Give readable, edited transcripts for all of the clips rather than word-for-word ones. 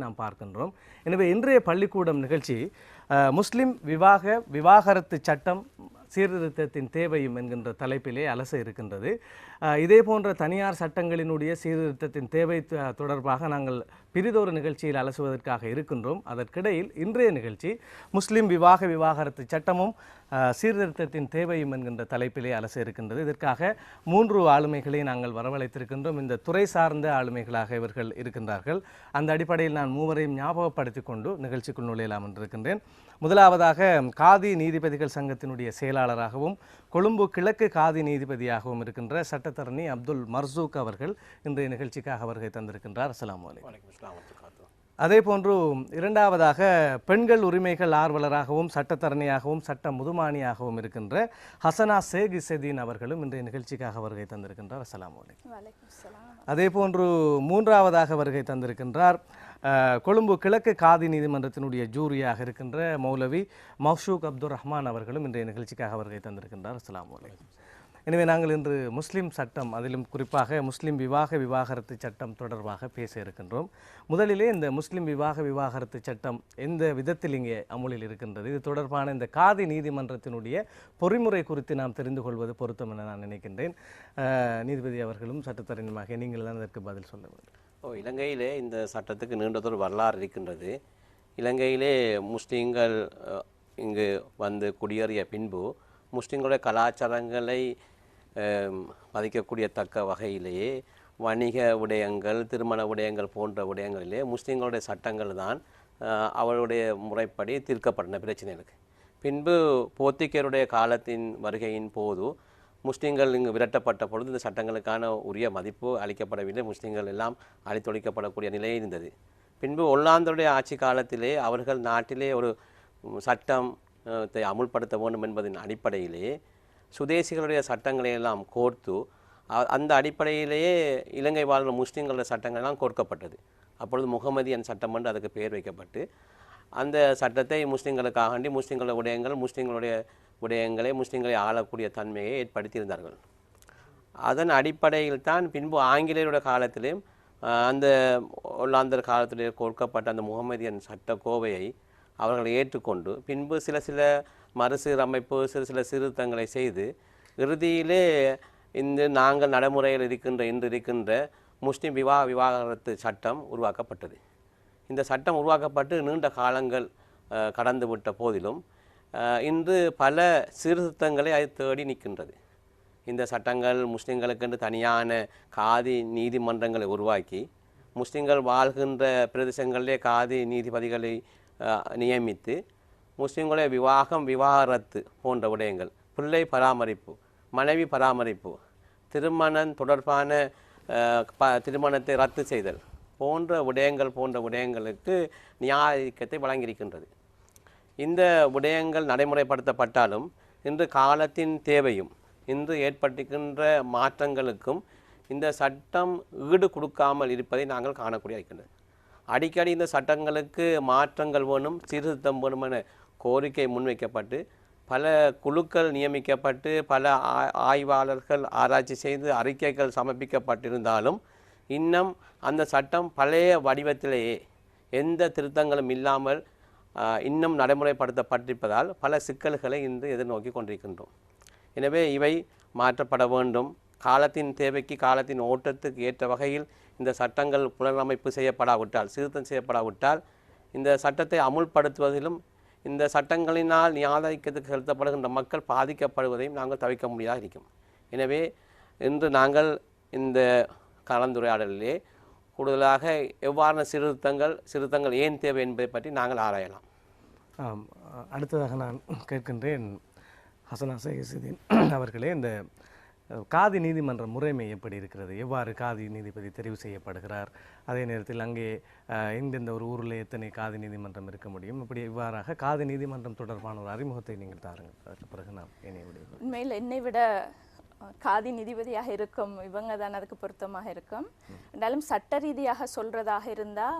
நாம் பார்க்கின்றோம். எனவே இன்றைய பள்ளிக்கூடம் நிகழ்ச்சி முஸ்லிம் விவாகரத்து சட்டம் சீர்திருத்தத்தின் தேவையும் என்கின்ற தலைப்பிலே அலச இருக்கின்றது. இதே போன்ற தனியார் சட்டங்களினுடைய சீர்திருத்தத்தின் தேவை தொடர்பாக நாங்கள் பிரிதொரு நிகழ்ச்சியில் அலசுவதற்காக இருக்கின்றோம். அதற்கிடையில் இன்றைய நிகழ்ச்சி முஸ்லிம் விவாகரத்து சட்டமும் சீர்திருத்தத்தின் தேவையும் என்கின்ற தலைப்பிலே அலச இருக்கின்றது. இதற்காக 3 ஆளுமைகளை நாங்கள் வரவழைத்திருக்கின்றோம். இந்த துறை சார்ந்த ஆளுமைகளாக இவர்கள் இருக்கின்றார்கள். அந்த அடிப்படையில் நான் மூவரையும் ஞாபகப்படுத்திக் கொண்டு நிகழ்ச்சிக்குள் நுழையலாம் என்றிருக்கின்றேன். முதலாவதாக காதி நீதிபதிகள் சங்கத்தினுடைய செயலாளராகவும் கொழும்பு கிழக்கு காதி நீதிபதியாகவும் இருக்கின்ற சட்டத்தரணி அப்துல் மர்சூக் அவர்கள் இன்றைய நிகழ்ச்சிக்காக வருகை தந்திருக்கின்றார். அஸ்ஸலாமு அலைக்கும். அதே போன்று இரண்டாவதாக பெண்கள் உரிமைகள் ஆர்வலராகவும் சட்டத்தரணியாகவும் சட்ட முதுமானியாகவும் இருக்கின்ற ஹசனா ஷேக் இசதீன் அவர்களும் இன்றைய நிகழ்ச்சிக்காக வருகை தந்திருக்கின்றார். அஸ்ஸலாமு அலைக்கும். அதே போன்று மூன்றாவதாக வருகை தந்திருக்கின்றார் கொழும்பு கிழக்கு காதி நீதிமன்றத்தினுடைய ஜூரியாக இருக்கின்ற மௌலவி மௌஷூக் அப்துல் ரஹ்மான் அவர்களும் இன்றைய நிகழ்ச்சிக்காக வருகை தந்திருக்கின்றார். அஸ்ஸலாமு அலைக்கும். எனவே நாங்கள் இன்று முஸ்லிம் சட்டம், அதிலும் குறிப்பாக முஸ்லிம் விவாகரத்து சட்டம் தொடர்பாக பேச இருக்கின்றோம். முதலிலே இந்த முஸ்லிம் விவாகரத்து சட்டம் எந்த விதத்தில் இங்கே அமுலில் இருக்கின்றது, இது தொடர்பான இந்த காதி நீதிமன்றத்தினுடைய பொறிமுறை குறித்து நாம் தெரிந்து கொள்வது பொருத்தம் என நான் நினைக்கின்றேன். நீதிபதி அவர்களும் சட்டத்தரணியுமாக நீங்கள் தான் இதற்கு பதில் சொல்ல வேண்டும். இலங்கையிலே இந்த சட்டத்துக்கு நீண்டதொரு வரலாறு இருக்கின்றது. இலங்கையிலே முஸ்லீம்கள் இங்கு வந்து குடியேறிய பின்பு முஸ்லீம்களுடைய கலாச்சாரங்களை மதிக்கக்கூடிய தக்க வகையிலேயே வணிக விடயங்கள், திருமண விடயங்கள் போன்ற விடயங்களிலே முஸ்லீம்களுடைய சட்டங்கள் தான் அவருடைய முறைப்படி தீர்க்கப்பட்ட பிரச்சனைகளுக்கு. பின்பு போர்த்துகேயருடைய காலத்தின் வருகையின் போது முஸ்லீம்கள் இங்கு விரட்டப்பட்ட பொழுது இந்த சட்டங்களுக்கான உரிய மதிப்பு அளிக்கப்படவில்லை. முஸ்லீம்கள் எல்லாம் அழித்தொழிக்கப்படக்கூடிய நிலை இருந்தது. பின்பு ஒல்லாந்தருடைய ஆட்சி காலத்திலே அவர்கள் நாட்டிலே ஒரு சட்டத்தை அமுல்படுத்த வேண்டும் என்பதன் அடிப்படையிலே சுதேசிகளுடைய சட்டங்களை எல்லாம் கோர்த்து அந்த அடிப்படையிலேயே இலங்கை வாழ்ந்த முஸ்லீம்களுடைய சட்டங்கள் எல்லாம் கோர்க்கப்பட்டது. அப்பொழுது முகமதியன் சட்டம் என்று அதுக்கு பெயர் வைக்கப்பட்டு அந்த சட்டத்தை முஸ்லீம்களுக்காக முஸ்லீம்களுடைய விடயங்களை முஸ்லீம்களை ஆளக்கூடிய தன்மையை ஏற்படுத்தியிருந்தார்கள். அதன் அடிப்படையில் தான் பின்பு ஆங்கிலேயருடைய காலத்திலும் அந்த ஒல்லாந்தர் காலத்திலே கோர்க்கப்பட்ட அந்த முகமதியன் சட்ட கோவையை அவர்கள் ஏற்றுக்கொண்டு பின்பு சில மறுசீரமைப்பு சில சீர்திருத்தங்களை செய்து இறுதியிலே இந்த நாங்கள் நடைமுறையில் இன்று இருக்கின்ற முஸ்லீம் விவாகரத்து சட்டம் உருவாக்கப்பட்டது. இந்த சட்டம் உருவாக்கப்பட்டு நீண்ட காலங்கள் கடந்து விட்ட போதிலும் இன்று பல சீர்திருத்தங்களை அது தேடி நிற்கின்றது. இந்த சட்டங்கள் முஸ்லீம்களுக்கென்று தனியான காதி நீதிமன்றங்களை உருவாக்கி முஸ்லீம்கள் வாழ்கின்ற பிரதேசங்களிலே காதி நீதிபதிகளை நியமித்து முஸ்லீம்களுடைய விவாகரத்து போன்ற விடயங்கள், பிள்ளை பராமரிப்பு, மனைவி பராமரிப்பு, திருமணம் தொடர்பான திருமணத்தை ரத்து செய்தல் போன்ற விடயங்களுக்கு நியாயத்தை வழங்கியிருக்கின்றது. இந்த விடயங்கள் நடைமுறைப்படுத்தப்பட்டாலும் இன்று காலத்தின் தேவையும் இன்று ஏற்பட்டிருக்கின்ற மாற்றங்களுக்கும் இந்த சட்டம் ஈடு கொடுக்காமல் இருப்பதை நாங்கள் காணக்கூடிய இருக்கின்றது. அடிக்கடி இந்த சட்டங்களுக்கு மாற்றங்கள் வேணும், சீர்திருத்தம் வேணும் என கோரிக்கை முன்வைக்கப்பட்டு பல குழுக்கள் நியமிக்கப்பட்டு பல ஆய்வாளர்கள் ஆராய்ச்சி செய்து அறிக்கைகள் சமர்ப்பிக்கப்பட்டிருந்தாலும் இன்னும் அந்த சட்டம் பழைய வடிவத்திலேயே எந்த திருத்தங்களும் இல்லாமல் இன்னும் நடைமுறைப்படுத்தப்பட்டிருப்பதால் பல சிக்கல்களை இன்று எதிர்நோக்கி கொண்டிருக்கின்றோம். எனவே இவை மாற்றப்பட வேண்டும். காலத்தின் தேவைக்கு காலத்தின் ஓட்டத்துக்கு ஏற்ற வகையில் இந்த சட்டங்கள் புனரமைப்பு செய்யப்படாவிட்டால், சீர்திருத்தம் செய்யப்படாவிட்டால் இந்த சட்டத்தை அமுல்படுத்துவதிலும் இந்த சட்டங்களினால் நியாயத்துக்கு செலுத்தப்படுகின்ற மக்கள் பாதிக்கப்படுவதையும் நாங்கள் தவிர்க்க முடியாது இருக்கும். எனவே இன்று நாங்கள் இந்த கலந்துரையாடலிலே கூடுதலாக எவ்வாறான சீர்திருத்தங்கள் ஏன் தேவை என்பதை பற்றி நாங்கள் ஆராயலாம். அடுத்ததாக நான் கேட்கின்றேன் ஹசனா ஷேக் இசதீன் அவர்களே, இந்த காதி நீதிமன்ற முறைமை எப்படி இருக்கிறது? எவ்வாறு காதி நீதிபதி தெரிவு செய்யப்படுகிறார்? அதே நேரத்தில் அங்கே எந்தெந்த ஒரு ஊரில் எத்தனை காதி நீதிமன்றம் இருக்க முடியும்? இப்படி இவ்வாறாக காதி நீதிமன்றம் தொடர்பான ஒரு அறிமுகத்தை நீங்கள் தாருங்கள். அதற்கு பிறகு நாம் உண்மையில் என்னை விட காதி நீதிபதியாக இருக்கும் இவங்க தான் அதுக்கு பொருத்தமாக இருக்கும். இருந்தாலும் சட்ட ரீதியாக சொல்றதாக இருந்தால்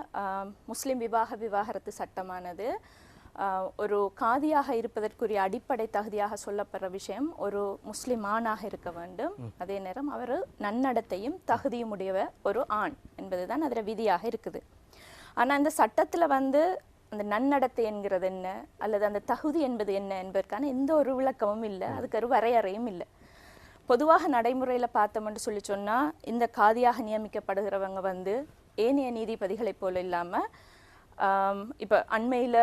முஸ்லிம் விவாகரத்து சட்டமானது ஒரு காதியாக இருப்பதற்குரிய அடிப்படை தகுதியாக சொல்லப்படுற விஷயம் ஒரு முஸ்லிம் ஆணாக இருக்க வேண்டும். அதே நேரம் அவர் நன்னடத்தையும் தகுதியும் உடைய ஒரு ஆண் என்பதுதான் அதில் விதியாக இருக்குது. ஆனால் இந்த சட்டத்தில் வந்து அந்த நன்னடத்தை என்கிறது என்ன அல்லது அந்த தகுதி என்பது என்ன என்பதற்கான எந்த ஒரு விளக்கமும் இல்லை, அதுக்கு ஒரு வரையறையும் இல்லை. பொதுவாக நடைமுறையில் பார்த்தோம்னு சொல்லி சொன்னால் இந்த காதியாக நியமிக்கப்படுகிறவங்க வந்து ஏனைய நீதிபதிகளைப் போல இல்லாமல் இப்போ அண்மையில்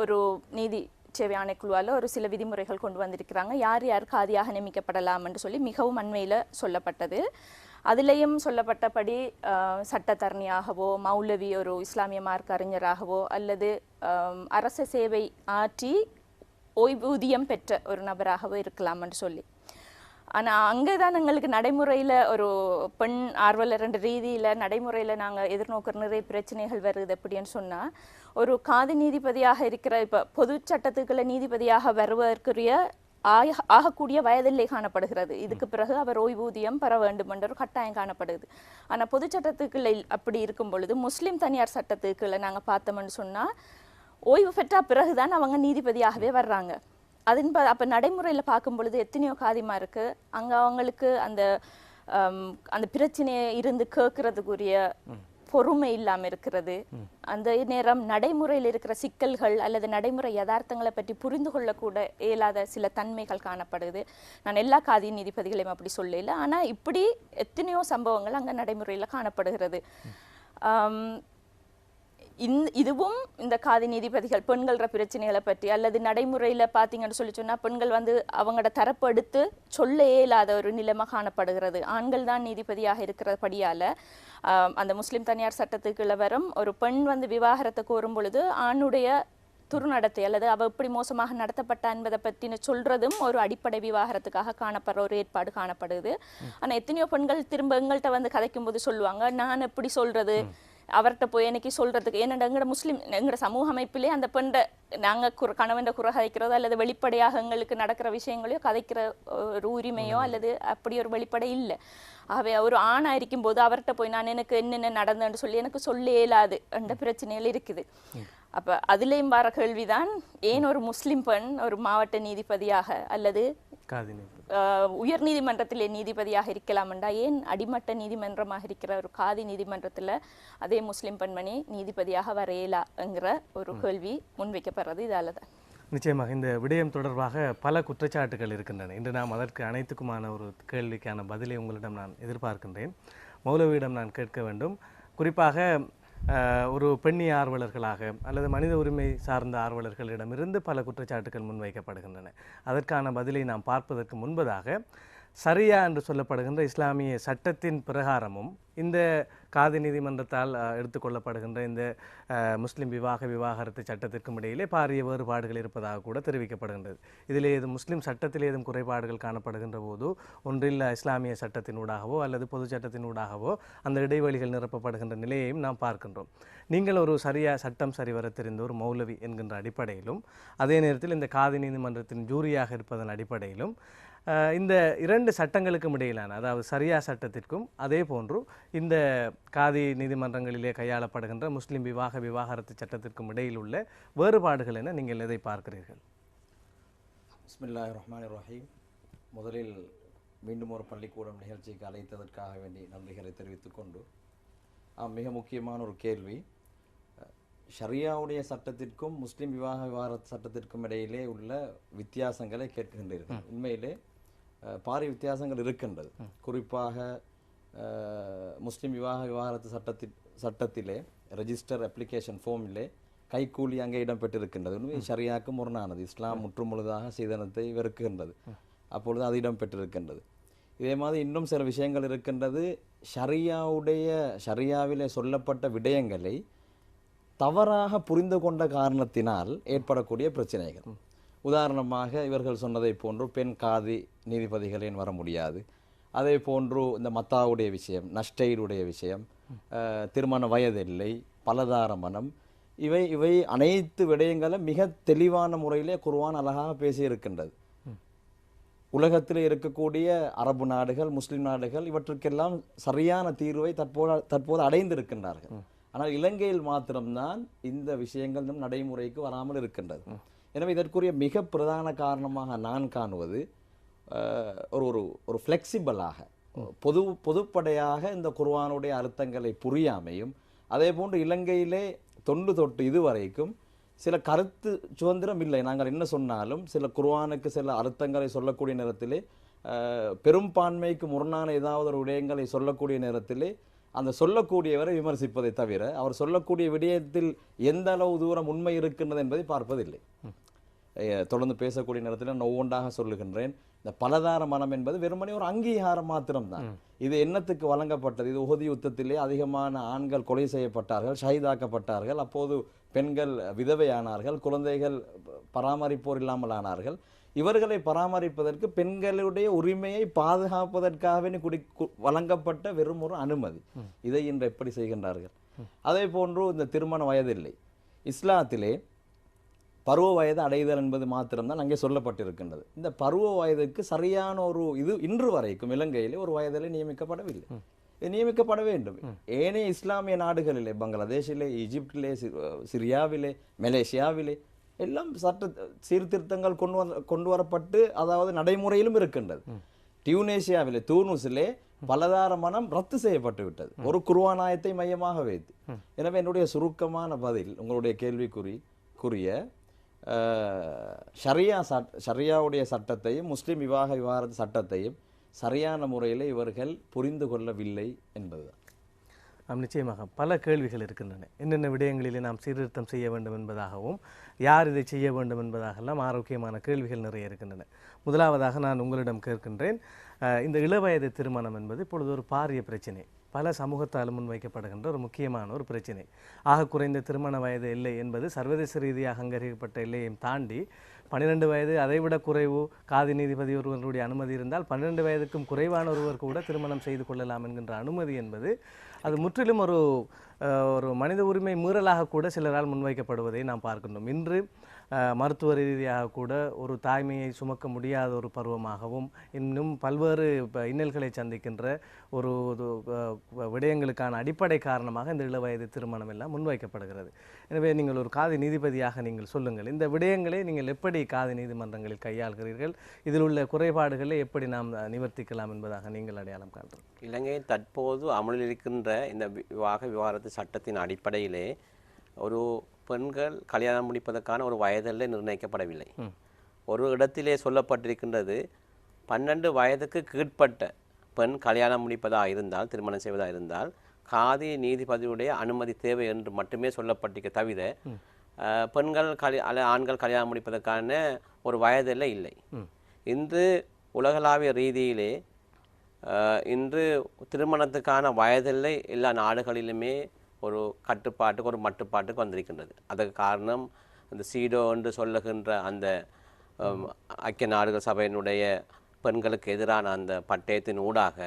ஒரு நீதி சேவை ஆணைக்குழுவால் ஒரு சில விதிமுறைகள் கொண்டு வந்திருக்கிறாங்க, யார் யார் காதியாக நியமிக்கப்படலாம் என்று சொல்லி மிகவும் அண்மையில் சொல்லப்பட்டது. அதிலேயும் சொல்லப்பட்டபடி சட்டத்தரணியாகவோ மௌலவி ஒரு இஸ்லாமிய மார்க்க அறிஞராகவோ அல்லது அரச சேவை ஆற்றி ஓய்வூதியம் பெற்ற ஒரு நபராகவோ இருக்கலாம் என்று சொல்லி. ஆனால் அங்கே தான் எங்களுக்கு நடைமுறையில் ஒரு பெண் ஆர்வலர் என்ற ரீதியில் நடைமுறையில் நாங்கள் எதிர்நோக்கிற நிறைய பிரச்சனைகள் வருது. எப்படின்னு சொன்னால், ஒரு காதி நீதிபதியாக இருக்கிற இப்போ பொது சட்டத்துக்குள்ள நீதிபதியாக வருவதற்குரிய ஆகக்கூடிய வயதில்லை காணப்படுகிறது. இதுக்கு பிறகு அவர் ஓய்வூதியம் பெற வேண்டும் என்ற ஒரு கட்டாயம் காணப்படுது. ஆனால் பொது சட்டத்துக்குள்ள அப்படி இருக்கும் பொழுது முஸ்லீம் தனியார் சட்டத்துக்குள்ள நாங்கள் பார்த்தோம்னு சொன்னால் ஓய்வு பெற்ற பிறகுதான் அவங்க நீதிபதியாகவே வர்றாங்க. அப்போ நடைமுறையில் பார்க்கும் பொழுது எத்தனையோ காதிமா இருக்கு, அங்கே அவங்களுக்கு அந்த அந்த பிரச்சனையை இருந்து கேட்கறதுக்குரிய பொறுமை இல்லாமல் இருக்கிறது. அந்த நேரம் நடைமுறையில் இருக்கிற சிக்கல்கள் அல்லது நடைமுறை யதார்த்தங்களை பற்றி புரிந்து கொள்ளக்கூட இயலாத சில தன்மைகள் காணப்படுது. நான் எல்லா காதி நீதிபதிகளையும் அப்படி சொல்லல, ஆனால் இப்படி எத்தனையோ சம்பவங்கள் அங்கே நடைமுறையில் காணப்படுகிறது. இதுவும் இந்த காதி நீதிபதிகள் பெண்கள பிரச்சனைகளை பற்றி அல்லது நடைமுறையில் பார்த்தீங்கன்னு சொல்லி சொன்னால் பெண்கள் வந்து அவங்களோட தரப்பு எடுத்து சொல்ல இயலாத ஒரு நிலைமை காணப்படுகிறது. ஆண்கள் தான் நீதிபதியாக இருக்கிறபடியால் அந்த முஸ்லீம் தனியார் சட்டத்துக்குள்ள வரும் ஒரு பெண் வந்து விவாகரத்தை கோரும் பொழுது ஆணுடைய துருநடத்தை அல்லது அவ எப்படி மோசமாக நடத்தப்பட்டா என்பதை பற்றின சொல்றதும் ஒரு அடிப்படை விவாகரத்துக்காக காணப்படுற ஒரு ஏற்பாடு காணப்படுது. ஆனால் எத்தனையோ பெண்கள் திரும்ப எங்கள்கிட்ட வந்து கதைக்கும் போது சொல்லுவாங்க, நான் எப்படி சொல்றது அவர்கிட்ட போய் எனக்கு சொல்றதுக்கு, ஏன்னா எங்களோட முஸ்லீம் எங்களோட சமூக அமைப்பிலே அந்த பெண்ணை நாங்கள் கணவன் குறை கதைக்கிறதோ அல்லது வெளிப்படையாக எங்களுக்கு நடக்கிற விஷயங்களையோ கதைக்கிற ஒரு உரிமையோ அல்லது அப்படி ஒரு வெளிப்படை இல்லை. ஆகவே ஒரு ஆணா இருக்கும் போது அவர்கிட்ட போய் நான் எனக்கு என்னென்ன நடந்தேன்னு சொல்லி எனக்கு சொல்ல இயலாது என்ற பிரச்சனைகள் இருக்குது. அப்போ அதுலேயும் வர கேள்விதான், ஏன் ஒரு முஸ்லீம் பெண் ஒரு மாவட்ட நீதிபதியாக அல்லது உயர் நீதிமன்றத்திலே நீதிபதியாக இருக்கலாம்டா, ஏன் அடிமட்ட நீதிமன்றமாக இருக்கிற ஒரு காதி நீதிமன்றத்தில் அதே முஸ்லீம் பெண்மணி நீதிபதியாக வரையலாங்கிற ஒரு கேள்வி முன்வைக்கப்படுறது இதால தான். நிச்சயமாக இந்த விடயம் தொடர்பாக பல குற்றச்சாட்டுகள் இருக்கின்றன. இன்று நாம் அதற்கு அனைத்துக்குமான ஒரு கேள்விக்கான பதிலை உங்களிடம் நான் எதிர்பார்க்கின்றேன். மௌலவியிடம் நான் கேட்க வேண்டும். குறிப்பாக ஒரு பெண்ணி ஆர்வலர்களாக அல்லது மனித உரிமை சார்ந்த ஆர்வலர்களிடமிருந்து பல குற்றச்சாட்டுகள் முன்வைக்கப்படுகின்றன. அதற்கான பதிலை நாம் பார்ப்பதற்கு முன்பதாக சரியா என்று சொல்லப்படுகின்ற இஸ்லாமிய சட்டத்தின் பிரகாரமும் இந்த காதி நீதிமன்றத்தால் எடுத்துக்கொள்ளப்படுகின்ற இந்த முஸ்லிம் விவாகரத்து சட்டத்திற்கும் இடையிலே பாரிய வேறுபாடுகள் இருப்பதாக கூட தெரிவிக்கப்படுகின்றது. இதிலே ஏதும் முஸ்லிம் சட்டத்தில் ஏதும் குறைபாடுகள் காணப்படுகின்ற போது ஒன்றில் இஸ்லாமிய சட்டத்தினூடாகவோ அல்லது பொது சட்டத்தினூடாகவோ அந்த இடைவெளிகள் நிரப்பப்படுகின்ற நிலையையும் நாம் பார்க்கின்றோம். நீங்கள் ஒரு சட்டம் சரிவர தெரிந்த ஒரு மௌலவி என்கின்ற அடிப்படையிலும் அதே நேரத்தில் இந்த காதி நீதிமன்றத்தின் ஜூரியாக இருப்பதன் அடிப்படையிலும் இந்த இரண்டு சட்டங்களுக்கும் இடையிலான, அதாவது சரியா சட்டத்திற்கும் அதே போன்று இந்த காதி நீதிமன்றங்களிலே கையாளப்படுகின்ற முஸ்லிம் விவாகரத்து சட்டத்திற்கும் இடையில் உள்ள வேறுபாடுகள் என நீங்கள் எதை பார்க்கிறீர்கள்? பிஸ்மில்லாஹிர் ரஹ்மானிர் ரஹீம். முதலில் மீண்டும் ஒரு பள்ளிக்கூடம் நிகழ்ச்சிக்கு அழைத்ததற்காக வேண்டி நன்றிகளை தெரிவித்துக் கொண்டு, மிக முக்கியமான ஒரு கேள்வி, ஷரியாவுடைய சட்டத்திற்கும் முஸ்லிம் விவாகரத்து சட்டத்திற்கும் இடையிலே உள்ள வித்தியாசங்களை கேட்கின்றீர்கள். உண்மையிலே பாரிய வித்தியாசங்கள் இருக்கின்றது. குறிப்பாக முஸ்லிம் விவாகரத்து சட்டத்திலே ரெஜிஸ்டர் அப்ளிகேஷன் ஃபார்மிலே கைக்கூலி அங்கே இடம்பெற்றிருக்கின்றது. உண்மை ஷரியாவுக்கு முரணானது. இஸ்லாம் முற்றுமுழுதாக சீதனத்தை வெறுக்கின்றது. அப்பொழுது அது இடம்பெற்றிருக்கின்றது. இதே மாதிரி இன்னும் சில விஷயங்கள் இருக்கின்றது. ஷரியாவிலே சொல்லப்பட்ட விடயங்களை தவறாக புரிந்து கொண்ட காரணத்தினால் ஏற்படக்கூடிய பிரச்சனைகள். உதாரணமாக இவர்கள் சொன்னதை போன்று பெண் காதி நீதிபதிகளேன் வர முடியாது. அதே போன்று இந்த மத்தாவுடைய விஷயம், நஷ்டையுடைய விஷயம், திருமண வயதில்லை, பலதார மனம், இவை அனைத்து விடயங்களும் மிக தெளிவான முறையிலே குர்ஆன் அழகாக பேசியிருக்கின்றது. உலகத்தில் இருக்கக்கூடிய அரபு நாடுகள், முஸ்லிம் நாடுகள் இவற்றுக்கெல்லாம் சரியான தீர்வை தற்போது அடைந்திருக்கின்றார்கள். ஆனால் இலங்கையில் மாத்திரம்தான் இந்த விஷயங்கள் நடைமுறைக்கு வராமல் இருக்கின்றது. எனவே இதற்குரிய மிக பிரதான காரணமாக நான் காணுவது ஒரு ஃப்ளெக்சிபிளாக பொதுப்படையாக இந்த குர்ஆனுடைய அர்த்தங்களை புரியாமையும் அதே போன்று இலங்கையிலே தொன்று தொட்டு இதுவரைக்கும் சில கருத்து சுதந்திரம் இல்லை. நாங்கள் என்ன சொன்னாலும் சில குர்ஆனுக்கு சில அர்த்தங்களை சொல்லக்கூடிய நேரத்திலே பெரும்பான்மைக்கு முரணான ஏதாவது ஒரு விடயங்களை சொல்லக்கூடிய நேரத்திலே அந்த சொல்லக்கூடியவரை விமர்சிப்பதை தவிர அவர் சொல்லக்கூடிய விடயத்தில் எந்த அளவு தூரம் உண்மை இருக்கின்றது என்பதை பார்ப்பதில்லை. தொடர்ந்து பேசக்கூடிய நேரத்தில் நான் ஒவ்வொன்றாக சொல்லுகின்றேன். இந்த பலதார மனம் என்பது வெறுமனே ஒரு அங்கீகாரம் மாத்திரம்தான். இது என்னத்துக்கு வழங்கப்பட்டது? இது உஹது யுத்தத்திலே அதிகமான ஆண்கள் கொலை செய்யப்பட்டார்கள், ஷஹீதாக்கப்பட்டார்கள். அப்போது பெண்கள் விதவையானார்கள், குழந்தைகள் பராமரிப்போர் இல்லாமல் ஆனார்கள். இவர்களை பராமரிப்பதற்கு பெண்களுடைய உரிமையை பாதுகாப்பதற்காகவே வழங்கப்பட்ட வெறும் ஒரு அனுமதி. இதை இன்று எப்படி செய்கின்றார்கள்? அதே போன்று இந்த திருமண வயதில்லை. இஸ்லாத்திலே பருவ வயது அடைதல் என்பது மாத்திரம்தான் அங்கே சொல்லப்பட்டிருக்கின்றது. இந்த பருவ வயதுக்கு சரியான ஒரு இது இன்று வரைக்கும் இலங்கையிலே ஒரு வயதிலே நியமிக்கப்படவில்லை. இது நியமிக்கப்பட வேண்டும். ஏனைய இஸ்லாமிய நாடுகளிலே, பங்களாதேஷிலே, ஈஜிப்டிலே, சிரியாவிலே, மலேசியாவிலே எல்லாம் சட்ட சீர்திருத்தங்கள் கொண்டு வரப்பட்டு அதாவது நடைமுறையிலும் இருக்கின்றது. டியூனேசியாவிலே, தூனுஸிலே பலதார மனம் ரத்து செய்யப்பட்டு விட்டது, ஒரு குர்ஆன் ஆயத்தை மையமாக வைத்து. எனவே என்னுடைய சுருக்கமான பதில் உங்களுடைய கேள்விக்குரிய ஷரியாவுடைய சட்டத்தையும் முஸ்லிம் விவாகரத்து சட்டத்தையும் சரியான முறையில் இவர்கள் புரிந்து கொள்ளவில்லை என்பதுதான். நிச்சயமாக பல கேள்விகள் இருக்கின்றன. என்னென்ன விடயங்களிலே நாம் சீர்திருத்தம் செய்ய வேண்டும் என்பதாகவும் யார் இதை செய்ய வேண்டும் என்பதாகலாம் ஆரோக்கியமான கேள்விகள் நிறைய இருக்கின்றன. முதலாவதாக நான் உங்களிடம் கேட்கின்றேன், இந்த இளவயது திருமணம் என்பது இப்பொழுது ஒரு பாரிய பிரச்சனை, பல சமூகத்தால் முன்வைக்கப்படுகின்ற ஒரு முக்கியமான ஒரு பிரச்சனை. ஆக குறைந்த திருமண வயது எல்லை என்பது சர்வதேச ரீதியாக அங்கீகரிக்கப்பட்ட எல்லையையும் தாண்டி 12 வயது அதைவிட குறைவு காதி நீதிபதி ஒருவருடைய அனுமதி இருந்தால் 12 வயதுக்கும் குறைவான ஒருவர் கூட திருமணம் செய்து கொள்ளலாம் என்கின்ற அனுமதி என்பது அது முற்றிலும் ஒரு மனித உரிமை மீறலாக கூட சிலரால் முன்வைக்கப்படுவதை நாம் பார்க்கின்றோம். இன்று மருத்துவ ரீதியாக கூட ஒரு தாய்மையை சுமக்க முடியாத ஒரு பருவமாகவும் இன்னும் பல்வேறு இன்னல்களை சந்திக்கின்ற ஒரு விடயங்களுக்கான அடிப்படை காரணமாக இந்த இளவயது திருமணம் எல்லாம் முன்வைக்கப்படுகிறது. எனவே நீங்கள் ஒரு காதி நீதிபதியாக நீங்கள் சொல்லுங்கள், இந்த விடயங்களை நீங்கள் எப்படி காதி நீதிமன்றங்களில் கையாள்கிறீர்கள்? இதில் உள்ள குறைபாடுகளை எப்படி நாம் நிவர்த்திக்கலாம் என்பதாக நீங்கள் அடையாளம் காண்கிறோம். இலங்கையில் தற்போது அமலில் இருக்கின்ற இந்த விவாகரத்து சட்டத்தின் அடிப்படையிலே ஒரு பெண்கள் கல்யாணம் முடிப்பதற்கான ஒரு வயதில் நிர்ணயிக்கப்படவில்லை. ஒரு இடத்திலே சொல்லப்பட்டிருக்கின்றது 12 வயதுக்கு கீழ்ப்பட்ட பெண் கல்யாணம் முடிப்பதாக இருந்தால், திருமணம் செய்வதாக இருந்தால் காதி நீதிபதியுடைய அனுமதி தேவை என்று மட்டுமே சொல்லப்பட்டிருக்க தவிர பெண்கள் ஆண்கள் கல்யாணம் முடிப்பதற்கான ஒரு வயதில் இல்லை. இன்று உலகளாவிய ரீதியிலே இன்று திருமணத்துக்கான வயதில்லை எல்லா நாடுகளிலுமே ஒரு கட்டுப்பாட்டுக்கு ஒரு மட்டுப்பாட்டுக்கு வந்திருக்கின்றது. அதுக்கு காரணம் அந்த சீடோ என்று சொல்லுகின்ற அந்த ஐக்கிய நாடுகள் சபையினுடைய பெண்களுக்கு எதிரான அந்த பட்டயத்தின் ஊடாக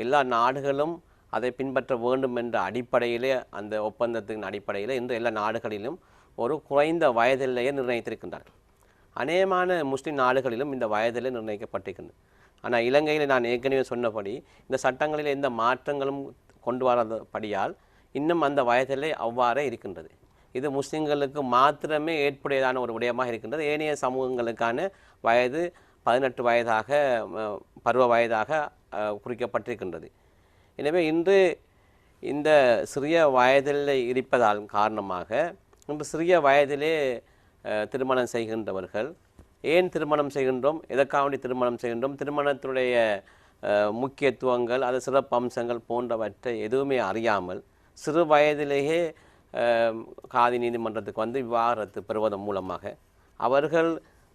எல்லா நாடுகளும் அதை பின்பற்ற வேண்டும் என்ற அடிப்படையிலே, அந்த ஒப்பந்தத்தின் அடிப்படையில் இன்று எல்லா நாடுகளிலும் ஒரு குறைந்த வயதிலேயே நிர்ணயித்திருக்கின்றார்கள். அநேகமான முஸ்லிம் நாடுகளிலும் இந்த வயதிலே நிர்ணயிக்கப்பட்டிருக்கின்றது. ஆனால் இலங்கையில் நான் ஏற்கனவே சொன்னபடி இந்த சட்டங்களில் எந்த மாற்றங்களும் கொண்டு வராதபடியால் இன்னும் அந்த வயதிலே அவ்வாறே இருக்கின்றது. இது முஸ்லிம்களுக்கு மாத்திரமே ஏற்புடையதான ஒரு விடயமாக இருக்கின்றது. ஏனைய சமூகங்களுக்கான வயது 18 வயதாக பருவ வயதாக குறிக்கப்பட்டிருக்கின்றது. எனவே இன்று இந்த சிறிய வயதில் இருப்பதால் காரணமாக இன்று சிறிய வயதிலே திருமணம் செய்கின்றவர்கள் ஏன் திருமணம் செய்கின்றோம், எதற்காக திருமணம் செய்கின்றோம், திருமணத்துடைய முக்கியத்துவங்கள், அது சிறப்பு அம்சங்கள் போன்றவற்றை எதுவுமே அறியாமல் சிறு வயதிலேயே காதி நீதிமன்றத்துக்கு வந்து விவாகரத்து பெறுவதன் மூலமாக அவர்கள்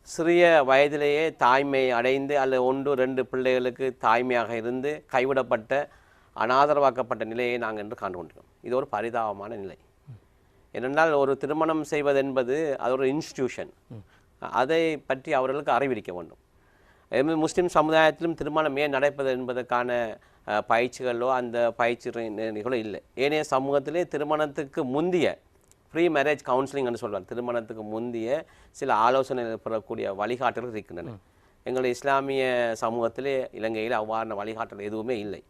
சிறிய வயதிலேயே தாய்மை அடைந்து அல்லது 1-2 பிள்ளைகளுக்கு தாய்மையாக இருந்து கைவிடப்பட்ட அனாதரவாக்கப்பட்ட நிலையை நாங்கள் என்று காண்டு கொண்டிருக்கிறோம். இது ஒரு பரிதாபமான நிலை. ஏனென்றால் ஒரு திருமணம் செய்வதென்பது அது ஒரு இன்ஸ்டிடியூஷன், அதை பற்றி அவர்களுக்கு அறிவிக்க வேண்டும். முஸ்லிம் சமுதாயத்திலும் திருமணம் ஏன் நடப்பது என்பதற்கான பயிற்சிகளோ அந்த பயிற்சி நிகழ்ச்சிகளோ இல்லை. ஏனைய சமூகத்திலே திருமணத்துக்கு முந்திய ப்ரீ மேரேஜ் கவுன்சிலிங் என்று சொல்வார், திருமணத்துக்கு முந்திய சில ஆலோசனை பெறக்கூடிய வழிகாட்டல்கள் இருக்கின்றன. எங்களுடைய இஸ்லாமிய சமூகத்திலே இலங்கையில் அவ்வாறான வழிகாட்டல் எதுவுமே இல்லை.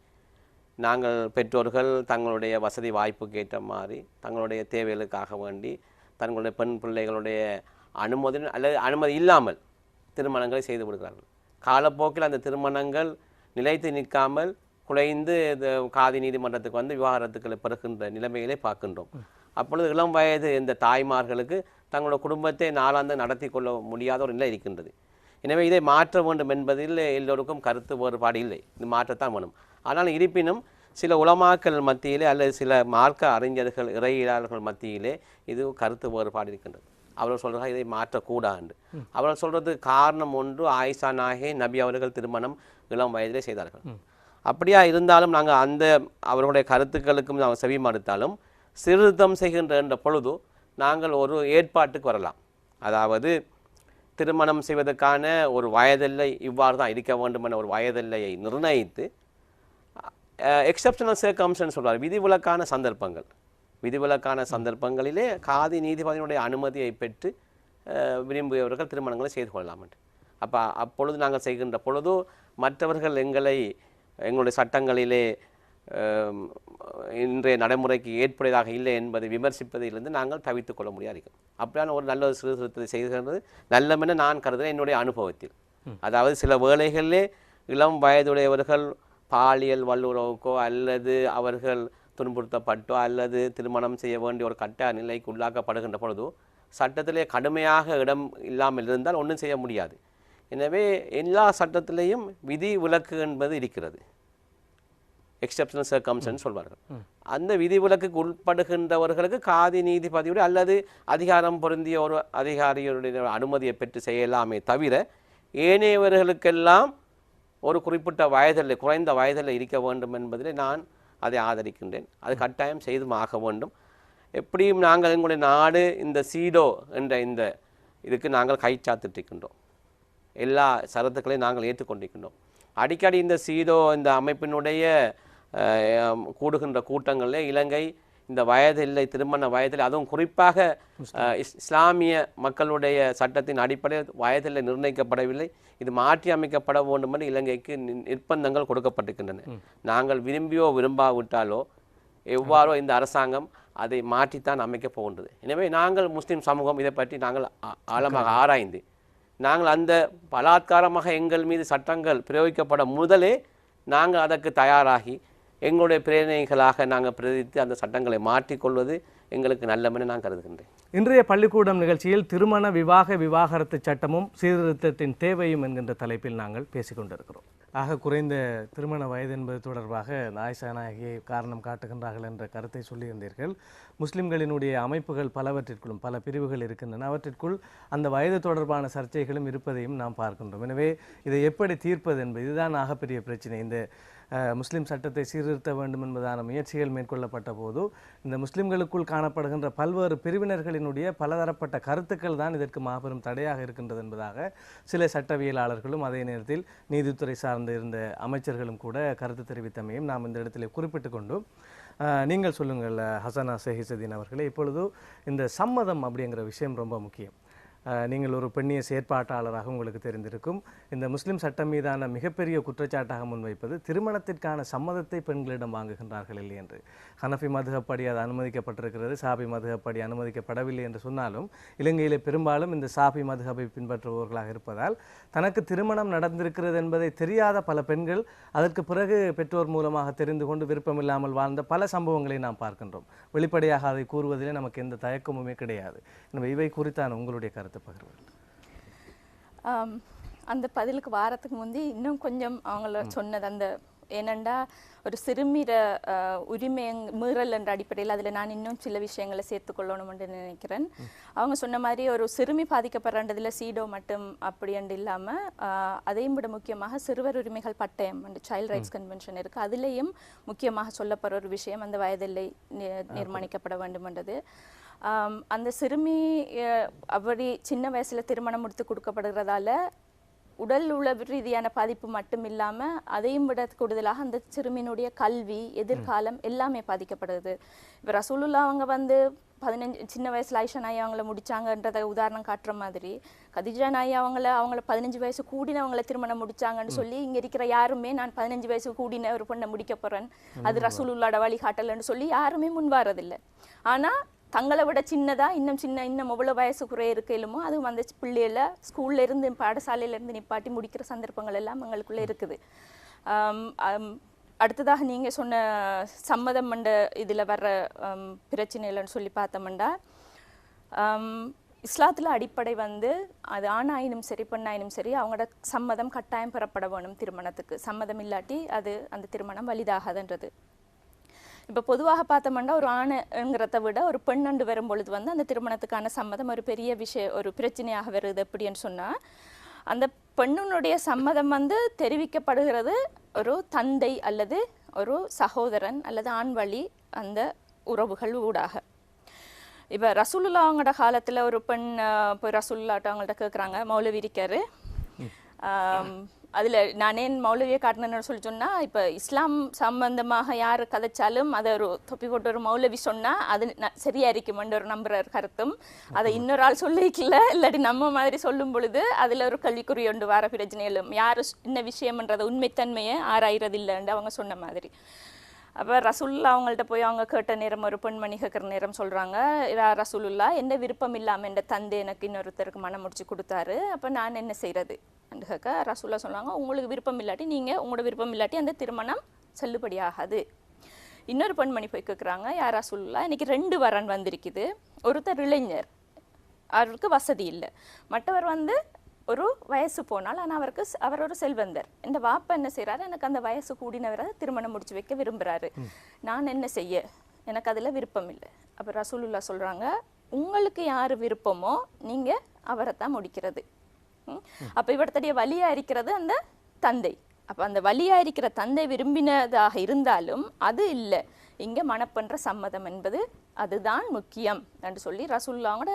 நாங்கள் பெற்றோர்கள் தங்களுடைய வசதி வாய்ப்புக்கு ஏற்ற மாதிரி தங்களுடைய தேவைகளுக்காக வேண்டி தங்களுடைய பெண் பிள்ளைகளுடைய அனுமதி அல்லது அனுமதி இல்லாமல் திருமணங்களை செய்து விடுகிறார்கள். காலப்போக்கில் அந்த திருமணங்கள் நிலைத்து நிற்காமல் குலைந்து காதி நீதிமன்றத்துக்கு வந்து விவாகரத்துக்களை பெறுகின்ற நிலைமையிலே பார்க்கின்றோம். அப்பொழுது இளம் வயது இந்த தாய்மார்களுக்கு தங்களோட குடும்பத்தை நாளாந்து நடத்தி கொள்ள முடியாத ஒரு நிலை இருக்கின்றது. எனவே இதை மாற்ற வேண்டும் என்பதில் எல்லோருக்கும் கருத்து வேறுபாடு இல்லை, இது மாற்றத்தான் வேணும். ஆனால் இருப்பினும் சில உலமாக்கள் மத்தியிலே அல்லது சில மார்க்க அறிஞர்கள் இறையியலாளர்கள் மத்தியிலே இது கருத்து வேறுபாடு இருக்கின்றது. அவர்கள் சொல்கிறார் இதை மாற்றக்கூடாது. அவர்கள் சொல்றது காரணம் ஒன்று, ஆயிஷா நாயகி நபி அவர்கள் திருமணம் இளம் வயதிலே செய்தார்கள். அப்படியா இருந்தாலும் நாங்கள் அந்த அவர்களுடைய கருத்துக்களுக்கும் நாங்கள் செவி மறுத்தாலும் சீர்திருத்தம் செய்கின்ற பொழுது நாங்கள் ஒரு ஏற்பாட்டுக்கு வரலாம். அதாவது திருமணம் செய்வதற்கான ஒரு வயதெல்லை இவ்வாறு தான் இருக்க வேண்டும் என ஒரு வயதெல்லையை நிர்ணயித்து எக்ஸப்ஷனல் சர்க்கம்ஸ்டன்ஸ் சொல்வார், விதிவிலக்கான சந்தர்ப்பங்கள், விதிவிலக்கான சந்தர்ப்பங்களிலே காதி நீதிபதியினுடைய அனுமதியை பெற்று விரும்பியவர்கள் திருமணங்களை செய்து கொள்ளலாம் என்று. அப்பொழுது நாங்கள் செய்கின்ற பொழுது மற்றவர்கள் எங்களுடைய சட்டங்களிலே இன்றைய நடைமுறைக்கு ஏற்புடையதாக இல்லை என்பதை விமர்சிப்பதிலிருந்து நாங்கள் தவித்துக் கொள்ள முடியாது. அப்படியான ஒரு நல்ல சீர்திருத்தத்தை செய்கிறது நல்லமென நான் கருதுகிறேன் என்னுடைய அனுபவத்தில். அதாவது சில வேளைகளிலே இளம் வயதுடையவர்கள் பாலியல் வல்லுறவுக்கோ அல்லது அவர்கள் துன்புறுத்தப்பட்டோ அல்லது திருமணம் செய்ய வேண்டிய ஒரு கட்டாய நிலைக்கு உள்ளாக்கப்படுகின்ற பொழுது சட்டத்திலே கடுமையாக இடம் இல்லாமல் இருந்தால் ஒன்றும் செய்ய முடியாது. எனவே எல்லா சட்டத்திலேயும் விதி விலக்கு என்பது இருக்கிறது, எக்ஸப்ஷனல் சர்க்கம்ஸ்டன்ஸ் சொல்வார்கள். அந்த விதிவிலக்குக்கு உட்படுகின்றவர்களுக்கு காதி நீதிபதியுடைய அல்லது அதிகாரம் பொருந்திய ஒரு அதிகாரியுடைய அனுமதியை பெற்று செய்யலாமே தவிர ஏனையவர்களுக்கெல்லாம் ஒரு குறிப்பிட்ட வயதில் குறைந்த வயதில் இருக்க வேண்டும் என்பதில் நான் அதை ஆதரிக்கின்றேன். அது கட்டாயம் செய்தும் ஆக வேண்டும். எப்படியும் நாங்கள் எங்களுடைய நாடு இந்த சீடோ என்ற இந்த இதுக்கு நாங்கள் கைச்சாத்திட்டிருக்கின்றோம், எல்லா சரத்துக்களையும் நாங்கள் ஏற்றுக்கொண்டிருக்கின்றோம். அடிக்கடி இந்த சீடோ இந்த அமைப்பினுடைய கூடுகின்ற கூட்டங்களில் இலங்கை இந்த வயதில்லை திருமண வயதில், அதுவும் குறிப்பாக இஸ்லாமிய மக்களுடைய சட்டத்தின் அடிப்படையில் வயதில்லை நிர்ணயிக்கப்படவில்லை, இது மாற்றி அமைக்கப்பட வேண்டும் என்று இலங்கைக்கு நிர்பந்தங்கள் கொடுக்கப்பட்டிருக்கின்றன. நாங்கள் விரும்பியோ விரும்பாவிட்டாலோ எவ்வாறோ இந்த அரசாங்கம் அதை மாற்றித்தான் அமைக்கப் போகின்றது. எனவே நாங்கள் முஸ்லீம் சமூகம் இதை பற்றி நாங்கள் ஆழமாக ஆராய்ந்து நாங்கள் அந்த பலாத்காரமாக எங்கள் மீது சட்டங்கள் பிரயோகிக்கப்பட முதலே நாங்கள் அதற்கு தயாராகி எங்களுடைய பிரேரணைகளாக நாங்கள் பிரதித்து அந்த சட்டங்களை மாற்றிக்கொள்வது எங்களுக்கு நல்லமென நான் கருதுகின்றேன். இன்றைய பள்ளிக்கூடம் நிகழ்ச்சியில் திருமண விவாகரத்து சட்டமும் சீர்திருத்தத்தின் தேவையும் என்கின்ற தலைப்பில் நாங்கள் பேசிக்கொண்டிருக்கிறோம். ஆக குறைந்த திருமண வயது என்பது தொடர்பாக ஆயிஷா நாயகியை காரணம் காட்டுகின்றார்கள் என்ற கருத்தை சொல்லியிருந்தீர்கள். முஸ்லிம்களினுடைய அமைப்புகள் பலவற்றிற்குள்ளும் பல பிரிவுகள் இருக்கின்றன, அவற்றிற்குள் அந்த வயது தொடர்பான சர்ச்சைகளும் இருப்பதையும் நாம் பார்க்கின்றோம். எனவே இதை எப்படி தீர்ப்பது என்பது இதுதான் ஆகப்பெரிய பிரச்சனை. இந்த முஸ்லிம் சட்டத்தை சீர்திருத்த வேண்டும் என்பதான முயற்சிகள் மேற்கொள்ளப்பட்ட போது இந்த முஸ்லிம்களுக்குள் காணப்படுகின்ற பல்வேறு பிரிவினர்களினுடைய பலதரப்பட்ட கருத்துக்கள் தான் இதற்கு மாபெரும் தடையாக இருக்கின்றது என்பதாக சில சட்டவியலாளர்களும் அதே நேரத்தில் நீதித்துறை சார்ந்து இருந்த அமைச்சர்களும் கூட கருத்து தெரிவித்தமையும் நாம் இந்த இடத்திலே குறிப்பிட்டு கொண்டும் நீங்கள் சொல்லுங்கள் ஹசனா ஷஹீசுதீன் அவர்களே, இப்பொழுது இந்த சம்மதம் அப்படிங்கிற விஷயம் ரொம்ப முக்கியம். நீங்கள் ஒரு பெண்ணிய செயற்பாட்டாளராக உங்களுக்கு தெரிந்திருக்கும். இந்த முஸ்லிம் சட்டம் மீதான மிகப்பெரிய குற்றச்சாட்டாக முன்வைப்பது திருமணத்திற்கான சம்மதத்தை பெண்களிடம் வாங்குகின்றார்கள் இல்லை என்று. ஹனஃபி மதுஹப்படி அது அனுமதிக்கப்பட்டிருக்கிறது, சாபி மதுஹப்படி அனுமதிக்கப்படவில்லை என்று சொன்னாலும் இலங்கையிலே பெரும்பாலும் இந்த சாபி மதுஹப்பை பின்பற்றுபவர்களாக இருப்பதால் தனக்கு திருமணம் நடந்திருக்கிறது என்பதை தெரியாத பல பெண்கள் அதற்கு பிறகு பெற்றோர் மூலமாக தெரிந்து கொண்டு விருப்பமில்லாமல் வாழ்ந்த பல சம்பவங்களை நாம் பார்க்கின்றோம். வெளிப்படையாக அதை கூறுவதிலே நமக்கு எந்த தயக்கமுமே கிடையாது. எனவே இவை குறித்தான உங்களுடைய கருத்து பகிர்வுகள். அந்த பதிலுக்கு வாரத்துக்கு முந்தி இன்னும் கொஞ்சம் அவங்கள சொன்னது அந்த ஏனண்டா ஒரு சிறுமிர உரிமை மீறல் என்ற அடிப்படையில் அதில் நான் இன்னும் சில விஷயங்களை சேர்த்துக்கொள்ளணும் என்று நினைக்கிறேன். அவங்க சொன்ன மாதிரி ஒரு சிறுமி பாதிக்கப்படுறதில் சீடோ மட்டும் அப்படி என்று இல்லாமல் அதையும் விட முக்கியமாக சிறுவர் உரிமைகள் பட்டயம் அண்ட் சைல்ட் ரைட்ஸ் கன்வென்ஷன் இருக்குது, அதுலேயும் முக்கியமாக சொல்லப்படுற ஒரு விஷயம் அந்த வயதில்லை நிர்மாணிக்கப்பட வேண்டும் என்றது. அந்த சிறுமி அப்படி சின்ன வயசில் திருமணம் முடித்து கொடுக்கப்படுகிறதால உடல் உளவு ரீதியான பாதிப்பு மட்டும் இல்லாமல் அதையும் விட கூடுதலாக அந்த சிறுமியினுடைய கல்வி எதிர்காலம் எல்லாமே பாதிக்கப்படுது. இப்போ ரசூலுல்லா அவங்க 15 சின்ன வயசில் ஆயிஷா நாய் அவங்கள முடிச்சாங்கன்றதை உதாரணம் காட்டுற மாதிரி கதிஜா நாய் அவங்கள 15 வயசு கூடினவங்களை திருமணம் முடிச்சாங்கன்னு சொல்லி இங்கே இருக்கிற யாருமே நான் 15 வயசு கூடின ஒரு பொண்ணை முடிக்க போகிறேன் அது ரசூலுல்லாட வழிகாட்டலன்னு சொல்லி யாருமே முன் வரதில்லை. ஆனால் தங்களை விட சின்னதாக இன்னும் எவ்வளோ வயசு குறைய இருக்கையிலுமோ அதுவும் அந்த பிள்ளைகளை ஸ்கூல்ல இருந்து பாடசாலையிலேருந்து நிப்பாட்டி முடிக்கிற சந்தர்ப்பங்கள் எல்லாம் எங்களுக்குள்ளே இருக்குது. அடுத்ததாக நீங்கள் சொன்ன சம்மதம் என்ற இதில் வர்ற பிரச்சனைகள்னு சொல்லி பார்த்தோம்னா இஸ்லாத்தில் அடிப்படை வந்து அது ஆணாயினும் சரி பெண்ணாயினும் சரி அவங்களோட சம்மதம் கட்டாயம் பெறப்பட வேணும் திருமணத்துக்கு. சம்மதம் இல்லாட்டி அது அந்த திருமணம் வலிதாகாதுன்றது. இப்போ பொதுவாக பார்த்தோம்னா ஒரு ஆணுங்கிறத விட ஒரு பெண்ணண்டு வரும் பொழுது வந்து அந்த திருமணத்துக்கான சம்மதம் ஒரு பெரிய ஒரு பிரச்சனையாக வருது. எப்படின்னு சொன்னால் அந்த பெண்ணுடைய சம்மதம் வந்து தெரிவிக்கப்படுகிறது ஒரு தந்தை அல்லது ஒரு சகோதரன் அல்லது ஆண் வழி அந்த உறவுகள் ஊடாக. இப்போ ரசூலுல்லாஹ் அவங்களோட காலத்தில் ஒரு பெண் இப்போ ரசூலுல்லாஹ்ட்ட அவங்கள்ட்ட கேட்குறாங்க, மௌலவி இருக்காரு, அதில் நான் ஏன் மௌலவியை காட்டினேன்னு சொல்லி சொன்னால், இப்போ இஸ்லாம் சம்பந்தமாக யார் கதைச்சாலும் அதை ஒரு தொப்பி போட்டு ஒரு மௌலவி சொன்னால் அது சரியா இருக்குமென்ற ஒரு நம்புற கருத்தும், அதை இன்னொரு ஆள் சொல்லிக்கல இல்லாட்டி நம்ம மாதிரி சொல்லும் பொழுது அதில் ஒரு கல்விக்குறி ஒன்று வர பிரச்சனையிலும் யார் என்ன விஷயம்ன்றதை உண்மைத்தன்மையை ஆராய்றதில்லைன்னு அவங்க சொன்ன மாதிரி. அப்போ ரசூலுல்லாஹ் அவங்கள்ட்ட போய் அவங்க கேட்ட நேரம் ஒரு பெண்மணி கேட்குற நேரம் சொல்கிறாங்க, ரசூலுல்லாஹ் எந்த விருப்பம் இல்லாமல் என் தந்தை எனக்கு இன்னொருத்தருக்கு மனம் முடிச்சு கொடுத்தாரு, அப்போ நான் என்ன செய்கிறது என்று கேட்க ரசூலுல்லாஹ் சொல்கிறாங்க, உங்களுக்கு விருப்பம் இல்லாட்டி நீங்கள் உங்களோட விருப்பம் இல்லாட்டி அந்த திருமணம் செல்லுபடியாகாது. இன்னொரு பெண்மணி போய் கேட்குறாங்க, யார் ரசூலுல்லாஹ் இன்னைக்கு 2 வரன் வந்திருக்குது, ஒருத்தர் இளைஞர் அவருக்கு வசதி இல்லை, மற்றவர் வந்து ஒரு வயசு போனால் ஆனால் அவர் ஒரு செல்வந்தர், இந்த வாப்பா என்ன செய்கிறாரு, எனக்கு அந்த வயசு கூடினவரை திருமணம் முடிச்சு வைக்க விரும்புகிறாரு, நான் என்ன செய்ய, எனக்கு அதில் விருப்பம் இல்லை. அப்போ ரசூலுல்லாஹ் சொல்கிறாங்க, உங்களுக்கு யார் விருப்பமோ நீங்கள் அவரை தான் முடிக்கிறது. அப்போ இவர்த்தடைய வலியாக இருக்கிறது அந்த தந்தை. அப்போ அந்த வலியாக இருக்கிற தந்தை விரும்பினதாக இருந்தாலும் அது இல்லை, இங்கே மணப்பென்ற சம்மதம் என்பது அதுதான் முக்கியம் என்று சொல்லி ரசூலுல்லாஹோட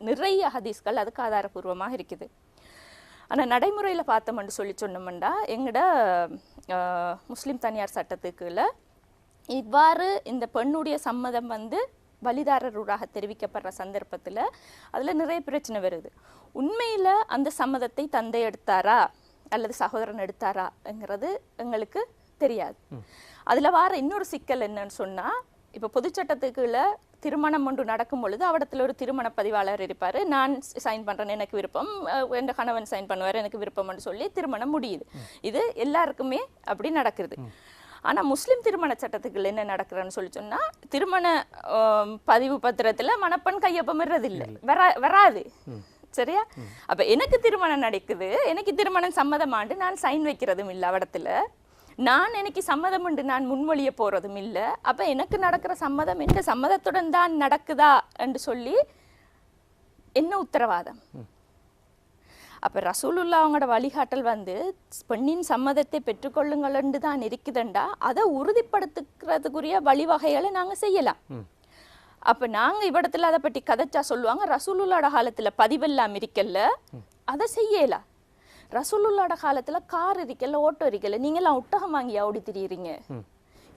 நிறைய ஹதீஸ்கள் அதுக்கு ஆதாரபூர்வமாக இருக்குது. ஆனால் நடைமுறையில் பார்த்தோம்னு சொல்லி சொன்னோம்னா எங்கட முஸ்லீம் தனியார் சட்டத்துக்குள்ள இவ்வாறு இந்த பெண்ணுடைய சம்மதம் வந்து வலிதாரரூடாக தெரிவிக்கப்படுற சந்தர்ப்பத்தில் அதில் நிறைய பிரச்சனை வருது. உண்மையில் அந்த சம்மதத்தை தந்தை எடுத்தாரா அல்லது சகோதரன் எடுத்தாராங்கிறது எங்களுக்கு தெரியாது. அதில் வர இன்னொரு சிக்கல் என்னன்னு சொன்னால், இப்போ பொதுச்சட்டத்துக்குள்ள திருமணம் ஒன்று நடக்கும் பொழுது அவடத்தில் ஒரு திருமண பதிவாளர் இருப்பார், நான் சைன் பண்ணுறேன் எனக்கு விருப்பம், என் கணவன் சைன் பண்ணுவார் எனக்கு விருப்பம்னு சொல்லி திருமணம் முடியுது. இது எல்லாருக்குமே அப்படி நடக்குது. ஆனால் முஸ்லீம் திருமண சட்டத்துக்குள்ள என்ன நடக்கிறன்னு சொல்லி சொன்னால், திருமண பதிவு பத்திரத்தில் மணப்பெண் கையொப்பமிடுறது இல்லை, வராது. சரியா? அப்போ எனக்கு திருமணம் நடக்குது, எனக்கு திருமணம் சம்மதமாண்டு நான் சைன் வைக்கிறதும் இல்லை அவடத்தில், நான் எனக்கு சம்மதம் உண்டு நான் முன்மொழிய போகிறதும் இல்லை. அப்போ எனக்கு நடக்கிற சம்மதம் எந்த சம்மதத்துடன் தான் நடக்குதா என்று சொல்லி என்ன உத்தரவாதம்? அப்போ ரசூலுல்லாஹ் அவங்களோட வழிகாட்டல் வந்து பெண்ணின் சம்மதத்தை பெற்றுக்கொள்ளுங்கள் என்று தான் இருக்குதுண்டா, அதை உறுதிப்படுத்துக்கிறதுக்குரிய வழிவகைகளை நாங்கள் செய்யலாம். அப்போ நாங்கள் இவ்விடத்தில் அதை பற்றி கதைச்சா சொல்லுவாங்க, ரசூலுல்லாஹோட காலத்தில் பதிவெல்லாம் இருக்கல்ல, அதை செய்யலாம். ரசூலுல்லாஹோட காலத்துல கார் இருக்கல, ஓட்டோ இருக்கல, நீங்களாம் ஒட்டகம் வாங்கி ஓடி திரியுறீங்க.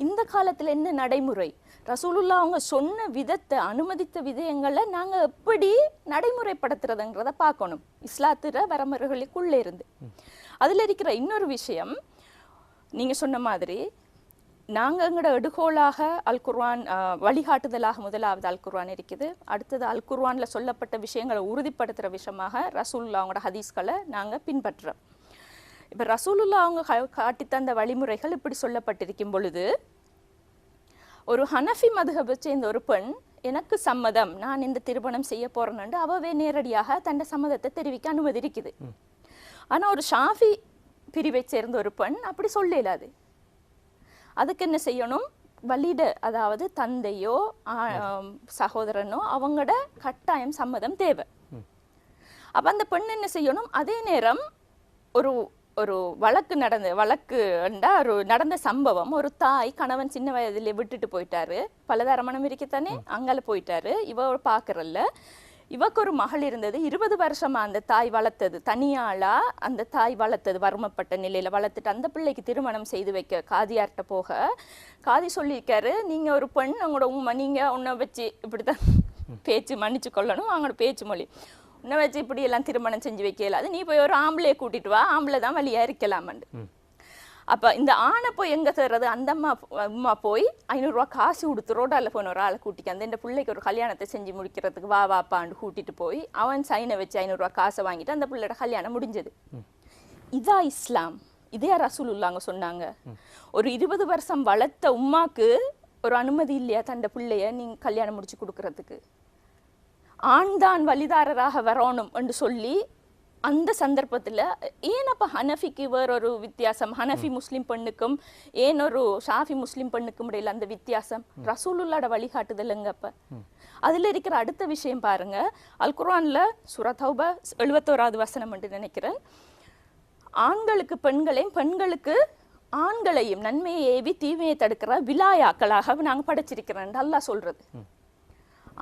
இந்த காலத்துல என்ன நடைமுறை? ரசூலுல்லாஹ் அவங்க சொன்ன விதத்தை அனுமதித்த விதயங்களை நாங்க எப்படி நடைமுறைப்படுத்துறதுங்கிறத பார்க்கணும், இஸ்லாத்திர வரமுறைகளுக்குள்ளே இருந்து. அதுல இருக்கிற இன்னொரு விஷயம், நீங்க சொன்ன மாதிரி நாங்கள் எங்களோட எடுகோலாக அல் குர்ஆன் வழிகாட்டுதலாக முதலாவது அல் குர்ஆன் இருக்குது, அடுத்தது அல் குர்ஆனில் சொல்லப்பட்ட விஷயங்களை உறுதிப்படுத்துகிற விஷயமாக ரசூலுல்லாஹ் அவங்களோட ஹதீஸ்களை நாங்கள் பின்பற்றுறோம். இப்போ ரசூலுல்லாஹ் அவங்க காட்டித்தந்த வழிமுறைகள் இப்படி சொல்லப்பட்டிருக்கும் பொழுது, ஒரு ஹனஃபி மதுஹபை சேர்ந்த ஒரு பெண் எனக்கு சம்மதம், நான் இந்த திருமணம் செய்ய போறேன்னு அவவே நேரடியாக தன் சம்மதத்தை தெரிவிக்க அனுமதி இருக்குது. ஆனால் ஒரு ஷாஃபி பிரிவை சேர்ந்த ஒரு பெண் அப்படி சொல்லலாது. அதுக்கு என்ன செய்யணும்? வலிட, அதாவது தந்தையோ சகோதரனோ அவங்களோட கட்டாயம் சம்மதம் தேவை. அப்போ அந்த பெண் என்ன செய்யணும்? அதே நேரம் ஒரு ஒரு வழக்கு நடந்த சம்பவம், ஒரு தாய் கணவன் சின்ன வயதிலே விட்டுட்டு போயிட்டாரு, பலதாரமணம் இருக்கத்தானே, அங்கால போயிட்டாரு, இவ பார்க்கறல்ல, இவக்கு ஒரு மகள் இருந்தது, 20 வருஷமா அந்த தாய் வளர்த்தது, தனியாளா அந்த தாய் வளர்த்தது, வறுமப்பட்ட நிலையில வளர்த்துட்டு அந்த பிள்ளைக்கு திருமணம் செய்து வைக்க காதியார்கிட்ட போக, காதி சொல்லியிருக்காரு, நீங்க ஒரு பெண், உங்களோட உண்மை, நீங்க உன்னை வச்சு இப்படித்தான் பேச்சு மன்னிச்சு கொள்ளணும், அவங்களோட பேச்சு மொழி, உன்னை வச்சு இப்படி எல்லாம் திருமணம் செஞ்சு வைக்கல, அது நீ போய் ஒரு ஆம்பளையை கூட்டிட்டு வா, ஆம்பளை தான் வழியா இருக்கலாமண்டு. அப்போ இந்த ஆணை போய் எங்கே தர்றது? அந்த அம்மா போய் 500 ரூபா காசு கொடுத்து ரோடால போன ஒரு ஆளை கூட்டிக்க, அந்த இந்த பிள்ளைக்கு ஒரு கல்யாணத்தை செஞ்சு முடிக்கிறதுக்கு வா வாப்பான்னு கூட்டிட்டு போய் அவன் சைனை வச்சு 500 ரூபா காசை வாங்கிட்டு அந்த பிள்ளையோட கல்யாணம் முடிஞ்சது. இதா இஸ்லாம்? இதே ரசூலுல்லாங்க சொன்னாங்க. ஒரு 20 வருஷம் வளர்த்த உம்மாக்கு ஒரு அனுமதி இல்லையா தண்ட பிள்ளைய நீங்க கல்யாணம் முடிச்சு கொடுக்கறதுக்கு? ஆண் தான் வழிதாரராக வரணும் என்று சொல்லி அந்த சந்தர்ப்பத்தில் ஏன் அப்போ ஹனஃபிக்கு வேறொரு வித்தியாசம், ஹனஃபி முஸ்லீம் பெண்ணுக்கும் ஏன் ஒரு ஷாஃபி முஸ்லீம் பெண்ணுக்கும் இடையில அந்த வித்தியாசம்? ரசூலுல்லாட வழிகாட்டுதலுங்க. அப்போ அதில் இருக்கிற அடுத்த விஷயம் பாருங்க, அல் குர்ஆன்ல சூரா தௌபா 71வது வசனம் என்று நினைக்கிறேன், ஆண்களுக்கு பெண்களையும் பெண்களுக்கு ஆண்களையும் நன்மையை ஏவி தீமையை தடுக்கிற விலாயாக்களாக நாங்கள் படைச்சிருக்கிறோம் அல்லாஹ் சொல்றது.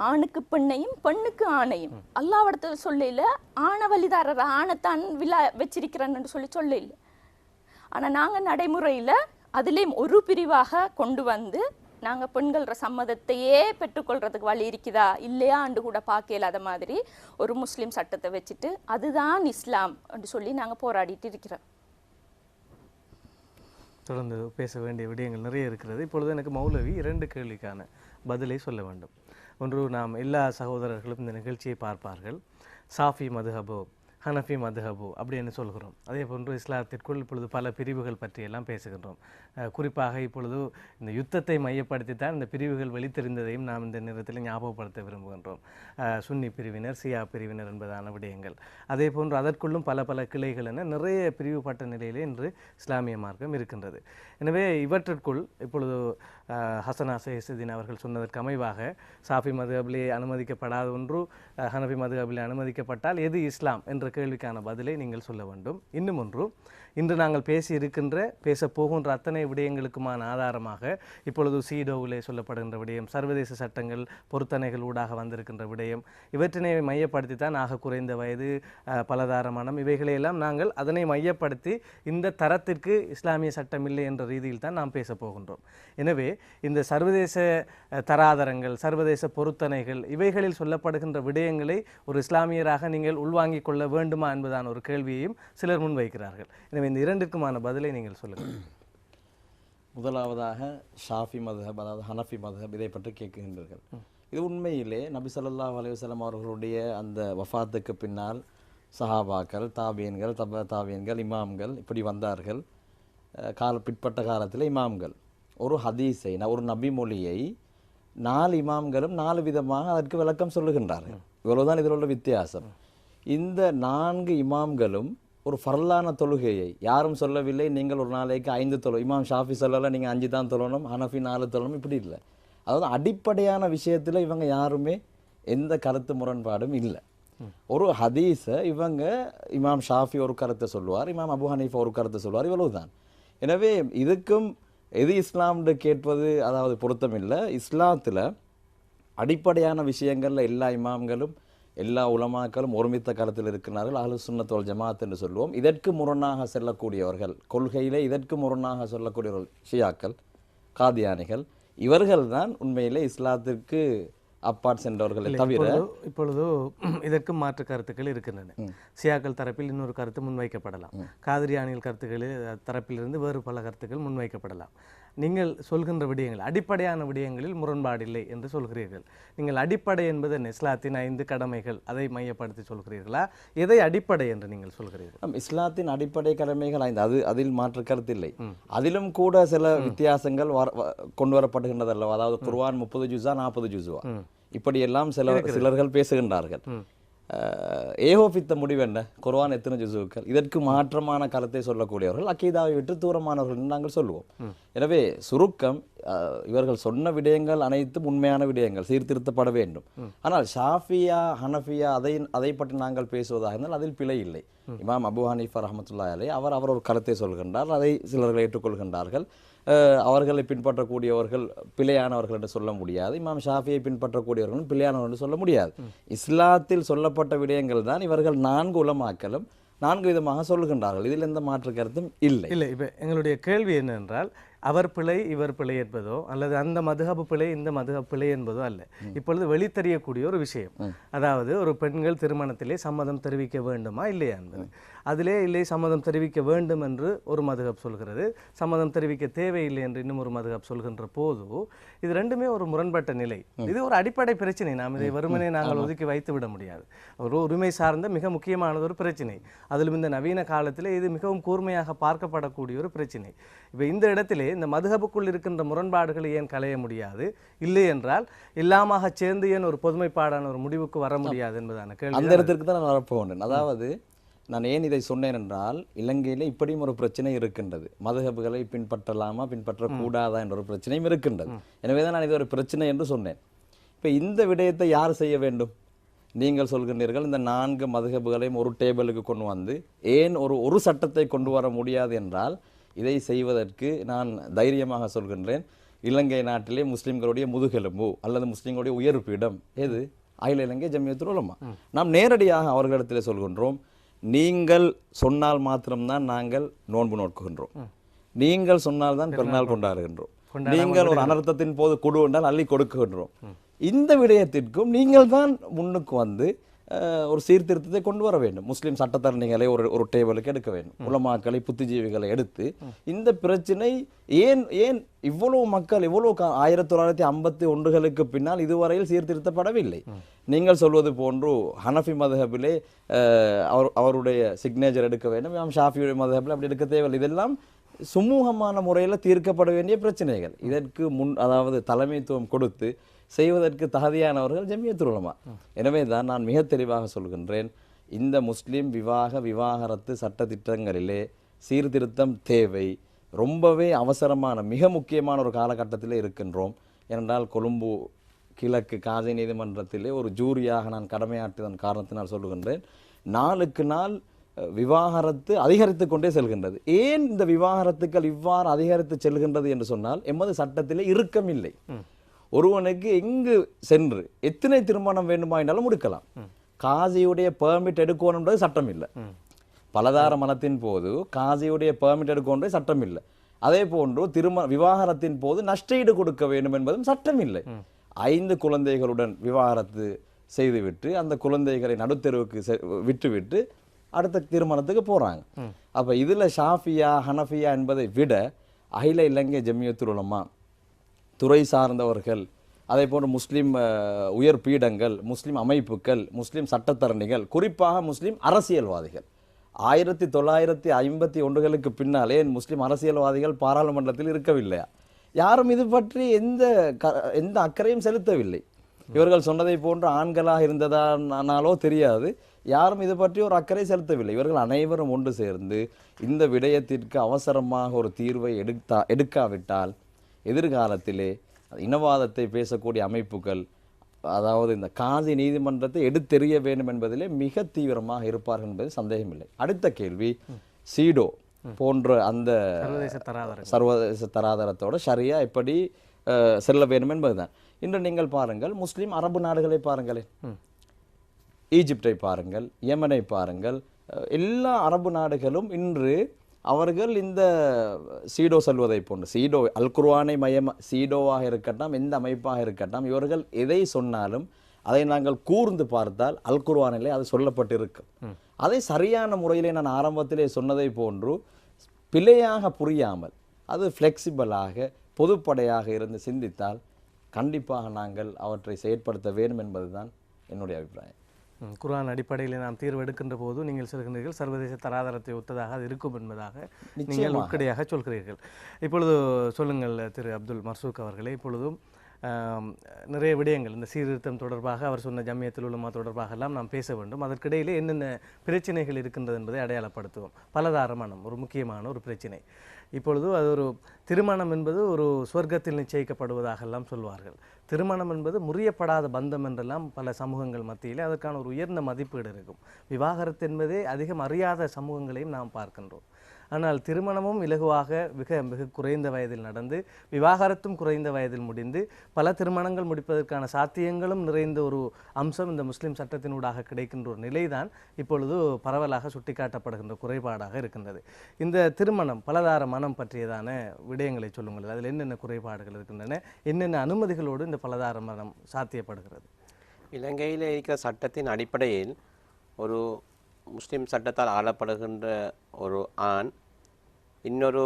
ஆணுக்கு பெண்ணையும் பெண்ணுக்கு ஆணையும் அல்லாஹ்விடத்துல சொல்லல ஆணை வழிதாரர் ஆணைத்தான் விழா வச்சிருக்கிறேன்னு சொல்லல. ஆனா நாங்க நடைமுறையில அதுலேயும் ஒரு பிரிவாக கொண்டு வந்து நாங்க பெண்கள சம்மதத்தையே பெற்றுக்கொள்றதுக்கு வழி இருக்குதா இல்லையா அண்டு கூட பார்க்கல. அதை மாதிரி ஒரு முஸ்லீம் சட்டத்தை வச்சுட்டு அதுதான் இஸ்லாம் என்று சொல்லி நாங்க போராடிட்டு இருக்கிறோம். தொடர்ந்து பேச வேண்டிய விடயங்கள் நிறைய இருக்கிறது. இப்பொழுது எனக்கு மௌலவி 2 கேள்விக்கான பதிலை சொல்ல வேண்டும். ஒன்று, நாம் எல்லா சகோதரர்களும் இந்த நிகழ்ச்சியை பார்ப்பார்கள். சாஃபி மதுஹபோ ஹனஃபி மதுஹபோ அப்படின்னு சொல்கிறோம். அதே போன்று இஸ்லாத்திற்குள் இப்பொழுது பல பிரிவுகள் பற்றியெல்லாம் பேசுகின்றோம். குறிப்பாக இப்பொழுது இந்த யுத்தத்தை மையப்படுத்தி தான் இந்த பிரிவுகள் வெளித்தெரிந்ததையும் நாம் இந்த நேரத்தில் ஞாபகப்படுத்த விரும்புகின்றோம். சுன்னி பிரிவினர், சியா பிரிவினர் என்பதான விடயங்கள். அதே போன்று அதற்குள்ளும் பல பல கிளைகள் என நிறைய பிரிவுபட்ட நிலையிலே இன்று இஸ்லாமிய மார்க்கம் இருக்கின்றது. எனவே இவற்றிற்குள் இப்பொழுது ஹசனா சையதுதீன் அவர்கள் சொன்னதற்கு அமைவாக சாஃபி மதுஹபிலே அனுமதிக்கப்படாத ஒன்று ஹனஃபி மதுஹபிலே அனுமதிக்கப்பட்டால் எது இஸ்லாம் என்ற கேள்விக்கான பதிலை நீங்கள் சொல்ல வேண்டும். இன்னும் ஒன்று, இன்று நாங்கள் பேச போகின்ற அத்தனை விடயங்களுக்குமான ஆதாரமாக இப்பொழுது சீடோவிலே சொல்லப்படுகின்ற விடயம், சர்வதேச சட்டங்கள் பொருத்தனைகள் ஊடாக வந்திருக்கின்ற விடயம், இவற்றினை மையப்படுத்தி தான் ஆக குறைந்த வயது, பலதார மனம், இவைகளையெல்லாம் நாங்கள் அதனை மையப்படுத்தி இந்த தரத்திற்கு இஸ்லாமிய சட்டம் இல்லை என்ற ரீதியில் தான் நாம் பேச போகின்றோம். எனவே இந்த சர்வதேச தராதரங்கள், சர்வதேச பொருத்தனைகள், இவைகளில் சொல்லப்படுகின்ற விடயங்களை ஒரு இஸ்லாமியராக நீங்கள் உள்வாங்கிக் கொள்ள வேண்டுமா என்பதான ஒரு கேள்வியையும் சிலர் முன்வைக்கிறார்கள். எனவே இந்த 2க்குமான பதிலை நீங்கள் சொல்லுங்கள். முதலாவதாக ஷாஃபி மதுஹப், அதாவது ஹனஃபி மதுஹப், இதை பற்றி கேட்கின்றீர்கள். இது உண்மையிலே நபி ஸல்லல்லாஹு அலைஹி வஸல்லம் அவர்களுடைய அந்த வஃபாத்துக்கு பின்னால் சஹாபாக்கள், தாபியன்கள், தாபியன்கள், இமாம்கள் இப்படி வந்தார்கள். பிற்பட்ட காலத்தில் இமாம்கள் ஒரு ஹதீஸை, ஒரு நபி மொழியை 4 இமாம்களும் 4 விதமாக அதற்கு விளக்கம் சொல்லுகின்றார்கள். இவ்வளவுதான் இதில் உள்ள வித்தியாசம். இந்த 4 இமாம்களும் ஒரு ஃபர்லான தொழுகையை யாரும் சொல்லவில்லை. நீங்கள் ஒரு நாளைக்கு 5 தொழு, இமாம் ஷாஃபி சொல்லல நீங்கள் 5 தான் தொழணும், ஹனஃபி 4 தொழணும், இப்படி இல்லை. அதாவது அடிப்படையான விஷயத்தில் இவங்க யாருமே எந்த கருத்து முரண்பாடும் இல்லை. ஒரு ஹதீஸை இவங்க இமாம் ஷாஃபி ஒரு கருத்தை சொல்லுவார், இமாம் அபு ஹனீஃபா ஒரு கருத்தை சொல்லுவார், இவ்வளவுதான். எனவே இதுக்கும் எது இஸ்லாம்னு கேட்பது அதாவது பொருத்தம் இல்லை. இஸ்லாத்தில் அடிப்படையான விஷயங்களில் எல்லா இமாம்களும் எல்லா உலமாக்களும் ஒருமித்த கருத்தில் இருக்கிறார்கள். அஹ்லு சுன்னத் வல் ஜமாத் என்று சொல்லுவோம். இதற்கு முரணாக செல்லக்கூடியவர்கள், கொள்கையிலே இதற்கு முரணாக சொல்லக்கூடியவர்கள் ஷியாக்கள், காதியானிகள், இவர்கள் தான் உண்மையிலே இஸ்லாத்திற்கு அப்பாட் சென்றவர்களை தவிர. இப்பொழுது இதற்கு மாற்று கருத்துக்கள் இருக்கின்றன. சியாக்கள் தரப்பில் இன்னொரு கருத்து முன்வைக்கப்படலாம், காதிரியானிகள் தரப்பிலிருந்து வேறு பல கருத்துக்கள் முன்வைக்கப்படலாம். நீங்கள் சொல்கின்ற விடயங்கள் அடிப்படையான விடயங்களில் முரண்பாடு இல்லை என்று சொல்கிறீர்கள். நீங்கள் அடிப்படை என்பது இஸ்லாத்தின் 5 கடமைகள், அதை மையப்படுத்தி சொல்கிறீர்களா? எதை அடிப்படை என்று நீங்கள் சொல்கிறீர்கள்? இஸ்லாத்தின் அடிப்படை கடமைகள் 5, அதில் மாற்று கருத்து இல்லை. அதிலும் கூட சில வித்தியாசங்கள் கொண்டு வரப்படுகின்றது அல்லவா? அதாவது குர்ஆன் 30 ஜுஸா 40 ஜுஸுவா இப்படியெல்லாம் சிலர்கள் பேசுகின்றார்கள். ஏகோபித்த முடிவு என்ன? குர்ஆன் எத்தனை ஜுஸுக்கள்? இதற்கு மாற்றமான கருத்தை சொல்லக்கூடியவர்கள் அக்கீதாவை விட்டு தூரமானவர்கள் என்று நாங்கள் சொல்லுவோம். எனவே சுருக்கம், இவர்கள் சொன்ன விடயங்கள் அனைத்தும் உண்மையான விடயங்கள், சீர்திருத்தப்பட வேண்டும். ஆனால் ஷாஃபியா ஹனஃபியா அதை பற்றி நாங்கள் பேசுவதாக இருந்தால் அதில் பிழை இல்லை. இமாம் அபு ஹனீஃபா ரஹ்மத்துல்லாஹி அலைஹி அவர் ஒரு கருத்தை சொல்கின்றார், அதை சிலர்கள் ஏற்றுக்கொள்கின்றார்கள். அவர்களை பின்பற்றக்கூடியவர்கள் பிழையானவர்கள் என்று சொல்ல முடியாது. இமாம் ஷாஃபியை பின்பற்றக்கூடியவர்களும் பிழையானவர்கள் என்று சொல்ல முடியாது. இஸ்லாத்தில் சொல்லப்பட்ட விடயங்கள் தான் இவர்கள் 4 உலமாக்களும் 4 விதமாக சொல்லுகின்றார்கள். இதில் எந்த மாற்று கருத்தும் இல்லை. இப்போ எங்களுடைய கேள்வி என்னென்றால், அவர் பிழை இவர் பிழை என்பதோ அல்லது அந்த மதுஹப் பிழை இந்த மதுஹப் பிழை என்பதோ அல்ல. இப்பொழுது வெளித்தெரியக்கூடிய ஒரு விஷயம், அதாவது ஒரு பெண்கள் திருமணத்திலே சம்மதம் தெரிவிக்க வேண்டுமா இல்லையா என்பது. அதிலே இல்லை சம்மதம் தெரிவிக்க வேண்டும் என்று ஒரு மதுஹப் சொல்கிறது, சம்மதம் தெரிவிக்க தேவையில்லை என்று இன்னும் ஒரு மதுஹப் சொல்கின்ற போது இது ரெண்டுமே ஒரு முரண்பட்ட நிலை. இது ஒரு அடிப்படை பிரச்சனை. நாம் இதை வெறுமனே நாங்கள் ஒதுக்கி வைத்து விட முடியாது. ஒரு உரிமை சார்ந்த மிக முக்கியமானது ஒரு பிரச்சனை. அதிலும் இந்த நவீன காலத்தில் இது மிகவும் கூர்மையாக பார்க்கப்படக்கூடிய ஒரு பிரச்சனை. இப்போ இந்த இடத்திலே இந்த மதுஹபுக்குள் இருக்கின்ற முரண்பாடுகளை ஏன் களைய முடியாது? இல்லை என்றால் எல்லாமாக சேர்ந்து ஏன் ஒரு பொதுமைப்பாடான ஒரு முடிவுக்கு வர முடியாது என்பதான கேள்வி. அந்த இடத்திற்கு தான் நான் வரப்போகிறேன். அதாவது நான் ஏன் இதை சொன்னேன் என்றால், இலங்கையில் இப்படியும் ஒரு பிரச்சனை இருக்கின்றது. மதுஹபுகளை பின்பற்றலாமா பின்பற்றக்கூடாதா என்ற ஒரு பிரச்சனையும் இருக்கின்றது. எனவே தான் நான் இது ஒரு பிரச்சனை என்று சொன்னேன். இப்போ இந்த விடயத்தை யார் செய்ய வேண்டும்? நீங்கள் சொல்கின்றீர்கள் இந்த 4 மதுஹபுகளையும் ஒரு டேபிளுக்கு கொண்டு வந்து ஏன் ஒரு சட்டத்தை கொண்டு வர முடியாது என்றால், இதை செய்வதற்கு நான் தைரியமாக சொல்கின்றேன், இலங்கை நாட்டிலே முஸ்லிம்களுடைய முதுகெலும்பு அல்லது முஸ்லிம்களுடைய உயர்ப்பிடம் எது? அகில இலங்கை ஜம்மியத்துல் உலமா. நாம் நேரடியாக அவர்களிடத்தில் சொல்கின்றோம், நீங்கள் சொன்னால் மாத்திரம்தான் நாங்கள் நோன்பு நோக்குகின்றோம், நீங்கள் சொன்னால் தான் பெருநாள் கொண்டாடுகின்றோம், நீங்கள் ஒரு அனர்த்தத்தின் போது கொடு என்றால் அள்ளி கொடுக்குகின்றோம். இந்த விடயத்திற்கும் நீங்கள் தான் முன்னுக்கு வந்து ஒரு சீர்திருத்தத்தை கொண்டு வர வேண்டும். முஸ்லிம் சட்டத்தரணிகளை ஒரு டேபிளுக்கு எடுக்க வேண்டும், உலமாக்களை புத்திஜீவிகளை எடுத்து இந்த பிரச்சனை ஏன் இவ்வளவு மக்கள் இவ்வளவு 1951களுக்கு பின்னால் இதுவரையில் சீர்திருத்தப்படவில்லை. நீங்கள் சொல்வது போன்று ஹனஃபி மதுஹபிலே அவருடைய சிக்னேச்சர் எடுக்க வேண்டும், இமாம் ஷாஃபியுடைய மதுஹபில் அப்படி எடுக்க தேவையில்லை. இதெல்லாம் சுமூகமான முறையில் தீர்க்கப்பட வேண்டிய பிரச்சனைகள். இதற்கு அதாவது தலைமைத்துவம் கொடுத்து செய்வதற்கு தகுதியானவர்கள் ஜம்மியத்துல் உலமா. எனவே தான் நான் மிக தெளிவாக சொல்கின்றேன், இந்த முஸ்லிம் விவாகரத்து சட்டத்திட்டங்களிலே சீர்திருத்தம் தேவை. ரொம்பவே அவசரமான மிக முக்கியமான ஒரு காலகட்டத்திலே இருக்கின்றோம். ஏனென்றால் கொழும்பு கிழக்கு காஜி நீதிமன்றத்திலே ஒரு ஜூரியாக நான் கடமையாற்றியதன் காரணத்தினால் சொல்லுகின்றேன், நாளுக்கு நாள் விவாகரத்து அதிகரித்து கொண்டே செல்கின்றது. ஏன் இந்த விவாகரத்துக்கள் இவ்வாறு அதிகரித்து செல்கின்றது என்று சொன்னால், எமது சட்டத்திலே இறுக்கமில்லை. ஒருவனுக்கு எங்கு சென்று எத்தனை திருமணம் வேண்டுமா என்றாலும் முடிக்கலாம். காசியுடைய பெர்மிட் எடுக்கணுன்றது சட்டம் இல்லை. பலதார மனத்தின் போது காசியுடைய பெர்மிட் எடுக்கணுன்றது சட்டம் இல்லை. அதே போன்று விவாகரத்தின் போது நஷ்டஈடு கொடுக்க வேண்டும் என்பதும் சட்டம் இல்லை. 5 குழந்தைகளுடன் விவாகரத்து செய்துவிட்டு அந்த குழந்தைகளை நடுத்தெருவுக்கு விட்டுவிட்டு அடுத்த திருமணத்துக்கு போறாங்க. அப்ப இதுல ஷாஃபியா ஹனஃபியா என்பதை விட அகில இலங்கை ஜம்மியத்துல் உலமா துறை சார்ந்தவர்கள், அதே போன்று முஸ்லிம் உயர் பீடங்கள், முஸ்லிம் அமைப்புகள், முஸ்லிம் சட்டத்தரணிகள், குறிப்பாக முஸ்லிம் அரசியல்வாதிகள் 1951களுக்கு பின்னாலே முஸ்லிம் அரசியல்வாதிகள் பாராளுமன்றத்தில் இருக்கவில்லையா? யாரும் இது பற்றி எந்த அக்கறையும் செலுத்தவில்லை. இவர்கள் சொன்னதை போன்று ஆண்களாக இருந்ததானாலோ தெரியாது, யாரும் இது பற்றி ஒரு அக்கறை செலுத்தவில்லை. இவர்கள் அனைவரும் ஒன்று சேர்ந்து இந்த விடயத்திற்கு அவசரமாக ஒரு தீர்வை எடுக்காவிட்டால் எதிர்காலத்திலே இனவாதத்தை பேசக்கூடிய அமைப்புகள், அதாவது இந்த காதி நீதிமன்றத்தை எடுத்தெறிய வேண்டும் என்பதிலே மிக தீவிரமாக இருப்பார்கள் என்பது சந்தேகமில்லை. அடுத்த கேள்வி, சீடோ போன்ற அந்த சர்வதேச தராதரத்தோட ஷரியா எப்படி செல்ல வேண்டும் என்பதுதான். இன்று நீங்கள் பாருங்கள், முஸ்லிம் அரபு நாடுகளை பாருங்களேன், ஈஜிப்டை பாருங்கள், யமனை பாருங்கள், எல்லா அரபு நாடுகளும் இன்று அவர்கள் இந்த சீடோ செல்வதை போன்று, சீடோ அல் குர்ஆனை சீடோவாக இருக்கட்டும், எந்த அமைப்பாக இருக்கட்டும், இவர்கள் எதை சொன்னாலும் அதை நாங்கள் கூர்ந்து பார்த்தால் அல் குர்ஆனிலே அது சொல்லப்பட்டிருக்கும். அதை சரியான முறையிலே நான் ஆரம்பத்திலே சொன்னதை போன்று பிழையாக புரியாமல் அது ஃப்ளெக்சிபிளாக பொதுப்படையாக இருந்து சிந்தித்தால் கண்டிப்பாக நாங்கள் அவற்றை செயற்படுத்த வேண்டும் என்பதுதான் என்னுடைய அபிப்பிராயம். குர்ஆன் அடிப்படையில் நாம் தீர்வு எடுக்கின்ற போது நீங்கள் சொல்கின்றீர்கள் சர்வதேச தராதரத்தை ஒத்ததாக அது இருக்கும் என்பதாக நீங்கள் உட்கடையாக சொல்கிறீர்கள். இப்பொழுது சொல்லுங்கள் திரு அப்துல் மர்சூக் அவர்களே, இப்பொழுதும் நிறைய விடயங்கள் இந்த சீர்திருத்தம் தொடர்பாக அவர் சொன்ன ஜம்மியத்துல் உலமா தொடர்பாக எல்லாம் நாம் பேச வேண்டும். அதற்கிடையிலே என்னென்ன பிரச்சனைகள் இருக்கின்றது என்பதை அடையாளப்படுத்துவோம். பலதாரமனம் ஒரு முக்கியமான ஒரு பிரச்சனை. இப்பொழுது அது ஒரு திருமணம் என்பது ஒரு சொர்க்கத்தில் நிச்சயிக்கப்படுவதாகலாம் சொல்வார்கள். திருமணம் என்பது முறியப்படாத பந்தம் என்றெல்லாம் பல சமூகங்கள் மத்தியில் அதற்கான ஒரு உயர்ந்த மதிப்பீடு இருக்கும். விவாகரத்து என்பதே அதிகம் அறியாத சமூகங்களையும் நாம் பார்க்கின்றோம். ஆனால் திருமணமும் இலகுவாக மிக குறைந்த வயதில் நடந்து விவாகரத்தும் குறைந்த வயதில் முடிந்து பல திருமணங்கள் முடிப்பதற்கான சாத்தியங்களும் நிறைந்த ஒரு அம்சம் இந்த முஸ்லிம் சட்டத்தினூடாக கிடைக்கின்ற ஒரு நிலைதான் இப்பொழுது பரவலாக சுட்டிக்காட்டப்படுகின்ற குறைபாடாக இருக்கின்றது. இந்த திருமணம் பலதார மனம் பற்றியதான விடயங்களை சொல்லுங்கள். அதில் என்னென்ன குறைபாடுகள் இருக்கின்றன, என்னென்ன அனுமதிகளோடு இந்த பலதார மரணம் சாத்தியப்படுகிறது? இலங்கையில் இருக்கிற சட்டத்தின் அடிப்படையில் ஒரு முஸ்லிம் சட்டத்தால் ஆளப்படுகின்ற ஒரு ஆண் இன்னொரு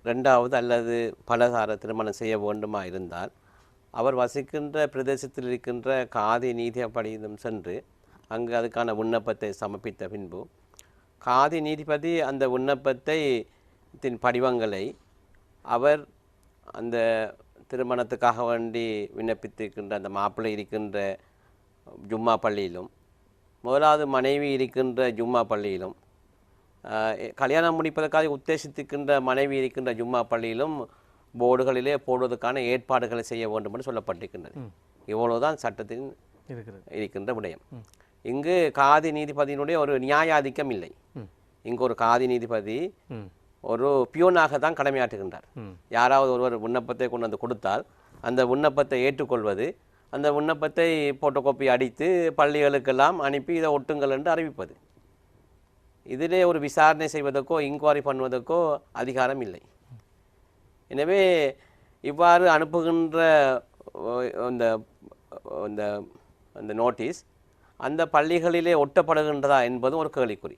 ரெண்டாவது அல்லது பலதார திருமணம் செய்ய வேண்டுமா இருந்தால் அவர் வசிக்கின்ற பிரதேசத்தில் இருக்கின்ற காதி நீதிபதியிடம் சென்று அங்கு அதுக்கான விண்ணப்பத்தை சமர்ப்பித்த பின்பு காதி நீதிபதி அந்த விண்ணப்பத்தை படிவங்களை அவர் அந்த திருமணத்துக்காக வேண்டி விண்ணப்பித்திருக்கின்ற அந்த மாப்பிள்ளை இருக்கின்ற ஜும்மா பள்ளியிலும் முதலாவது மனைவி இருக்கின்ற ஜும்மா பள்ளியிலும் கல்யாணம் முடிப்பதற்காக உத்தேசித்திருக்கின்ற மனைவி இருக்கின்ற ஜும்மா பள்ளியிலும் போர்டுகளிலே போடுவதற்கான ஏற்பாடுகளை செய்ய வேண்டும் என்று சொல்லப்பட்டிருக்கின்றது. இவ்வளவுதான் சட்டத்தில் இருக்கின்ற விடயம். இங்கு காதி நீதிபதியினுடைய ஒரு நியாயாதிக்கம் இல்லை. இங்கு ஒரு காதி நீதிபதி ஒரு பியூனாக தான் கடமையாற்றுகின்றார். யாராவது ஒருவர் விண்ணப்பத்தை கொண்டு வந்து கொடுத்தால் அந்த விண்ணப்பத்தை ஏற்றுக்கொள்வது, அந்த விண்ணப்பத்தை போட்டோ காப்பி அடித்து பள்ளிகளுக்கெல்லாம் அனுப்பி இதை ஒட்டுங்கள் என்று அறிவிப்பது. இதிலே ஒரு விசாரணை செய்வதற்கோ இன்குவாரி பண்ணுவதற்கோ அதிகாரம் இல்லை. எனவே இவ்வாறு அனுப்புகின்ற அந்த நோட்டீஸ் அந்த பள்ளிகளிலே ஒட்டப்படுகின்றதா என்பது ஒரு கேள்விக்குறி.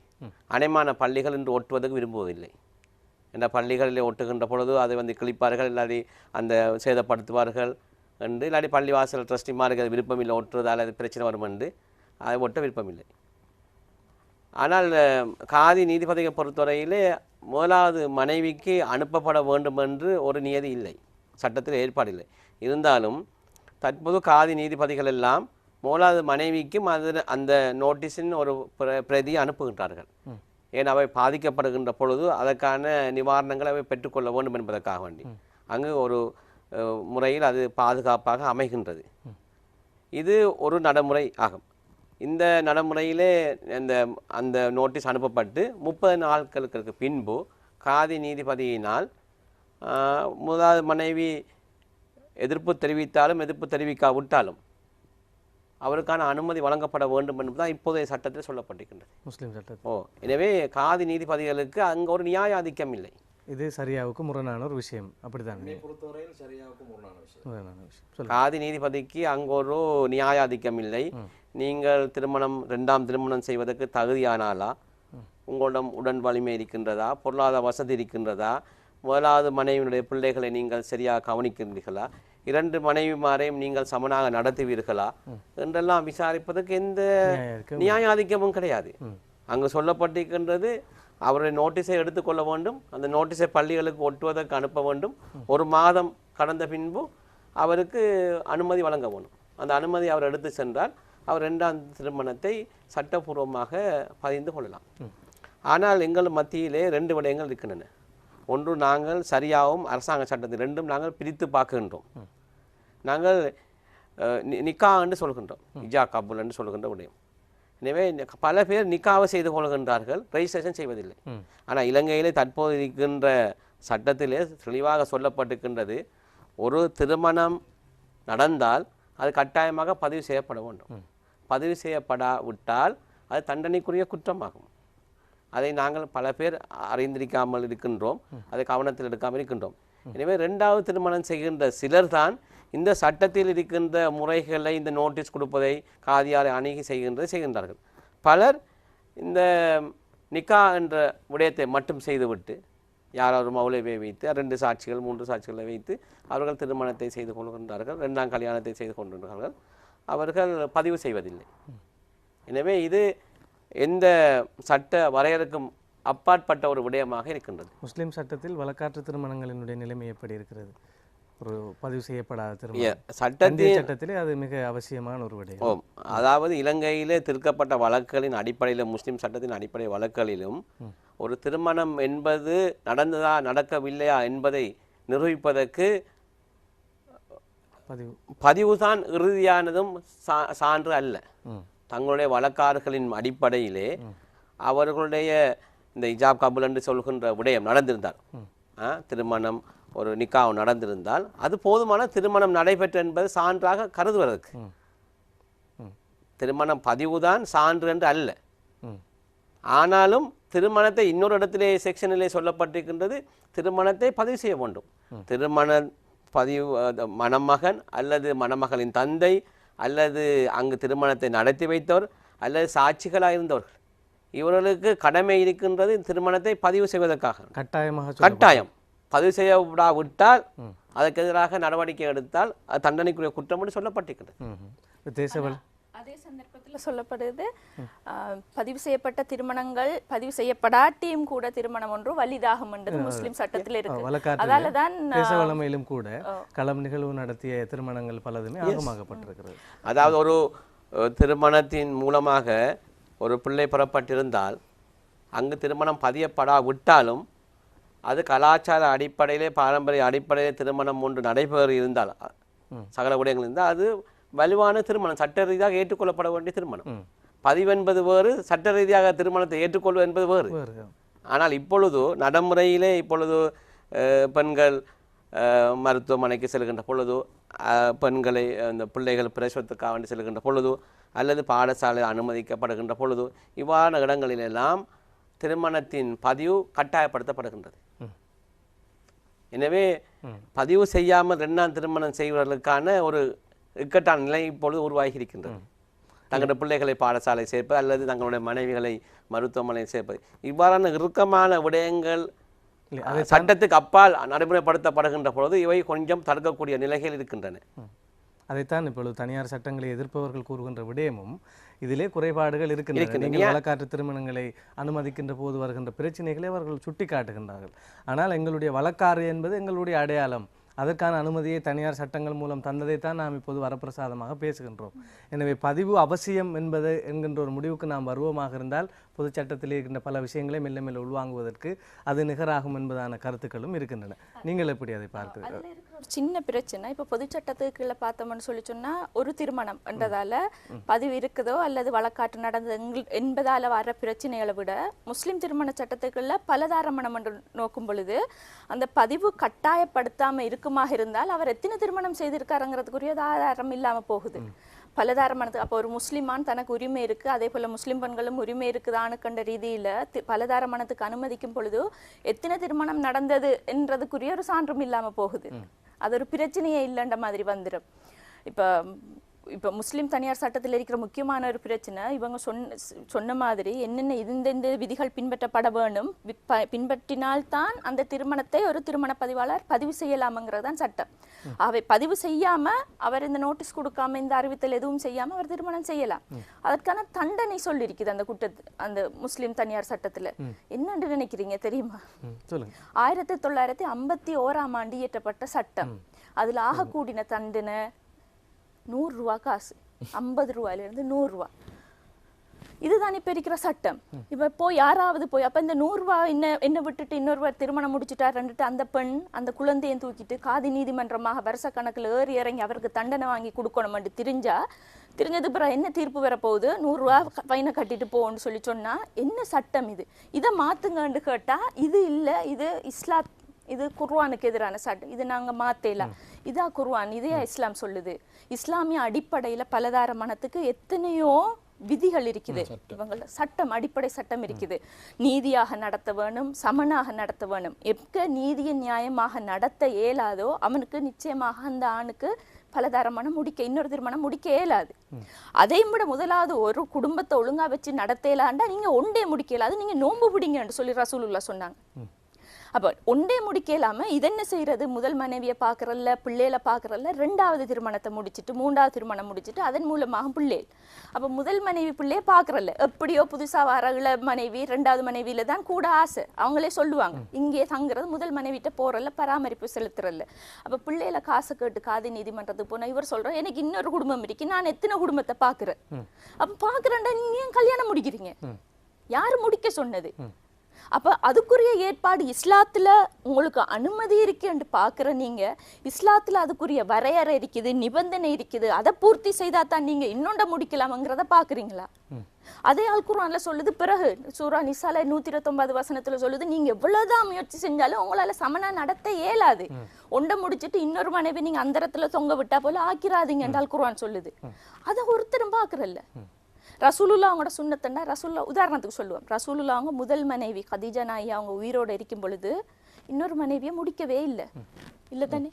அனைமான பள்ளிகள் என்று ஒட்டுவதற்கு விரும்புவதில்லை. என்ற பள்ளிகளிலே ஒட்டுகின்ற பொழுது அதை கிழிப்பார்கள், இல்லாட்டி அந்த சேதப்படுத்துவார்கள் என்று, இல்லாட்டி பள்ளிவாசல் ட்ரஸ்டிமாருக்கு அது விருப்பமில்லை, ஒட்டுறதால் அது பிரச்சனை வரும் என்று அதை ஒட்ட விருப்பமில்லை. ஆனால் காதி நீதிபதியை பொறுத்தவரையிலே முதலாவது மனைவிக்கு அனுப்பப்பட வேண்டும் என்று ஒரு நியதி இல்லை, சட்டத்தில் ஏற்பாடில்லை. இருந்தாலும் தற்போது காதி நீதிபதிகள் எல்லாம் முதலாவது மனைவிக்கும் அந்த நோட்டீஸின் ஒரு பிரதி அனுப்புகின்றார்கள். ஏன் அவை பாதிக்கப்படுகின்ற பொழுது அதற்கான நிவாரணங்களை அவை பெற்றுக்கொள்ள வேண்டும் என்பதற்காக வேண்டி அங்கு ஒரு முறையில் அது பாதுகாப்பாக அமைகின்றது. இது ஒரு நடைமுறை ஆகும். இந்த நடைமுறையிலே அந்த நோட்டீஸ் அனுப்பப்பட்டு 30 நாட்களுக்கு பின்பு காதி நீதிபதியினால் முதலாவது மனைவி எதிர்ப்பு தெரிவித்தாலும் எதிர்ப்பு தெரிவிக்காவிட்டாலும் அவருக்கான அனுமதி வழங்கப்பட வேண்டும் என்பதுதான் இப்போதைய சட்டத்தில் சொல்லப்பட்டிருக்கின்றது, முஸ்லிம் சட்டத்தில். எனவே காதி நீதிபதிகளுக்கு அங்கே ஒரு நியாயாதிக்கம் இல்லை. இது சரியாவுக்கு முரணான ஒரு விஷயம். அப்படிதான் காதி நீதிபதிக்கு அங்கே ஒரு நியாயாதிக்கம் இல்லை. நீங்கள் இரண்டாம் திருமணம் செய்வதற்கு தகுதியானாலா, உங்களிடம் உடன் வலிமை இருக்கின்றதா, பொருளாதார வசதி இருக்கின்றதா, முதலாவது மனைவியினுடைய பிள்ளைகளை நீங்கள் சரியாக கவனிக்கின்றீர்களா, 2 மனைவிமாரையும் நீங்கள் சமனாக நடத்துவீர்களா என்றெல்லாம் விசாரிப்பதற்கு எந்த நியாயாதிக்கமும் கிடையாது. அங்கு சொல்லப்பட்டிருக்கின்றது அவருடைய நோட்டீஸை எடுத்துக்கொள்ள வேண்டும், அந்த நோட்டீஸை பள்ளிகளுக்கு ஒட்டுவதற்கு அனுப்ப வேண்டும், 1 மாதம் கடந்த பின்பு அவருக்கு அனுமதி வழங்க வேண்டும். அந்த அனுமதி அவர் எடுத்து சென்றால் அவர் 2ஆம் திருமணத்தை சட்டப்பூர்வமாக பதிந்து கொள்ளலாம். ஆனால் எங்கள் மத்தியிலே 2 விடயங்கள் இருக்கின்றன. ஒன்று, நாங்கள் சரியாகவும் அரசாங்க சட்டத்தில் 2ம் நாங்கள் பிரித்து பார்க்கின்றோம். நாங்கள் நிக்கா என்று சொல்கின்றோம், இஜா கபுல் என்று சொல்கின்ற விடயம். எனவே பல பேர் நிக்காவை செய்து கொள்கின்றார்கள், ரெஜிஸ்ட்ரேஷன் செய்வதில்லை. ஆனால் இலங்கையிலே தற்போது இருக்கின்ற சட்டத்திலே தெளிவாக சொல்லப்பட்டிருக்கின்றது, ஒரு திருமணம் நடந்தால் அது கட்டாயமாக பதிவு செய்யப்பட வேண்டும். பதிவு செய்யப்படாவிட்டால் அது தண்டனைக்குரிய குற்றமாகும். அதை நாங்கள் பல பேர் அறிந்திருக்காமல் இருக்கின்றோம், அதை கவனத்தில் எடுக்காமல் இருக்கின்றோம். எனவே 2வது திருமணம் செய்கின்ற சிலர் தான் இந்த சட்டத்தில் இருக்கின்ற முறைகளை, இந்த நோட்டீஸ் கொடுப்பதை காதியாரை அணுகி செய்கின்றார்கள். பலர் இந்த நிக்கா என்ற விடயத்தை மட்டும் செய்துவிட்டு யாராவது மௌலவியை வைத்து 2 சாட்சிகள் 3 சாட்சிகளை வைத்து அவர்கள் திருமணத்தை செய்து கொள்கின்றார்கள், 2ஆம் கல்யாணத்தை செய்து கொண்டிருக்கிறார்கள். அவர்கள் பதிவு செய்வதில்லை. எனவே இது எந்த சட்ட வரையறுக்கும் அப்பாற்பட்ட ஒரு விடயமாக இருக்கின்றது. முஸ்லிம் சட்டத்தில் வழக்காற்று திருமணங்களினுடைய நிலைமை எப்படி இருக்கிறது? ஒரு பதிவு செய்யப்படாத திருமணம் சட்டத்திலே அது மிக அவசியமான ஒரு விடயம். அதாவது இலங்கையிலே திருக்கப்பட்ட வழக்குகளின் அடிப்படையில், முஸ்லிம் சட்டத்தின் அடிப்படை வழக்குகளிலும் ஒரு திருமணம் என்பது நடந்ததா நடக்கவில்லையா என்பதை நிரூபிப்பதற்கு பதிவுதான் இறுதியானதும் சான்று அல்ல. தங்களுடைய வழக்காறுகளின் அடிப்படையிலே அவர்களுடைய இந்த இஜாப் கபுல் என்று சொல்கின்ற விடயம் நடந்திருந்தால், திருமணம் ஒரு நிக்காவும் நடந்திருந்தால் அது போதுமான திருமணம் நடைபெற்ற என்பது சான்றாக கருதுவதற்கு. திருமணம் பதிவுதான் சான்று என்று அல்ல. ஆனாலும் திருமணத்தை இன்னொரு இடத்திலே செக்ஷனிலே சொல்லப்பட்டிருக்கின்றது, திருமணத்தை பதிவு செய்ய வேண்டும். திருமண பதிவு மணமகன் அல்லது மணமகளின் தந்தை அல்லது அங்கு திருமணத்தை நடத்தி வைத்தவர் அல்லது சாட்சிகளாக இருந்தவர்கள், இவர்களுக்கு கடமை இருக்கின்றது திருமணத்தை பதிவு செய்வதற்காக. கட்டாயம் பதிவு செய்யப்படாவிட்டால் அதற்கு எதிராக நடவடிக்கை எடுத்தால் அது தண்டனைக்குரிய குற்றம் என்று சொல்லப்பட்டிருக்கிறது. அதே சந்தர்ப்பத்தில் சொல்லப்படுது, பதிவு செய்யப்பட்ட திருமணங்கள் பதிவு செய்யப்படாட்டியும் கூட திருமணம் ஒன்று வலிதாகும் என்றது முஸ்லிம் சட்டத்தில் இருக்கு. அதாலதான் தேசவளமையிலும் கூட களம் நிகழ்வு நடத்திய திருமணங்கள் பலதுமே ஆகமாக்கப்பட்டிருக்கிறது. அதாவது ஒரு திருமணத்தின் மூலமாக ஒரு பிள்ளை புறப்பட்டிருந்தால் அங்கு திருமணம் பதியப்படாவிட்டாலும் அது கலாச்சார அடிப்படையிலே பாரம்பரிய அடிப்படையிலே திருமணம் ஒன்று நடைபெற இருந்தால் சகல விடயங்கள் இருந்தால் அது வலுவான திருமணம், சட்ட ரீதியாக ஏற்றுக்கொள்ளப்பட வேண்டிய திருமணம். பதிவு என்பது வேறு, சட்ட ரீதியாக திருமணத்தை ஏற்றுக்கொள்வது என்பது வேறு. ஆனால் இப்பொழுது நடைமுறையிலே இப்பொழுது பெண்கள் மருத்துவமனைக்கு செல்கின்ற பொழுது, பெண்களை அந்த பிள்ளைகள் பிரசவத்துக்காக வேண்டி செல்கின்ற பொழுது அல்லது பாடசாலை அனுமதிக்கப்படுகின்ற பொழுது இவ்வாறான இடங்களிலெல்லாம் திருமணத்தின் பதிவு கட்டாயப்படுத்தப்படுகின்றது. எனவே பதிவு செய்யாமல் இரண்டாம் திருமணம் செய்வதற்கான ஒரு இக்கட்டான நிலை இப்பொழுது உருவாகி இருக்கின்றது. தங்களுடைய பிள்ளைகளை பாடசாலை சேர்ப்பது அல்லது தங்களுடைய மனைவிகளை மருத்துவமனையில் சேர்ப்பது, இவ்வாறான இறுக்கமான விடயங்கள் சட்டத்துக்கு அப்பால் நடைமுறைப்படுத்தப்படுகின்ற பொழுது இவை கொஞ்சம் தடுக்கக்கூடிய நிலைகள் இருக்கின்றன. அதைத்தான் இப்பொழுது தனியார் சட்டங்களை எதிர்ப்பவர்கள் கூறுகின்ற விடயமும் இதிலே குறைபாடுகள் இருக்கின்றன. நீங்கள் வழக்காற்று திருமணங்களை அனுமதிக்கின்ற போது வருகின்ற பிரச்சனைகளை அவர்கள் சுட்டி காட்டுகின்றார்கள். ஆனால் எங்களுடைய வழக்காறு என்பது எங்களுடைய அடையாளம், அதற்கான அனுமதியை தனியார் சட்டங்கள் மூலம் தந்ததைத்தான் நாம் இப்போது வரப்பிரசாதமாக பேசுகின்றோம். எனவே பதிவு அவசியம் என்பது என்கின்ற ஒரு முடிவுக்கு நாம் வருவமாக இருந்தால் பொது சட்டத்தில் இருக்கின்ற பல விஷயங்களை மெல்ல மெல்ல உள்வாங்குவதற்கு அது நிகராகும் என்பதான கருத்துக்களும் இருக்கின்றன. நீங்கள் எப்படி அதை பார்க்கிறீர்கள்? ஒரு சின்ன பிரச்சனை, இப்போ பொது சட்டத்துக்குள்ள பார்த்தோம்னு சொல்லி சொன்னா ஒரு திருமணம் என்றதால பதிவு இருக்குதோ அல்லது வழக்காற்று நடந்தது என்பதால வர பிரச்சனைகளை விட முஸ்லிம் திருமண சட்டத்துக்குள்ள பலதாரமணம் என்று நோக்கும் பொழுது அந்த பதிவு கட்டாயப்படுத்தாம இருக்குமாக இருந்தால் அவர் எத்தனை திருமணம் செய்திருக்காருங்கிறதுக்குரிய ஆதாரம் இல்லாம போகுது. பலதாரமணத்துக்கு அப்போ ஒரு முஸ்லிமான் தனக்கு உரிமை இருக்கு, அதே போல முஸ்லிம் பெண்களும் உரிமை இருக்குதான்னு கண்ட ரீதியில பலதாரமணத்துக்கு அனுமதிக்கும் பொழுது எத்தனை திருமணம் நடந்தது என்றதுக்குரிய ஒரு சான்றும் இல்லாம போகுது. அது ஒரு பிரச்சனையே இல்லைன்ற மாதிரி வந்துடும். இப்போ முஸ்லிம் தனியார் சட்டத்தில் இருக்கிற முக்கியமான ஒரு பிரச்சனை, இவங்க சொன்ன மாதிரி என்னென்ன இந்த விதிகள் பின்பற்றப்பட வேண்டும், பின்பற்றினால்தான் அந்த திருமணத்தை ஒரு திருமண பதிவாளர் பதிவு செய்யலாம்ங்கிறது தான் சட்டம். அவை பதிவு செய்யாம அவர் இந்த நோட்டீஸ் கொடுக்காம இந்த அறிவித்தல் எதுவும் செய்யாம அவர் திருமணம் செய்யலாம். அதற்கான தண்டனை சொல்லிருக்குது அந்த அந்த முஸ்லிம் தனியார் சட்டத்துல. என்னன்னு நினைக்கிறீங்க தெரியுமா? 1951ஆம் ஆண்டு இயற்றப்பட்ட சட்டம். அதுல ஆகக்கூடின தண்டனை 100 ரூபா காசு, 50 ரூபாயிலிருந்து 100 ரூபா. இதுதான் இப்ப இருக்கிற சட்டம். இப்ப போய் யாராவது போய் அப்ப இந்த 100 ரூபா என்ன விட்டுட்டு இன்னொருவர் திருமணம் முடிச்சுட்டாருன்னுட்டு அந்த பெண் அந்த குழந்தையை தூக்கிட்டு காதி நீதிமன்றமாக வருஷ கணக்கில் ஏறி இறங்கி அவருக்கு தண்டனை வாங்கி கொடுக்கணும் தெரிஞ்சது பிறகு என்ன தீர்ப்பு வரப்போகுது, 100 ரூபா ஃபைனை கட்டிட்டு போன்னு சொல்லி சொன்னா என்ன சட்டம் இது? இதை மாத்துங்கன்னு கேட்டா இது இல்லை, இது இது குர்ஆனுக்கு எதிரான சட்டம், இது நாங்க மாத்தலாம், இதா குர்ஆன், இதே இஸ்லாம் சொல்லுது. இஸ்லாமிய அடிப்படையில பலதார மனத்துக்கு எத்தனையோ விதிகள் இருக்குது. இவங்கள சட்டம், அடிப்படை சட்டம் இருக்குது. நீதியாக நடத்த வேணும், சமனாக நடத்த வேணும். எப்ப நீதியை நியாயமாக நடத்த இயலாதோ அவனுக்கு நிச்சயமாக அந்த ஆணுக்கு பலதாரமான இன்னொரு திருமணம் முடிக்க இயலாது. அதையும் விட முதலாவது ஒரு குடும்பத்தை ஒழுங்கா வச்சு நடத்த இயலாண்டா நீங்க ஒன்றே முடிக்க இயலாது, நீங்க நோன்பு பிடிங்கன்னு சொல்லி ரசூலுல்லாஹ் சொன்னாங்க. அப்ப ஒன்றே முடிக்க இல்லாம இது என்ன செய்யறது, முதல் மனைவியை பாக்குறல்ல, பிள்ளைகளை பாக்குறல்ல, 2வது திருமணத்தை முடிச்சுட்டு 3வது திருமணம் முடிச்சுட்டு அதன் மூலமாக பிள்ளை. அப்ப முதல் மனைவி பிள்ளைய பாக்குறல்ல, எப்படியோ புதுசா வர இள மனைவி 2வது மனைவியில தான் கூட ஆசை, அவங்களே சொல்லுவாங்க. இங்கே தங்குறது முதல் மனைவிட்ட போறல்ல, பராமரிப்பு செலுத்துறல்ல. அப்ப பிள்ளையில காசை கேட்டு காதி நீதிமன்றத்துக்கு போனா இவர் சொல்ற எனக்கு இன்னொரு குடும்பம் இருக்கு, நான் எத்தனை குடும்பத்தை பாக்குறேன். அப்ப பாக்குறேன்டா நீங்க ஏன் கல்யாணம் முடிக்கிறீங்க? யாரு முடிக்க சொன்னது? அப்ப அதுக்குரிய ஏற்பாடு இஸ்லாத்துல உங்களுக்கு அனுமதி இருக்குன்னு பாக்குற நீங்க, இஸ்லாத்துல அதுக்குரிய வரையறை இருக்குது, நிபந்தனை இருக்குது, அதை பூர்த்தி செய்தா தான் நீங்க இன்னொண்ட முடிக்கலாம்ங்கிறத பாக்குறீங்களா? அதே அல் குர்ஆன்ல சொல்லுது. பிறகு சூரா நிசால 129 வசனத்துல சொல்லுது, நீங்க எவ்வளவுதான் முயற்சி செஞ்சாலும் உங்களால சமனா நடத்த இயலாது. ஒண்ட முடிச்சுட்டு இன்னொரு மனைவி நீங்க அந்தரத்துல தொங்க விட்டா போல ஆக்கிறாதீங்க என்று அல் குர்ஆன் சொல்லுது. அதை ஒருத்தரும் பாக்குறல்ல. ரசூலுல்லா அவங்களோட சுண்ணத்துன்னா ரசூலுல்லா உதாரணத்துக்கு சொல்லுவோம், ரசூலுல்லா அவங்க முதல் மனைவி கதீஜா நாயகி அவங்க உயிரோடு இருக்கும் பொழுது இன்னொரு மனைவியை முடிக்கவே இல்லை, இல்லை தானே?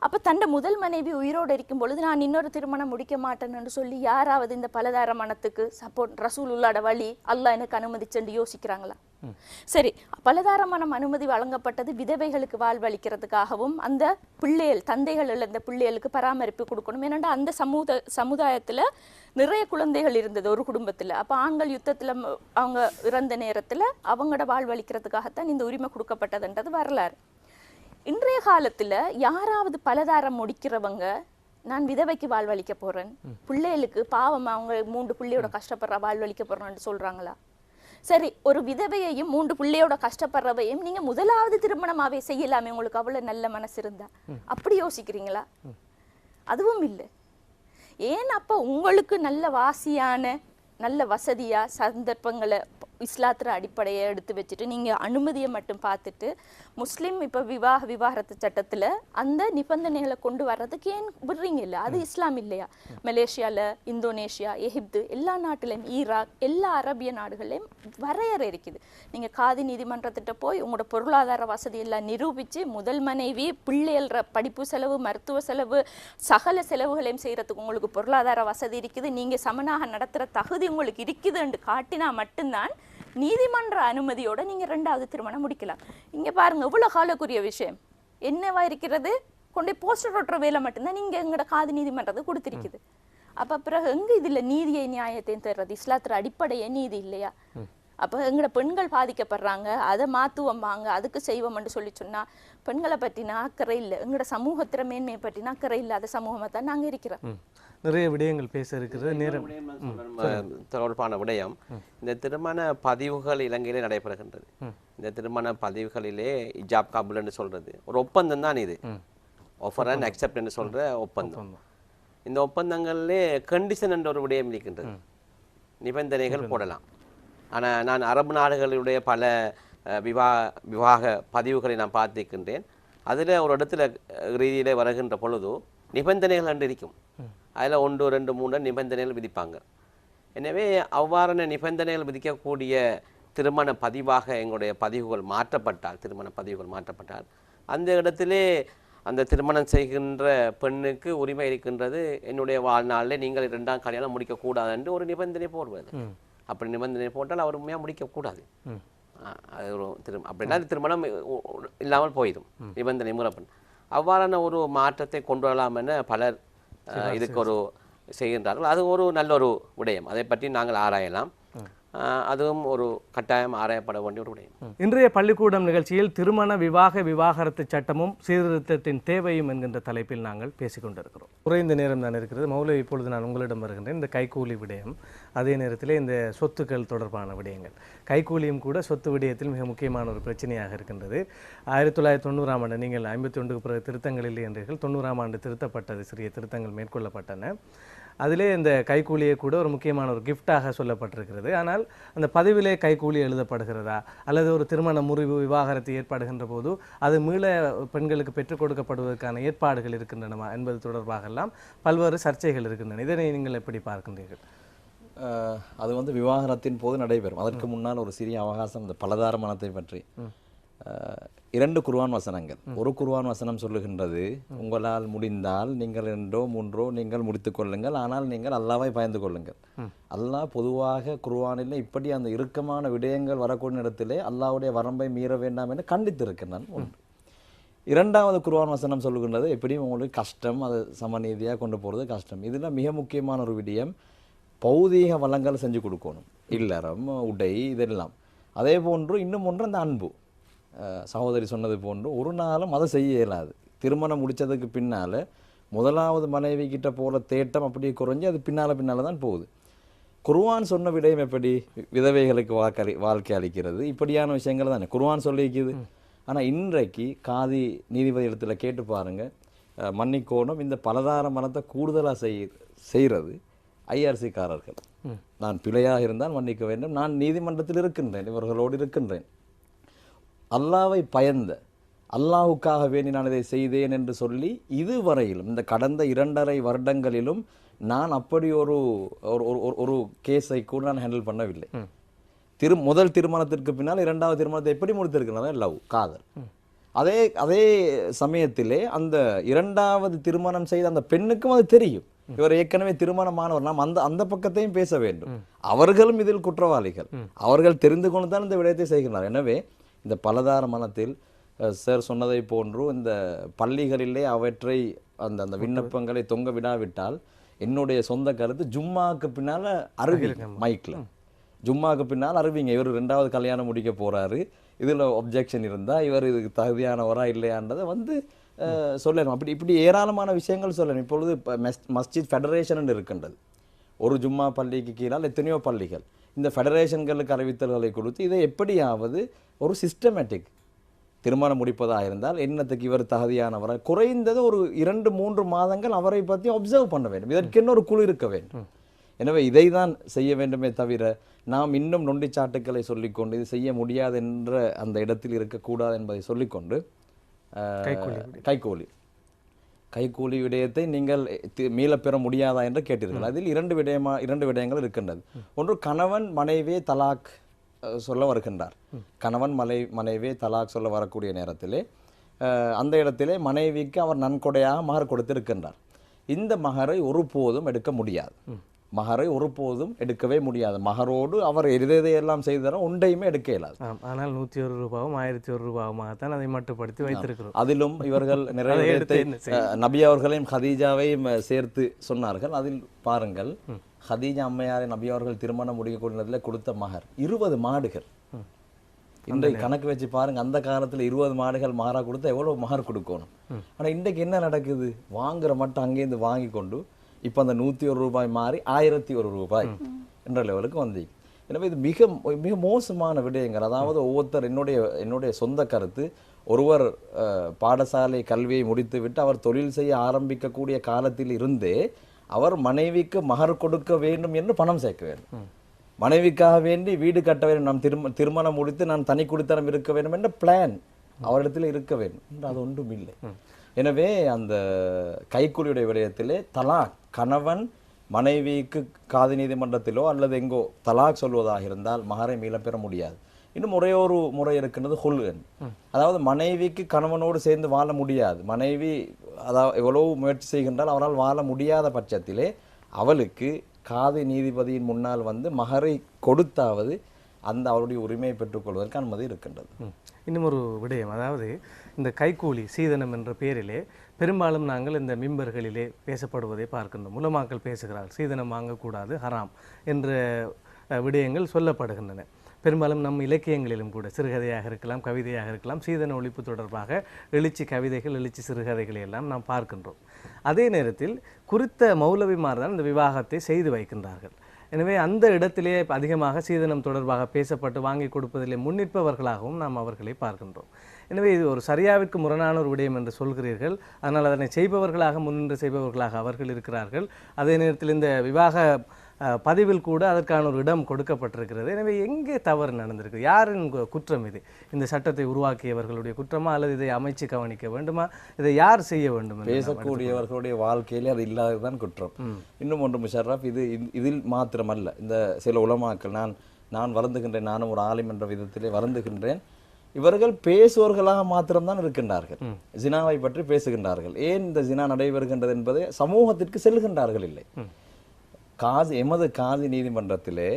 அப்போ தன்னை முதல் மனைவி உயிரோடு இருக்கும் பொழுது நான் இன்னொரு திருமணம் முடிக்க மாட்டேன்னு சொல்லி யாராவது இந்த பலதார மனத்துக்கு சப்போர்ட் ரசூலுல்லாட வழி அல்லாஹ் எனக்கு அனுமதிச்சென்று யோசிக்கிறாங்களா? சரி, பலதார மனம் அனுமதி வழங்கப்பட்டது விதவைகளுக்கு வாழ்வளிக்கிறதுக்காகவும் அந்த பிள்ளைகள் தந்தைகள் இழந்த பிள்ளைகளுக்கு பராமரிப்பு கொடுக்கணும். ஏன்னா அந்த சமுதாயத்தில் நிறைய குழந்தைகள் இருந்தது ஒரு குடும்பத்தில். அப்போ ஆண்கள் யுத்தத்தில் அவங்க இறந்த நேரத்தில் அவங்களோட வாழ்வளிக்கிறதுக்காகத்தான் இந்த உரிமை கொடுக்கப்பட்டதுன்றது வரலாறு. இன்றைய காலத்தில் யாராவது பலதாரம் முடிக்கிறவங்க நான் விதவைக்கு வாழ்வளிக்க போகிறேன், பிள்ளைகளுக்கு பாவம் அவங்க 3 பிள்ளையோட கஷ்டப்படுற வாழ்வளிக்க போகிறேன்னு சொல்கிறாங்களா? சரி, ஒரு விதவையையும் 3 பிள்ளையோட கஷ்டப்படுறவையும் நீங்கள் முதலாவது திருமணமாகவே செய்யலாமே உங்களுக்கு அவ்வளோ நல்ல மனசு இருந்தா, அப்படி யோசிக்கிறீங்களா? அதுவும் இல்லை. ஏன் அப்போ உங்களுக்கு நல்ல வாசியான நல்ல வசதியாக சந்தர்ப்பங்களை இஸ்லாத்திர அடிப்படையை எடுத்து வச்சுட்டு நீங்கள் அனுமதியை மட்டும் பார்த்துட்டு முஸ்லீம் இப்போ விவாகரத்து சட்டத்தில் அந்த நிபந்தனைகளை கொண்டு வர்றதுக்கு ஏன் விடுறீங்க? இல்லை, அது இஸ்லாம் இல்லையா? மலேசியாவில், இந்தோனேஷியா, எகிப்து எல்லா நாட்டிலையும், ஈராக் எல்லா அரபிய நாடுகளையும் வரையறை இருக்குது. நீங்கள் காதி நீதிமன்றத்திட்ட போய் உங்களோட பொருளாதார வசதி எல்லாம் நிரூபித்து முதல் மனைவி பிள்ளைகள படிப்பு செலவு, மருத்துவ செலவு, சகல செலவுகளையும் செய்கிறதுக்கு உங்களுக்கு பொருளாதார வசதி இருக்குது, நீங்கள் சமனாக நடத்துகிற தகுதி உங்களுக்கு இருக்குதுன்னு காட்டினா மட்டும்தான் நீதிமன்ற அனுமதியோட நீங்க 2வது திருமணம் முடிக்கலாம். இங்க பாருங்க இவ்வளவு காலக்குரிய விஷயம் என்னவா இருக்கிறது, கொண்டே போஸ்டர் ஒட்டுற வேலை மட்டும்தான் நீங்க எங்கட காதி நீதிமன்றத்துக்கு கொடுத்திருக்குது. அப்ப பிறகு எங்க இதுல நீதியை நியாயத்தையும் தர்றது? இஸ்லாத்திர அடிப்படையே நீதி இல்லையா? அப்போ எங்கட பெண்கள் பாதிக்கப்படுறாங்க, அதை மாற்றுவோம்பாங்க, அதுக்கு செய்வோம்னு சொல்லி சொன்னா பெண்களை பற்றினா அக்கறை இல்லை, எங்கட சமூகத்திற மேன்மையை பற்றினா அக்கறை இல்லாத சமூகமாக தான் நாங்கள் இருக்கிறோம். நிறைய விடயங்கள் பேச இருக்கிறது. நேரம் தொடர்பான விடயம், இந்த திருமண பதிவுகள் இலங்கையிலே நடைபெறுகின்றது. இந்த திருமண பதிவுகளிலே இஜாப் கபுல் என்று சொல்றது ஒரு ஒப்பந்தம் தான். இது ஆஃபர் அண்ட் அக்செப்ட் என்று சொல்ற ஒப்பந்தம். இந்த ஒப்பந்தங்களிலே கண்டிஷன் என்ற ஒரு விடயம் இருக்கின்றது, நிபந்தனைகள் போடலாம். ஆனால் நான் அரபு நாடுகளுடைய பல விவாக பதிவுகளை நான் பார்த்திருக்கின்றேன். அதில் ஒரு இடத்துல ரீதியில் வருகின்ற பொழுது நிபந்தனைகள் என்று இருக்கும். அதில் 1, 2, 3 நிபந்தனைகள் விதிப்பாங்க. எனவே அவ்வாறான நிபந்தனைகள் விதிக்கக்கூடிய திருமண பதிவாக எங்களுடைய பதிவுகள் மாற்றப்பட்டால், திருமண பதிவுகள் மாற்றப்பட்டால் அந்த இடத்திலே அந்த திருமணம் செய்கின்ற பெண்ணுக்கு உரிமை இருக்கின்றது, என்னுடைய வாழ்நாளில் நீங்கள் 2ஆம் கல்யாணம் முடிக்கக்கூடாது என்று ஒரு நிபந்தனை போடுவது. அப்படி நிபந்தனை போட்டால் அவர் உண்மையாக முடிக்கக்கூடாது. அது ஒரு அப்படின்னா திருமணம் இல்லாமல் போயிடும் நிபந்தனை முறைப்பண். அவ்வாறான ஒரு மாற்றத்தை கொண்டு வரலாம் என பலர் இதுக்கு ஒரு செய்கின்றார்கள். அது ஒரு நல்ல ஒரு விடயம், அதை பற்றி நாங்கள் ஆராயலாம். அதுவும் ஒரு கட்டாயம் ஆராயப்பட வேண்டிய ஒரு விடயம். இன்றைய பள்ளிக்கூடம் நிகழ்ச்சியில் திருமண விவாகரத்து சட்டமும் சீர்திருத்தத்தின் தேவையும் என்கின்ற தலைப்பில் நாங்கள் பேசிக்கொண்டிருக்கிறோம். குறைந்த நேரம் தான் இருக்கிறது. மௌலவி, இப்பொழுது நான் உங்களிடம் வருகின்றேன். இந்த கைக்கூலி விடயம், அதே நேரத்தில் இந்த சொத்துக்கள் தொடர்பான விடயங்கள், கைக்கூலியும் கூட சொத்து விடயத்தில் மிக முக்கியமான ஒரு பிரச்சனையாக இருக்கின்றது. 1990ஆம் ஆண்டு நீங்கள் 51க்கு பிறகு திருத்தங்கள் இல்லை என்றீர்கள். 90ஆம் ஆண்டு திருத்தப்பட்டது, சிறிய திருத்தங்கள் மேற்கொள்ளப்பட்டன. அதிலே இந்த கைக்கூலியை கூட ஒரு முக்கியமான ஒரு கிஃப்டாக சொல்லப்பட்டிருக்கிறது. ஆனால் அந்த பதிவிலே கைக்கூலி எழுதப்படுகிறதா, அல்லது ஒரு திருமண முறிவு விவாகரத்து ஏற்படுகின்ற போது அது மீள பெண்களுக்கு பெற்றுக் கொடுக்கப்படுவதற்கான ஏற்பாடுகள் இருக்கின்றனவா என்பது தொடர்பாகலாம் பல்வேறு சர்ச்சைகள் இருக்கின்றன. இதனை நீங்கள் எப்படி பார்க்கின்றீர்கள்? அது விவாகரத்தின் போது நடைபெறும். அதற்கு முன்னால் ஒரு சிறிய அவகாசம் இந்த பலதார மனத்தை பற்றி 2 குர்ஆன் வசனங்கள். ஒரு குர்ஆன் வசனம் சொல்லுகின்றது, உங்களால் முடிந்தால் நீங்கள் 2ஓ 3ஓ நீங்கள் முடித்துக் கொள்ளுங்கள், ஆனால் நீங்கள் அல்லாஹ்வை பயந்து கொள்ளுங்கள். அல்லாஹ் பொதுவாக குர்ஆனில் இப்படி அந்த இறுக்கமான விடயங்கள் வரக்கூடிய இடத்திலே அல்லாஹ்வுடைய வரம்பை மீற வேண்டாம் என்று கண்டித்திருக்கின்றான். 2வது குர்ஆன் வசனம் சொல்லுகின்றது, எப்படியும் உங்களுக்கு கஷ்டம், அது சமநீதியாக கொண்டு போகிறது கஷ்டம். இதில் மிக முக்கியமான ஒரு விடயம், பௌதீக வளங்கள் செஞ்சு கொடுக்கணும், இல்லறம், உடை, இதெல்லாம். அதே போன்று இன்னும் ஒன்று அந்த அன்பு. சகோதரி சொன்னது போன்று ஒரு நாளும் அதை செய்ய இயலாது. திருமணம் முடித்ததுக்கு பின்னால் முதலாவது மனைவி கிட்ட போகிற தேட்டம் அப்படியே குறைஞ்சி அது பின்னால் தான் போகுது. குர்ஆன் சொன்ன விடயம் எப்படி விதவைகளுக்கு வாழ்க்கை அளிக்கிறது, இப்படியான விஷயங்கள் தானே குர்ஆன் சொல்லிக்குது. ஆனால் இன்றைக்கு காதி நீதிபதி இடத்துல கேட்டு பாருங்கள், மன்னிக்கோணும், இந்த பலதார மனத்தை கூடுதலாக செய்கிறது ஐஆர்சிக்காரர்கள். நான் பிழையாக இருந்தால் மன்னிக்க வேண்டும், நான் நீதிமன்றத்தில் இருக்கின்றேன், இவர்களோடு இருக்கின்றேன். அல்லாவை பயந்த அல்லாஹுக்காக வேண்டி நான் இதை செய்தேன் என்று சொல்லி இதுவரையிலும் இந்த கடந்த 2.5 வருடங்களிலும் நான் அப்படி ஒரு ஒரு கேஸை கூட நான் ஹேண்டில் பண்ணவில்லை. முதல் திருமணத்திற்கு பின்னால் 2வது திருமணத்தை எப்படி முடித்திருக்கிறாங்க? லவ், காதல். அதே சமயத்திலே அந்த 2வது திருமணம் செய்த அந்த பெண்ணுக்கும் அது தெரியும், இவர் ஏற்கனவே திருமணமானவர். நாம் அந்த பக்கத்தையும் பேச வேண்டும். அவர்களும் இதில் குற்றவாளிகள். அவர்கள் தெரிந்து கொண்டு தான் இந்த விடயத்தை செய்கிறார். எனவே இந்த பலதார மனத்தில் சார் சொன்னதை போன்று இந்த பள்ளிகளிலே அவற்றை அந்த விண்ணப்பங்களை தொங்க விடாவிட்டால் என்னுடைய சொந்த கருத்து, ஜும்மாவுக்கு பின்னால அறிவிங்க, மைக்ல ஜும்மாவுக்கு பின்னால் அறிவிங்க, இவர் 2வது கல்யாணம் முடிக்க போறாரு, இதுல ஒப்ஜெக்ஷன் இருந்தா இவர் இதுக்கு தகுதியானவரா இல்லையான்றதை சொல்லணும். இப்படி ஏராளமான விஷயங்கள் சொல்லணும். இப்பொழுது மஸ்ஜித் ஃபெடரேஷன் இருக்கின்றது. ஒரு ஜும்மா பள்ளிக்கு கீழால் எத்தனையோ பள்ளிகள். இந்த ஃபெடரேஷன்களுக்கு அறிவித்தல்களை கொடுத்து இதை எப்படியாவது ஒரு சிஸ்டமேட்டிக் திருமணம் முடிப்பதாக இருந்தால் என்னத்துக்கு இவர் தகுதியானவராக, குறைந்தது ஒரு 2-3 மாதங்கள் அவரை பற்றி அப்சர்வ் பண்ண வேண்டும். இதற்கென்ன ஒரு குழு இருக்க வேண்டும். எனவே இதை தான் செய்ய வேண்டுமே தவிர நாம் இன்னும் நொண்டிச்சாட்டுக்களை சொல்லிக்கொண்டு இது செய்ய முடியாது என்ற அந்த இடத்தில் இருக்கக்கூடாது என்பதை சொல்லிக்கொண்டு கைக்கூலி விடயத்தை நீங்கள் மீளப்பெற முடியாதா என்று கேட்டீர்கள். அதில் 2 விடயங்கள் இருக்கின்றது. ஒன்று, கணவன் மனைவியை தலாக் சொல்ல வருகின்றார். கணவன் மனைவியை தலாக் சொல்ல வரக்கூடிய நேரத்திலே அந்த இடத்திலே மனைவிக்கு அவர் நன்கொடையாக மகர் கொடுத்திருக்கின்றார். இந்த மகரை ஒருபோதும் எடுக்க முடியாது. மகரை ஒருபோதும் எடுக்கவே முடியாது. மகரோடு அவர் எல்லாம் செய்தாரோ ஒன்றையுமே எடுக்க இயலாது. ஆனால் 101 ரூபாவும் 1001 ரூபாவுமாகத்தான் அதை மட்டுப்படுத்தி வைத்திருக்கிறோம். அதிலும் இவர்கள் நிறைய நபி அவர்களையும் ஹதீஜாவையும் சேர்த்து சொன்னார்கள். அதில் பாருங்கள், ஹதீஜா அம்மையாரை நபி அவர்கள் திருமணம் முடிக்கக்கூடியதில் கொடுத்த மகர் 20 மாடுகள். இன்றைக்கு கணக்கு வச்சு பாருங்க, அந்த காலத்துல 20 மாடுகள் மகரா கொடுத்தா எவ்வளவு மகர் கொடுக்கணும். ஆனா இன்றைக்கு என்ன நடக்குது? வாங்குற மட்டும் அங்கேருந்து வாங்கி கொண்டு இப்போ அந்த 101 ரூபாய் மாறி 1001 ரூபாய் என்ற லெவலுக்கு வந்து. எனவே இது மிக மிக மோசமான விடயங்கள். அதாவது ஒவ்வொருத்தர் என்னுடைய சொந்த கருத்து, ஒருவர் பாடசாலை கல்வியை முடித்து விட்டு அவர் தொழில் செய்ய ஆரம்பிக்கக்கூடிய காலத்தில் இருந்தே அவர் மனைவிக்கு மகர் கொடுக்க வேண்டும் என்று பணம் சேர்க்க வேண்டும். மனைவிக்காக வேண்டி வீடு கட்ட வேண்டும், நாம் திருமணம் முடித்து நான் தனி குடித்தனம் இருக்க வேண்டும் என்ற பிளான் அவரிடத்தில் இருக்க வேண்டும் என்று அது ஒன்றும் இல்லை. எனவே அந்த கைக்கூலியுடைய விடயத்திலே தலாக், கணவன் மனைவிக்கு காதி நீதிமன்றத்திலோ அல்லது எங்கோ தலாக் சொல்வதாக இருந்தால் மகரை மீளப்பெற முடியாது. இன்னும் ஒரே ஒரு முறை இருக்கின்றது ஹுல்ன். அதாவது மனைவிக்கு கணவனோடு சேர்ந்து வாழ முடியாது. மனைவி அதாவது எவ்வளவு முயற்சி செய்கின்றால் அவரால் வாழ முடியாத பட்சத்திலே அவளுக்கு காதி நீதிபதியின் முன்னால் மகரை கொடுத்தாவது அந்த அவருடைய உரிமையை பெற்றுக்கொள்வதற்கு அனுமதி இருக்கின்றது. இன்னும் ஒரு விடயம், அதாவது இந்த கைக்கூலி சீதனம் என்ற பெயரிலே பெரும்பாலும் நாங்கள் இந்த மிம்பர்களிலே பேசப்படுவதை பார்க்கின்றோம். உலமாக்கள் பேசுகிறார்கள் சீதனம் வாங்கக்கூடாது, ஹராம் என்ற விடயங்கள் சொல்லப்படுகின்றன. பெரும்பாலும் நம் இலக்கியங்களிலும் கூட சிறுகதையாக இருக்கலாம், கவிதையாக இருக்கலாம், சீதன ஒழிப்பு தொடர்பாக எழுச்சி கவிதைகள், எழுச்சி சிறுகதைகளை எல்லாம் நாம் பார்க்கின்றோம். அதே நேரத்தில் குறித்த மௌலவிமார் தான் இந்த விவாகத்தை செய்து வைக்கின்றார்கள். எனவே அந்த இடத்திலே அதிகமாக சீதனம் தொடர்பாக பேசப்பட்டு வாங்கி கொடுப்பதிலே முன்னிற்பவர்களாகவும் நாம் அவர்களை பார்க்கின்றோம். எனவே இது ஒரு சரியாவிற்கு முரணான ஒரு விடயம் என்று சொல்கிறீர்கள். ஆனால் அதனை செய்பவர்களாக முன்னின்று செய்பவர்களாக அவர்கள் இருக்கிறார்கள். அதே நேரத்தில் இந்த விவாக பதிவில் கூட அதற்கான ஒரு இடம் கொடுக்கப்பட்டிருக்கிறது. எனவே எங்கே தவறு நடந்திருக்கு? யாரின் குற்றம் இது? இந்த சட்டத்தை உருவாக்கியவர்களுடைய குற்றமா அல்லது இதை அமைச்சு கவனிக்க வேண்டுமா? இதை யார் செய்ய வேண்டும்? பேசக்கூடியவர்களுடைய வாழ்க்கையிலே அது இல்லாததுதான் குற்றம். இன்னும் ஒன்று முஷர்ரப், இதில் மாத்திரமல்ல, இந்த சில உலமாக்கள், நான் வருந்துகின்றேன், நானும் ஒரு ஆலிம் என்ற விதத்திலே வருந்துகின்றேன், இவர்கள் பேசுவர்களாக மாத்திரம்தான் இருக்கின்றார்கள். ஜினாவை பற்றி பேசுகின்றார்கள். ஏன் இந்த ஜினா நடைபெறுகின்றது என்பதை சமூகத்திற்கு செல்கின்றார்கள் இல்லை. எமது காதி நீதிமன்றத்திலே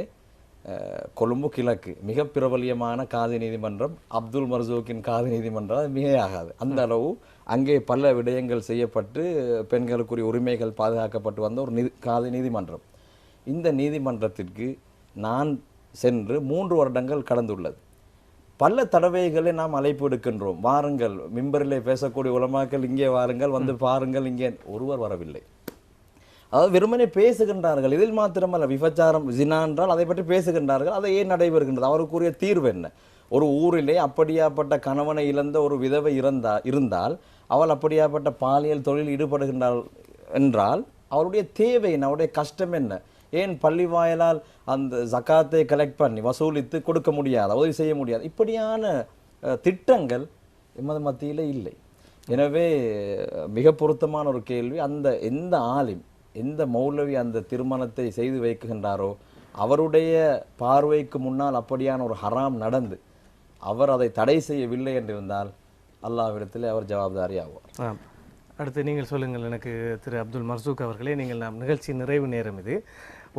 கொழும்பு கிழக்கு மிக பிரபலியமான காதி நீதிமன்றம், அப்துல் மர்சூக்கின் காதி நீதிமன்றம் மிகையாகாது. அந்த அளவு அங்கே பல விடயங்கள் செய்யப்பட்டு பெண்களுக்குரிய உரிமைகள் பாதுகாக்கப்பட்டு வந்த ஒரு காதி நீதிமன்றம். இந்த நீதிமன்றத்திற்கு நான் சென்று 3 வருடங்கள் கடந்துள்ளது. பல தடவைகளை நாம் அழைப்பு எடுக்கின்றோம், வாருங்கள், மிம்பரிலே பேசக்கூடிய உலமாக்கள் இங்கே வாருங்கள், வந்து பாருங்கள். இங்கே ஒருவர் வரவில்லை. அதாவது வெறுமனே பேசுகின்றார்கள். இதில் மாத்திரமல்ல, விபச்சாரம் ஜினா என்றால் அதை பற்றி பேசுகின்றார்கள். அதை ஏன் நடைபெறுகின்றது? அவருக்குரிய தீர்வு என்ன? ஒரு ஊரிலே அப்படியாப்பட்ட கணவனை இழந்த ஒரு விதவை இருந்தால் அவள் அப்படியாப்பட்ட பாலியல் தொழில் ஈடுபடுகின்றாள் என்றால் அவருடைய தேவை என்ன? அவருடைய கஷ்டம் என்ன? ஏன் பள்ளி வாயிலால் அந்த ஜகாத்தை கலெக்ட் பண்ணி வசூலித்து கொடுக்க முடியாது, உதவி செய்ய முடியாது? இப்படியான திட்டங்கள் எமது மத்தியில் இல்லை. எனவே மிக பொருத்தமான ஒரு கேள்வி, அந்த எந்த ஆலிம் எந்த மௌலவி அந்த திருமணத்தை செய்து வைக்கின்றாரோ அவருடைய பார்வைக்கு முன்னால் அப்படியான ஒரு ஹராம் நடந்து அவர் அதை தடை செய்யவில்லை என்றிருந்தால் அல்லாஹ்விடத்தில் அவர் ஜவாப்தாரி ஆவார். அடுத்து நீங்கள் சொல்லுங்கள். எனக்கு திரு அப்துல் மர்சூக் அவர்களே, நீங்கள் நாம் நிகழ்ச்சி நிறைவு நேரம் இது.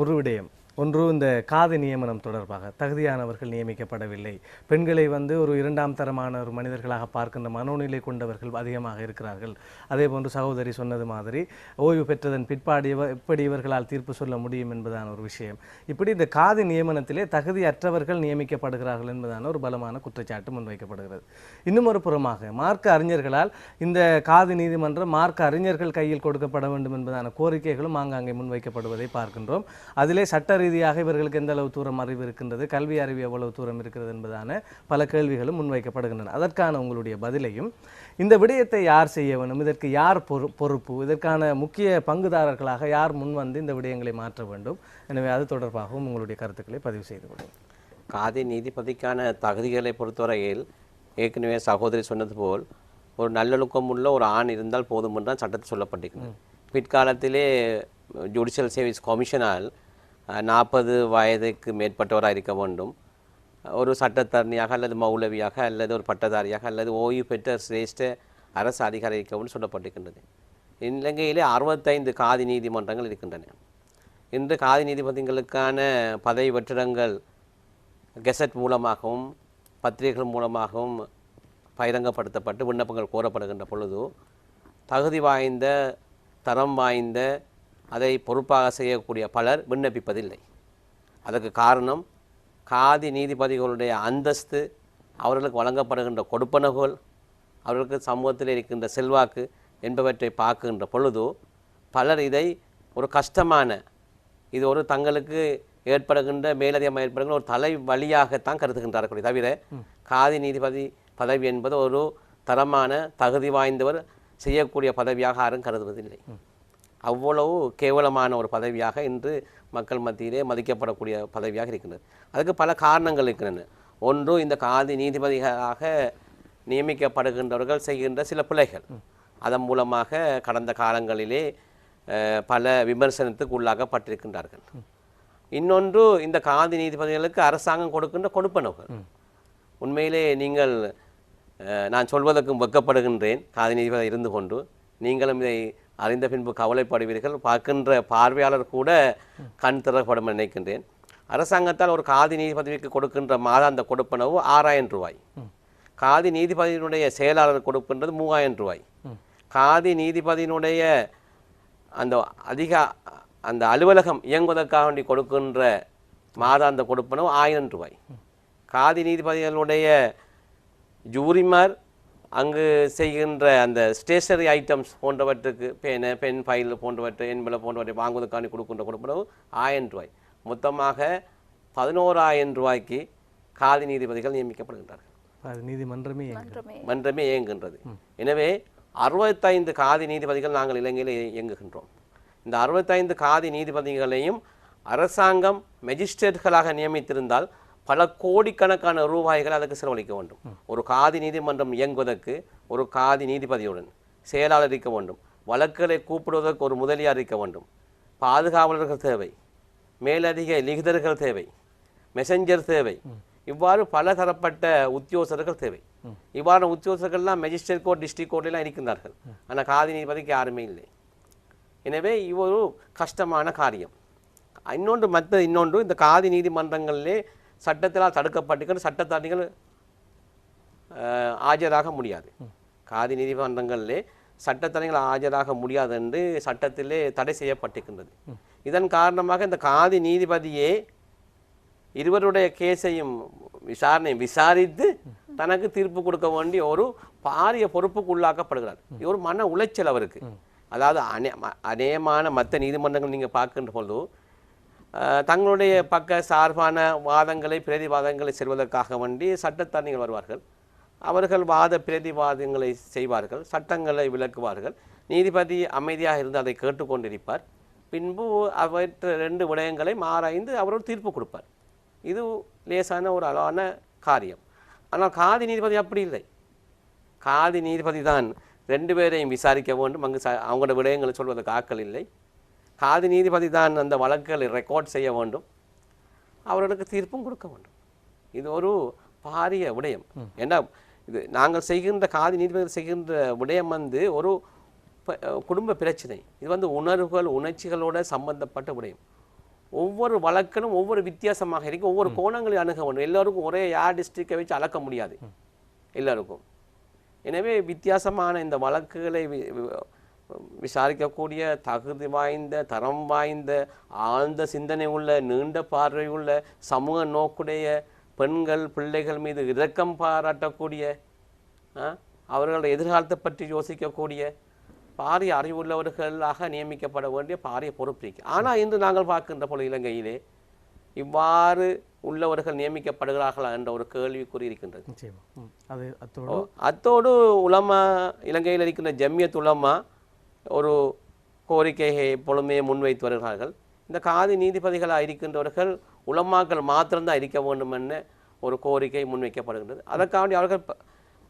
ஒரு விடயம் ஒன்று, இந்த காது நியமனம் தொடர்பாக தகுதியானவர்கள் நியமிக்கப்படவில்லை, பெண்களை ஒரு இரண்டாம் தரமான ஒரு மனிதர்களாக பார்க்கின்ற மனோநிலை கொண்டவர்கள் அதிகமாக இருக்கிறார்கள். அதே போன்று சகோதரி சொன்னது மாதிரி ஓய்வு பெற்றதன் பிற்பாடு எப்படி இவர்களால் தீர்ப்பு சொல்ல முடியும் என்பதான ஒரு விஷயம். இப்படி இந்த காது நியமனத்திலே தகுதியற்றவர்கள் நியமிக்கப்படுகிறார்கள் என்பதான ஒரு பலமான குற்றச்சாட்டு முன்வைக்கப்படுகிறது. இன்னும் ஒரு புறமாக மார்க்க அறிஞர்களால் இந்த காது நீதிமன்றம் மார்க்க அறிஞர்கள் கையில் கொடுக்கப்பட வேண்டும் என்பதான கோரிக்கைகளும் ஆங்காங்கே முன்வைக்கப்படுவதை பார்க்கின்றோம். அதிலே சட்ட ரீதியாக இவர்களுக்கு எந்த அளவு தூரம் அறிவு இருக்கின்றது, கல்வி அறிவு எவ்வளவு தூரம் இருக்கிறது என்பதான பல கேள்விகளும் முன்வைக்கப்படுகின்றன. அதற்கான உங்களுடைய பதிலையும், இந்த விடயத்தை யார் செய்ய வேண்டும், இதற்கு யார் பொறுப்பு, இதற்கான முக்கிய பங்குதாரர்களாக யார் முன்வந்து இந்த விடயங்களை மாற்ற வேண்டும், எனவே அது தொடர்பாகவும் உங்களுடைய கருத்துக்களை பதிவு செய்து கொள்ளுங்கள். காதி நீதிபதிக்கான தகுதிகளை பொறுத்தவரையில் ஏற்கனவே சகோதரி சொன்னது போல் ஒரு நல்லொழுக்கம் உள்ள ஒரு ஆண் இருந்தால் போதும் என்றால் சட்டத்தில் சொல்லப்பட்டிருக்கிறது. பிற்காலத்திலே ஜுடிஷியல் சர்வீஸ் கமிஷனால் 40 வயதுக்கு மேற்பட்டவராக இருக்க வேண்டும், ஒரு சட்டத்தரணியாக அல்லது மௌலவியாக அல்லது ஒரு பட்டதாரியாக அல்லது ஓய்வு பெற்ற சிரேஷ்ட அரசு அதிகாரி இருக்க வேண்டும் சொல்லப்பட்டிருக்கின்றது. இலங்கையிலே 65 காதி நீதிமன்றங்கள் இருக்கின்றன. இன்று காதி நீதிபதிகளுக்கான பதவி வெற்றிடங்கள் கெசட் மூலமாகவும் பத்திரிகைகள் மூலமாகவும் பகிரங்கப்படுத்தப்பட்டு விண்ணப்பங்கள் கோரப்படுகின்ற பொழுது தகுதி வாய்ந்த தரம் வாய்ந்த அதை பொறுப்பாக செய்யக்கூடிய பலர் விண்ணப்பிப்பதில்லை. அதற்கு காரணம் காதி நீதிபதிகளுடைய அந்தஸ்து, அவர்களுக்கு வழங்கப்படுகின்ற கொடுப்பனவுகள், அவர்களுக்கு சமூகத்தில் இருக்கின்ற செல்வாக்கு என்பவற்றை பார்க்கின்ற பொழுது பலர் இதை ஒரு கஷ்டமான, இது ஒரு தங்களுக்கு ஏற்படுகின்ற மேலதிகமாக ஏற்படுகின்ற ஒரு தலை வழியாகத்தான் கருதுகின்றார்கள். தவிர காதி நீதிபதி பதவி என்பது ஒரு தரமான தகுதி வாய்ந்தவர் செய்யக்கூடிய பதவியாக யாரும் கருதுவதில்லை. அவ்வளவு கேவலமான ஒரு பதவியாக இன்று மக்கள் மத்தியிலே மதிக்கப்படக்கூடிய பதவியாக இருக்கின்றது. அதுக்கு பல காரணங்கள் இருக்கின்றன. ஒன்று, இந்த காதி நீதிபதிகளாக நியமிக்கப்படுகின்றவர்கள் செய்கின்ற சில பிழைகள், அதன் மூலமாக கடந்த காலங்களிலே பல விமர்சனத்துக்கு உள்ளாகப்பட்டிருக்கின்றார்கள். இன்னொன்று, இந்த காதி நீதிபதிகளுக்கு அரசாங்கம் கொடுக்கின்ற கொடுப்பனவுகள். உண்மையிலே நீங்கள், நான் சொல்வதற்கும் வெட்கப்படுகின்றேன், காதி நீதிபதி இருந்து கொண்டு நீங்களும் இதை அறிந்த பின்பு கவலைப்படுவீர்கள், பார்க்கின்ற பார்வையாளர் கூட கண் திறப்படும் நினைக்கின்றேன். அரசாங்கத்தால் ஒரு காதி நீதிபதிக்கு கொடுக்கின்ற மாதாந்த கொடுப்பனவு 6000 ரூபாய், காதி நீதிபதியினுடைய செயலாளர் கொடுக்கின்றது 3000 ரூபாய், காதி நீதிபதியினுடைய அந்த அலுவலகம் இயங்குவதற்காக வேண்டி கொடுக்கின்ற மாதாந்த கொடுப்பனவு 1000 ரூபாய், காதி நீதிபதிகளுடைய ஜூரிமார் அங்கு செய்கின்ற அந்த ஸ்டேஷனரி ஐட்டம்ஸ் போன்றவற்றுக்கு பென் ஃபைல் போன்றவற்றை என்பல போன்றவற்றை வாங்குவதற்கான கொடுக்கின்ற கொடுப்பனவு 1000 ரூபாய், மொத்தமாக 11000 ரூபாய்க்கு காதி நீதிபதிகள் நியமிக்கப்படுகின்றார்கள். மன்றமே இயங்குகின்றது. எனவே 65 காதி நீதிபதிகள் நாங்கள் இலங்கையில் இயங்குகின்றோம். இந்த 65 காதி நீதிபதிகளையும் அரசாங்கம் மெஜிஸ்ட்ரேட்களாக நியமித்திருந்தால் பல கோடிக்கணக்கான ரூபாய்கள் அதுக்கு செலவழிக்க வேண்டும். ஒரு காதி நீதிமன்றம் இயங்குவதற்கு ஒரு காதி நீதிபதியுடன் செயலாளர் இருக்க வேண்டும், வழக்குகளை கூப்பிடுவதற்கு ஒரு முதலியார் இருக்க வேண்டும், பாதுகாவலர்கள் தேவை, மேலதிக லிகிதர்கள் தேவை, மெசஞ்சர் தேவை, இவ்வாறு பல தரப்பட்ட உத்தியோகஸ்தர்கள் தேவை. இவ்வாறு உத்தியோகஸ்தர்கள்லாம் மெஜிஸ்ட்ரேட் கோர்ட், டிஸ்ட்ரிக்ட் கோர்ட்லாம் இருக்கின்றார்கள். ஆனால் காதி நீதிபதிக்கு யாருமே இல்லை. எனவே ஒரு கஷ்டமான காரியம். இன்னொன்று இந்த காதி நீதிமன்றங்களிலே சட்டத்தினால் தடுக்கப்பட்டிருக்கிற சட்டத்தாண்டிகள் ஆஜராக முடியாது. காதி நீதிமன்றங்களிலே சட்டத்தரணிகள் ஆஜராக முடியாது என்று சட்டத்திலே தடை செய்யப்பட்டிருக்கின்றது. இதன் காரணமாக இந்த காதி நீதிபதியே இருவருடைய கேஸையும் விசாரித்து தனக்கு தீர்ப்பு கொடுக்க வேண்டிய ஒரு பாரிய பொறுப்புக்கு உள்ளாக்கப்படுகிறார். இது ஒரு மன உளைச்சல் அவருக்கு. அதாவது அநேகமான மற்ற நீதிமன்றங்கள் நீங்கள் பார்க்கின்ற பொழுது தங்களுடைய பக்க சார்பான வாதங்களை பிரதிவாதங்களை செல்வதற்காக வேண்டி சட்டத்தரணிகள் வருவார்கள். அவர்கள் வாத பிரதிவாதங்களை செய்வார்கள், சட்டங்களை விளக்குவார்கள். நீதிபதி அமைதியாக இருந்து அதை கேட்டுக்கொண்டிருப்பார். பின்பு அவற்ற 2 விடயங்களை ஆராய்ந்து அவர் தீர்ப்பு கொடுப்பார். இது லேசான ஒரு அளவான காரியம். ஆனால் காதி நீதிபதி அப்படி இல்லை. காதி நீதிபதி தான் 2 பேரையும் விசாரிக்க வேண்டும். அங்கு அவங்களோட விடயங்களை சொல்வதற்கு ஆட்கள் இல்லை. காதி நீதிபதி தான் அந்த வழக்குகளை ரெக்கார்ட் செய்ய வேண்டும், அவர்களுக்கு தீர்ப்பும் கொடுக்க வேண்டும். இது ஒரு பாரிய விடயம். ஏன்னா இது நாங்கள் செய்கின்ற காதி நீதிபதிகள் செய்கின்ற விடயம் வந்து ஒரு குடும்ப பிரச்சனை. இது வந்து உணர்வுகள் உணர்ச்சிகளோட சம்பந்தப்பட்ட விடயம். ஒவ்வொரு வழக்கிலும் ஒவ்வொரு வித்தியாசமாக இருக்கும், ஒவ்வொரு கோணங்களை அணுக வேண்டும். எல்லோருக்கும் ஒரே டிஸ்ட்ரிக்டை வச்சு அளக்க முடியாது எல்லோருக்கும். எனவே வித்தியாசமான இந்த வழக்குகளை விசாரிக்கக்கூடிய தகுதி வாய்ந்த தரம் வாய்ந்த ஆழ்ந்த சிந்தனை உள்ள நீண்ட பார்வை உள்ள சமூக நோக்குடைய பெண்கள் பிள்ளைகள் மீது இரக்கம் பாராட்டக்கூடிய அவர்களோட எதிர்காலத்தை பற்றி யோசிக்கக்கூடிய பாரிய அறிவுள்ளவர்களாக நியமிக்கப்பட வேண்டிய பாரிய பொறுப்பு இருக்கு. ஆனால் இன்று நாங்கள் பார்க்கின்ற பொழுது இலங்கையிலே இவ்வாறு உள்ளவர்கள் நியமிக்கப்படுகிறார்களா என்ற ஒரு கேள்விக்குறி இருக்கின்றது. அத்தோடு உலமா இலங்கையில் இருக்கின்ற ஜம்மியத் உலமா ஒரு கோரிக்கையை எப்பொழுதுமே முன்வைத்து வருகிறார்கள். இந்த காதி நீதிபதிகளாக இருக்கின்றவர்கள் உலமாக்கள் மாத்திரம்தான் இருக்க வேண்டும் என்ற ஒரு கோரிக்கை முன்வைக்கப்படுகின்றது. அதற்காண்டி அவர்கள்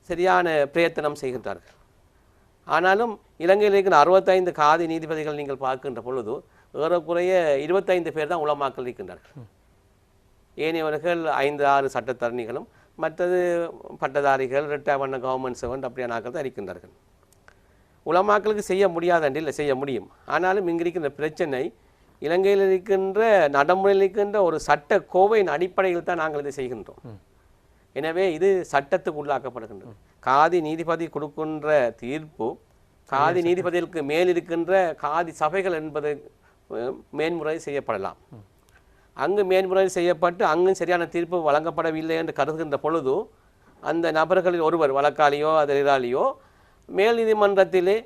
சரியான பிரயத்தனம் செய்கின்றார்கள். ஆனாலும் இலங்கையில் இருக்கிற 65 காதி நீதிபதிகள் நீங்கள் பார்க்கின்ற பொழுது ஏறக்குறைய 25 பேர் தான் உலமாக்கள் இருக்கின்றார்கள். ஏனையவர்கள் 5-6 சட்டத்தரணிகளும் மற்றது பட்டதாரிகள் ரிட்டையர் பண்ண கவர்மெண்ட் சர்வெண்ட் அப்படியான ஆட்கள் தான் இருக்கின்றார்கள். உலமாக்களுக்கு செய்ய முடியாதென்று இல்லை, செய்ய முடியும். ஆனாலும் இங்கே இருக்கின்ற பிரச்சனை இலங்கையில் இருக்கின்ற நடைமுறையில் இருக்கின்ற ஒரு சட்ட கோவையின் அடிப்படையில் தான் நாங்கள் இதை செய்கின்றோம். எனவே இது சட்டத்துக்கு உள்ளாக்கப்படுகின்றது. காதி நீதிபதி கொடுக்கின்ற தீர்ப்பு காதி நீதிபதிகளுக்கு மேல் இருக்கின்ற காதி சபைகள் என்பது மேன்முறை செய்யப்படலாம். அங்கு மேன்முறை செய்யப்பட்டு அங்கும் சரியான தீர்ப்பு வழங்கப்படவில்லை என்று கருதுகின்ற பொழுது அந்த நபர்களில் ஒருவர் வழக்காளியோ எதிராளியோ மேல் நீதிமன்றத்திலே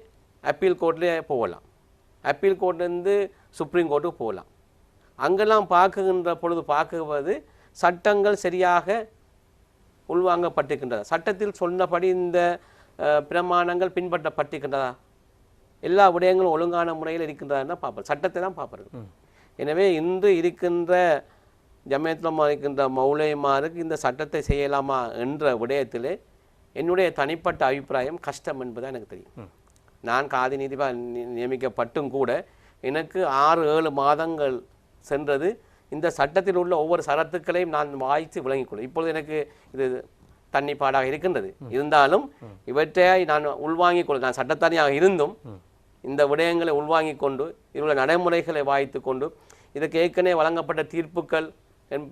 அப்பீல் கோர்ட்டிலே போகலாம். அப்பீல் கோர்ட்லேருந்து சுப்ரீம் கோர்ட்டுக்கு போகலாம். அங்கெல்லாம் பார்க்குவது சட்டங்கள் சரியாக உள்வாங்கப்பட்டிருக்கின்றதா, சட்டத்தில் சொன்னபடி இந்த பிரமாணங்கள் பின்பற்றப்பட்டிருக்கின்றதா, எல்லா விடயங்களும் ஒழுங்கான முறையில் இருக்கின்றதா பார்ப்பார், சட்டத்தை தான் பார்ப்பார்கள். எனவே இன்று இருக்கின்ற ஜமியத்துலமா இருக்கின்ற மௌலைமாருக்கு இந்த சட்டத்தை செய்யலாமா என்ற விடயத்திலே என்னுடைய தனிப்பட்ட அபிப்பிராயம் கஷ்டம் என்பது எனக்கு தெரியும். நான் காதி நீதிபதி நியமிக்கப்பட்டும் கூட எனக்கு 6-7 மாதங்கள் சென்றது இந்த சட்டத்தில் உள்ள ஒவ்வொரு சரத்துக்களையும் நான் வாய்த்து விளங்கிக்கொள்ளும். இப்பொழுது எனக்கு இது தன்னிப்பாடாக இருக்கின்றது. இருந்தாலும் இவற்றை நான் உள்வாங்கிக் கொண்டு, நான் சட்டத்தனியாக இருந்தும் இந்த விடயங்களை உள்வாங்கிக் கொண்டு இவருடைய நடைமுறைகளை வாய்த்து கொண்டு இதுக்கு ஏற்கனவே வழங்கப்பட்ட தீர்ப்புகள்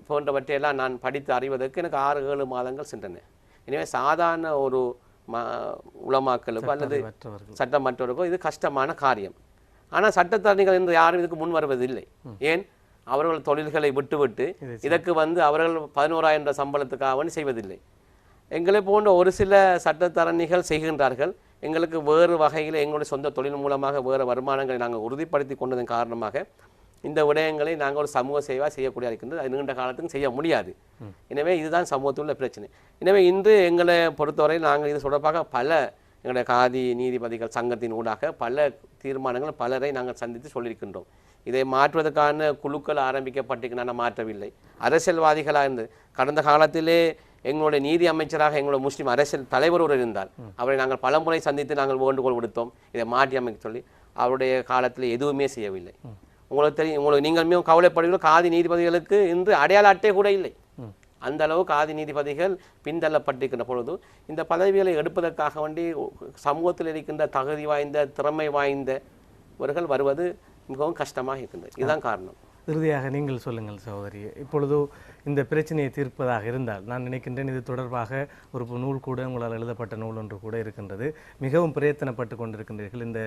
போன்றவற்றையெல்லாம் நான் படித்து அறிவதற்கு எனக்கு 6-7 மாதங்கள் சென்றன. எனவே சாதாரண ஒரு உலமாக்களுக்கோ அல்லது சட்டமற்றவருக்கோ இது கஷ்டமான காரியம். ஆனால் சட்டத்தரணிகள் என்று யாரும் இதுக்கு முன் வருவதில்லை. ஏன்? அவர்கள் தொழில்களை விட்டுவிட்டு இதற்கு அவர்கள் 11,000 சம்பளத்துக்காக செய்வதில்லை. எங்களை போன்ற ஒரு சில சட்டத்தரணிகள் செய்கின்றார்கள். எங்களுக்கு வேறு வகையில் எங்களுடைய சொந்த தொழில் மூலமாக வேறு வருமானங்களை நாங்கள் உறுதிப்படுத்தி கொண்டதன் காரணமாக இந்த விடயங்களை நாங்கள் ஒரு சமூக சேவை செய்யக்கூடிய இருக்கின்றது. அது நீண்ட காலத்துக்கு செய்ய முடியாது. எனவே இதுதான் சமூகத்தில் உள்ள பிரச்சனை. எனவே இன்று எங்களை பொறுத்தவரை நாங்கள் இது தொடர்பாக பல எங்களுடைய காதி நீதிபதிகள் சங்கத்தின் ஊடாக பல தீர்மானங்கள் பலரை நாங்கள் சந்தித்து சொல்லியிருக்கின்றோம். இதை மாற்றுவதற்கான குழுக்கள் ஆரம்பிக்கப்பட்டிருக்கின்றன, மாற்றவில்லை. அரசியல்வாதிகளாக இருந்து கடந்த காலத்திலே எங்களுடைய நீதி அமைச்சராக எங்களுடைய முஸ்லீம் அரசியல் தலைவர் ஒரு இருந்தால் அவரை நாங்கள் பலமுறை சந்தித்து நாங்கள் வேண்டுகோள் விடுத்தோம் இதை மாற்றி அமைக்க சொல்லி. அவருடைய காலத்தில் எதுவுமே செய்யவில்லை. உங்களுக்கு தெரியும், உங்களுக்கு நீங்கள் மிகவும் கவலைப்படுவீர்கள், காதி நீதிபதிகளுக்கு இன்று அடையாள அட்டை கூட இல்லை. அந்த அளவு காதி நீதிபதிகள் பின்தள்ளப்பட்டிருக்கின்ற பொழுது இந்த பதவிகளை எடுப்பதற்காக வேண்டி சமூகத்தில் இருக்கின்ற தகுதி வாய்ந்த திறமை வாய்ந்தவர்கள் வருவது மிகவும் கஷ்டமாக இருக்கின்றது. இதுதான் காரணம். இறுதியாக நீங்கள் சொல்லுங்கள் சகோதரி. இப்பொழுது இந்த பிரச்சனையை தீர்ப்பதாக இருந்தால் நான் நினைக்கின்றேன் இது தொடர்பாக ஒரு நூல் கூட உங்களால் எழுதப்பட்ட நூல் ஒன்று கூட இருக்கின்றது. மிகவும் பிரயத்தனப்பட்டு கொண்டிருக்கின்றீர்கள். இந்த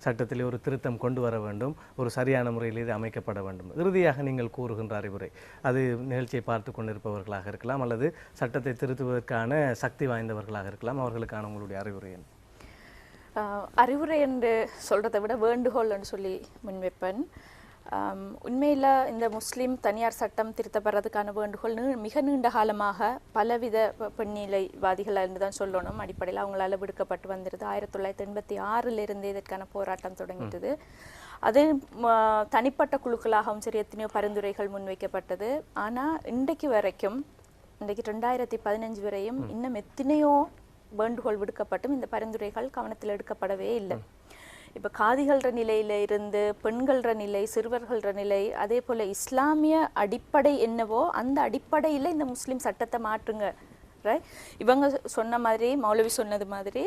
சட்டத்திலே ஒரு திருத்தம் கொண்டு வர வேண்டும், ஒரு சரியான முறையில் இது அமைக்கப்பட வேண்டும். இறுதியாக நீங்கள் கூறுகின்ற அறிவுரை, அது நிகழ்ச்சியை பார்த்து கொண்டிருப்பவர்களாக இருக்கலாம் அல்லது சட்டத்தை திருத்துவதற்கான சக்தி வாய்ந்தவர்களாக இருக்கலாம், அவர்களுக்கான உங்களுடைய அறிவுரை என்ன? அறிவுரை என்று சொல்கிறத விட வேண்டுகோள் என்று சொல்லி முன்வைப்பேன். உண்மையில் இந்த முஸ்லீம் தனியார் சட்டம் திருத்தப்படுறதுக்கான வேண்டுகோள் மிக நீண்ட காலமாக பலவித பெண்ணிலைவாதிகள் என்று தான் சொல்லணும். அடிப்படையில் அவங்களால விடுக்கப்பட்டு வந்துடுது. 1986 இதற்கான போராட்டம் தொடங்கிட்டது. அது தனிப்பட்ட குழுக்களாகவும் சரி எத்தனையோ பரிந்துரைகள் முன்வைக்கப்பட்டது. ஆனால் இன்றைக்கு 2015 வரையும் இன்னும் எத்தனையோ வேண்டுகோள் விடுக்கப்பட்டும் இந்த பரிந்துரைகள் கவனத்தில் எடுக்கப்படவே இல்லை. இப்போ காதிகள்ற நிலையில இருந்து பெண்கள்ற நிலை, சிறுவர்கள்ற நிலை, அதே போல் இஸ்லாமிய அடிப்படை என்னவோ அந்த அடிப்படையில் இந்த முஸ்லீம் சட்டத்தை மாற்றுங்க. ரைட், இவங்க சொன்ன மாதிரி, மௌலவி சொன்னது மாதிரி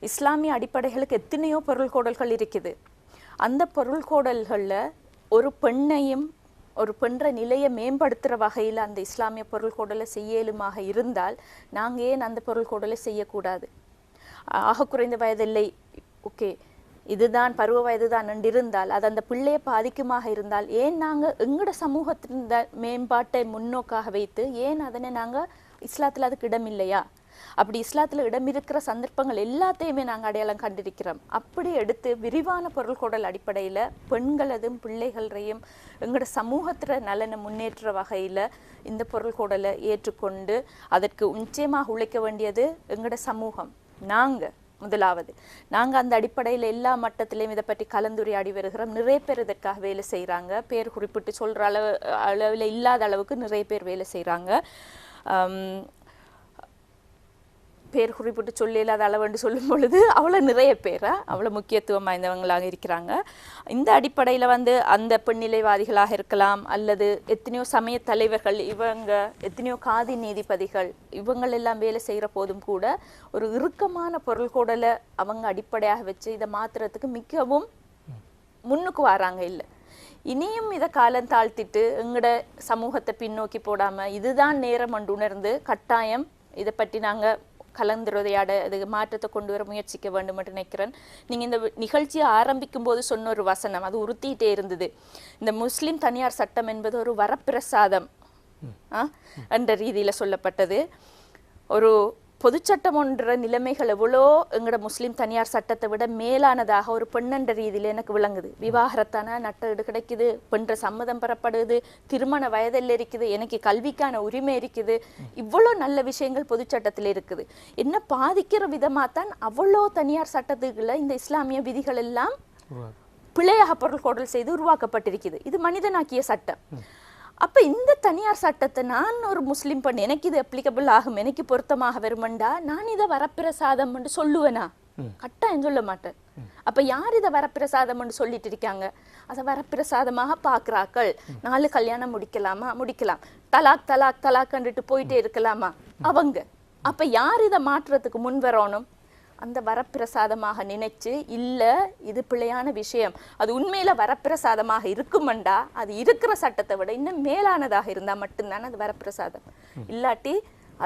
இஸ்லாமிய அடிப்படைகளுக்கு எத்தனையோ பொருள்கோடல்கள் இருக்குது. அந்த பொருள்கோடல்களில் ஒரு பெண்ணையும் ஒரு பெண்ற நிலையை மேம்படுத்துகிற வகையில் அந்த இஸ்லாமிய பொருள்கோடலை செய்யலுமாக இருந்தால் நாங்கள் ஏன் அந்த பொருள்கோடலை செய்யக்கூடாது? ஆக குறைந்த வயதில்லை, ஓகே, இதுதான் பருவ வயது தான் என்று இருந்தால் அது அந்த பிள்ளையை பாதிக்குமாக இருந்தால் ஏன் நாங்கள் எங்களோட சமூகத்தின் மேம்பாட்டை முன்னோக்காக வைத்து ஏன் அதனை நாங்கள் இஸ்லாத்தில் அதுக்கு இடம் இல்லையா? அப்படி இஸ்லாத்தில் இடம் இருக்கிற சந்தர்ப்பங்கள் எல்லாத்தையுமே நாங்கள் அடையாளம் கண்டிருக்கிறோம். அப்படி எடுத்து விரிவான பொருள்கோடல் அடிப்படையில் பெண்களதும் பிள்ளைகளையும் எங்களோட சமூகத்தில் நலனை முன்னேற்ற வகையில் இந்த பொருள்கோடலை ஏற்றுக்கொண்டு அதற்கு நிச்சயமாக உழைக்க வேண்டியது எங்களோட சமூகம். முதலாவது நாங்கள் அந்த அடிப்படையில் எல்லா மட்டத்திலையும் இதை பற்றி கலந்துரையாடி வருகிறோம். நிறைய பேர் இதற்காக வேலை செய்கிறாங்க. பேர் குறிப்பிட்டு சொல்கிற அளவில் இல்லாத அளவுக்கு நிறைய பேர் வேலை செய்கிறாங்க. பேர் குறிப்பிட்டு சொல்ல இல்லாத அளவுன்னு சொல்லும் பொழுது அவ்வளோ நிறைய பேரை அவ்வளோ முக்கியத்துவம் வாய்ந்தவங்களாக இருக்கிறாங்க. இந்த அடிப்படையில் அந்த பெண்ணிலைவாதிகளாக இருக்கலாம், அல்லது எத்தனையோ சமய தலைவர்கள், இவங்க எத்தனையோ காதி நீதிபதிகள், இவங்களெல்லாம் வேலை செய்கிற போதும் கூட ஒரு இறுக்கமான பொருள்கோடலை அவங்க அடிப்படையாக வச்சு இதை மாற்றுறதுக்கு மிகவும் முன்னுக்கு வராங்க. இல்லை, இனியும் இதை காலம் தாழ்த்திட்டு எங்களோட சமூகத்தை பின்னோக்கி போடாமல் இதுதான் நேரம் என்று உணர்ந்து கட்டாயம் இதை பற்றி நாங்கள் கலந்துரையாட அது மாற்றத்தை கொண்டு வர முயற்சிக்க வேண்டும் என்று நினைக்கிறேன். நீங்கள் இந்த நிகழ்ச்சியை ஆரம்பிக்கும் போது சொன்ன ஒரு வசனம் அது உறுத்திட்டே இருந்தது. இந்த முஸ்லிம் தனியார் சட்டம் என்பது ஒரு வரப்பிரசாதம் என்ற ரீதியில் சொல்லப்பட்டது. ஒரு பொதுச்சட்டம் ஒன்ற நிலைமைகள் எவ்வளோ எங்களோட முஸ்லீம் தனியார் சட்டத்தை விட மேலானதாக ஒரு பெண்ணென்ற ரீதியில் எனக்கு விளங்குது. விவாகரத்தான நட்டஈடு கிடைக்குது, பெண்ற சம்மதம் பெறப்படுது, திருமண வயதில் இருக்குது, எனக்கு கல்விக்கான உரிமை இருக்குது, இவ்வளோ நல்ல விஷயங்கள் பொதுச்சட்டத்தில் இருக்குது. என்ன பாதிக்கிற விதமாக தான் அவ்வளோ தனியார் சட்டத்துக்குள்ள இந்த இஸ்லாமிய விதிகள் எல்லாம் பிழையாக பொருள்கோடல் செய்து உருவாக்கப்பட்டிருக்குது. இது மனிதனாக்கிய சட்டம். அப்போ இந்த தனியார் சட்டத்தை நான் ஒரு முஸ்லீம் பெண், எனக்கு இது அப்ளிகபிள் ஆகும், எனக்கு பொருத்தமாக வருமெண்டா நான் இதை வரப்பிரசாதம் என்று சொல்லுவேனா? கட்டாயம் சொல்ல மாட்டேன். அப்போ யார் இதை வரப்பிரசாதம் என்று சொல்லிட்டு இருக்காங்க? அதை வரப்பிரசாதமாக பார்க்குறாக்கள். 4 கல்யாணம் முடிக்கலாம், தலாக் தலாக் தலாக் கண்டுட்டு போயிட்டே இருக்கலாமா அவங்க? அப்போ யார் இதை மாற்றுறதுக்கு முன் வரணும்? அந்த வரப்பிரசாதமாக நினைச்சு இல்லை இது பிழையான விஷயம், அது உண்மையில வரப்பிரசாதமாக இருக்குமெண்டா அது இருக்கிற சட்டத்தை விட இன்னும் மேலானதாக இருந்தால் மட்டும்தான் அது வரப்பிரசாதம். இல்லாட்டி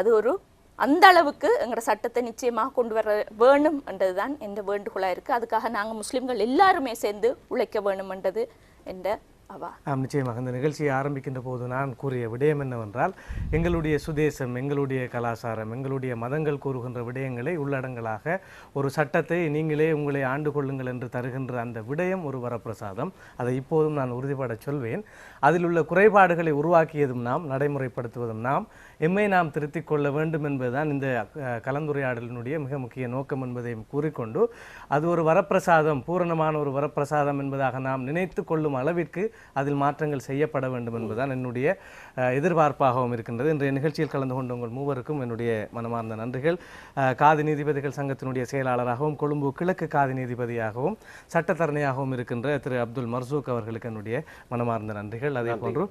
அது ஒரு அந்த அளவுக்கு எங்களோட சட்டத்தை நிச்சயமாக கொண்டு வர வேணும் என்றதுதான் என்ற வேண்டுகோளாக இருக்குது. அதுக்காக நாங்கள் முஸ்லிம்கள் எல்லாருமே சேர்ந்து உழைக்க வேணுமென்றது என்ற நிச்சயமாக இந்த நிகழ்ச்சியை ஆரம்பிக்கின்ற போது நான் கூறிய விடயம் என்னவென்றால் எங்களுடைய சுதேசம், எங்களுடைய கலாச்சாரம், எங்களுடைய மதங்கள் கூறுகின்ற விடயங்களை உள்ளடங்கலாக ஒரு சட்டத்தை நீங்களே உங்களை ஆண்டு கொள்ளுங்கள் என்று தருகின்ற அந்த விடயம் ஒரு வரப்பிரசாதம். அதை இப்போதும் நான் உறுதிப்பட சொல்வேன். அதில் உள்ள குறைபாடுகளை உருவாக்கியதும் நாம், நடைமுறைப்படுத்துவதும் நாம், எம்மை நாம் திருத்திக் கொள்ள வேண்டும் என்பதுதான் இந்த கலந்துரையாடலினுடைய மிக முக்கிய நோக்கம் என்பதையும் கூறிக்கொண்டு அது ஒரு வரப்பிரசாதம், பூரணமான ஒரு வரப்பிரசாதம் என்பதாக நாம் நினைத்து கொள்ளும் அளவிற்கு அதில் மாற்றங்கள் செய்யப்பட வேண்டும் என்பதுதான் என்னுடைய எதிர்பார்ப்பாகவும் இருக்கின்றது. இன்றைய நிகழ்ச்சியில் கலந்து கொண்ட உங்கள் மூவருக்கும் என்னுடைய மனமார்ந்த நன்றிகள். காதி நீதிபதிகள் சங்கத்தினுடைய செயலாளராகவும் கொழும்பு கிழக்கு காதி நீதிபதியாகவும் சட்டத்தரணியாகவும் இருக்கின்ற திரு அப்துல் மர்சூக் அவர்களுக்கு என்னுடைய மனமார்ந்த நன்றிகள். அதே போன்று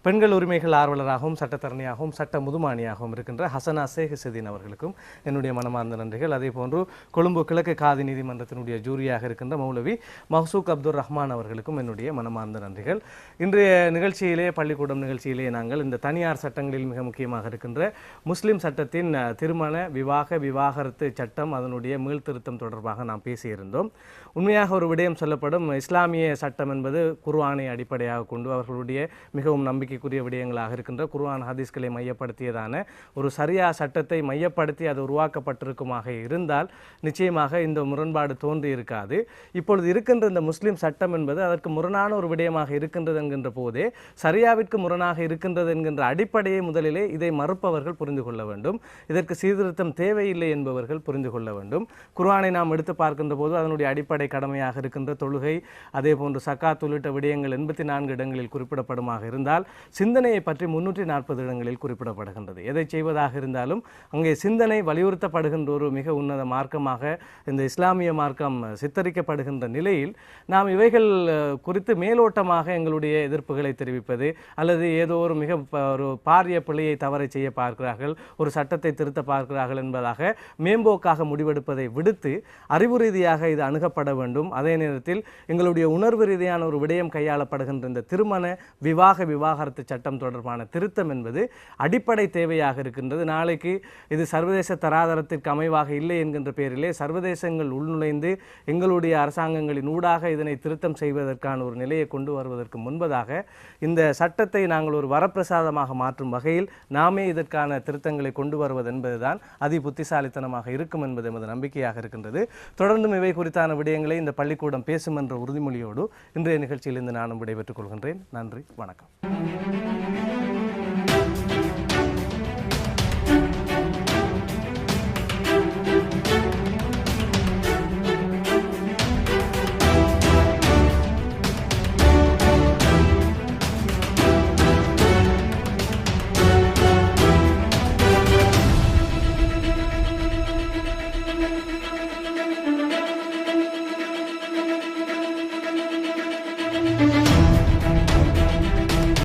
பெண்கள் உரிமைகள் ஆர்வலராகவும் சட்டத்தரணியாகவும் சட்ட முதுமானியாகவும் இருக்கின்ற ஹசனா சேஹிசதீன் அவர்களுக்கும் என்னுடைய மனமார்ந்த நன்றிகள். அதே போன்று கொழும்பு கிழக்கு காதி நீதிமன்றத்தினுடைய ஜூரியாக இருக்கின்ற மௌலவி மஹ்சூக் அப்துல் ரஹ்மான் அவர்களுக்கும் என்னுடைய மனமார்ந்த நன்றிகள். இன்றைய நிகழ்ச்சியிலே, பள்ளிக்கூடம் நிகழ்ச்சியிலே நாங்கள் இந்த தனியார் சட்டங்களில் மிக முக்கியமாக இருக்கின்ற முஸ்லிம் சட்டத்தின் திருமண விவாகரத்து சட்டம், அதனுடைய மீள்திருத்தம் தொடர்பாக நாம் பேசியிருந்தோம். உண்மையாக ஒரு விடயம் சொல்லப்படும், இஸ்லாமிய சட்டம் என்பது குர்ஆனை அடிப்படையாக கொண்டு அவர்களுடைய மிகவும் நம்பிக்கைக்குரிய விடயங்களாக இருக்கின்ற குர்ஆன் ஹதீஸ்களை மையப்படுத்தியதான ஒரு சரியா சட்டத்தை மையப்படுத்தி அது உருவாக்கப்பட்டிருக்குமாக இருந்தால் நிச்சயமாக இந்த முரண்பாடு தோன்றி இருக்காது. இப்பொழுது இருக்கின்ற இந்த முஸ்லிம் சட்டம் என்பது அதற்கு முரணான ஒரு விடயமாக இருக்கின்றது என்கின்ற போதே சரியாவிற்கு முரணாக இருக்கின்றது என்கின்ற அடிப்படையை முதலிலே இதை மறுப்பவர்கள் புரிந்து கொள்ள வேண்டும். இதற்கு சீர்திருத்தம் தேவையில்லை என்பவர்கள் புரிந்து கொள்ள வேண்டும். குர்ஆனை நாம் எடுத்து பார்க்கின்ற போது அதனுடைய அடிப்படை கடமையாக இருக்கின்ற தொழுகை, அதே போன்று சக்காத் உள்ளிட்ட விடயங்கள் 84 இடங்களில் குறிப்பிடப்படுமாக இருந்தால் சிந்தனையை பற்றி 340 இடங்களில் குறிப்பிடப்படுகின்றது. எதை செய்வதாக இருந்தாலும் அங்கே சிந்தனை வலியுறுத்தப்படுகின்ற ஒரு மிக உன்னத மார்க்கமாக இந்த இஸ்லாமிய மார்க்கம் சித்தரிக்கப்படுகின்ற நிலையில் நாம் இவைகள் குறித்து மேலோட்டமாக எங்களுடைய எதிர்ப்புகளை தெரிவிப்பது அல்லது ஏதோ ஒரு ஒரு பாரிய பிழையை தவறை செய்ய பார்க்கிறார்கள், ஒரு சட்டத்தை திருத்த பார்க்கிறார்கள் என்பதாக மேம்போக்காக முடிவெடுப்பதை விடுத்து அறிவு ரீதியாக இது அணுகப்பட வேண்டும். அதே நேரத்தில் எங்களுடைய உணர்வு ரீதியான ஒரு விடயம் கையாளப்படுகின்ற இந்த திருமண விவாகரத்து சட்டம் தொடர்பான திருத்தம் என்பது அடிப்படை தேவையாக இருக்கின்றது. நாளைக்கு இது சர்வதேச தராதரத்திற்கு அமைவாக இல்லை என்கின்ற பெயரிலே சர்வதேசங்கள் உள்நுழைந்து எங்களுடைய அரசாங்கங்களின் ஊடாக இதனை திருத்தம் செய்வதற்கான ஒரு நிலையை கொண்டு வருவதற்கு முன்பதாக இந்த சட்டத்தை நாங்கள் ஒரு வரப்பிரசாதமாக மாற்றும் வகையில் நாமே இதற்கான திருத்தங்களை கொண்டு வருவது என்பதுதான் அதி புத்திசாலித்தனமாக இருக்கும் என்பது எமது நம்பிக்கையாக இருக்கின்றது. தொடர்ந்தும் இவை குறித்தான விடயங்களை இந்த பள்ளிக்கூடம் பேசும் என்ற உறுதிமொழியோடு இன்றைய நிகழ்ச்சியிலிருந்து நானும் விடைபெற்றுக் கொள்கின்றேன். நன்றி, வணக்கம்.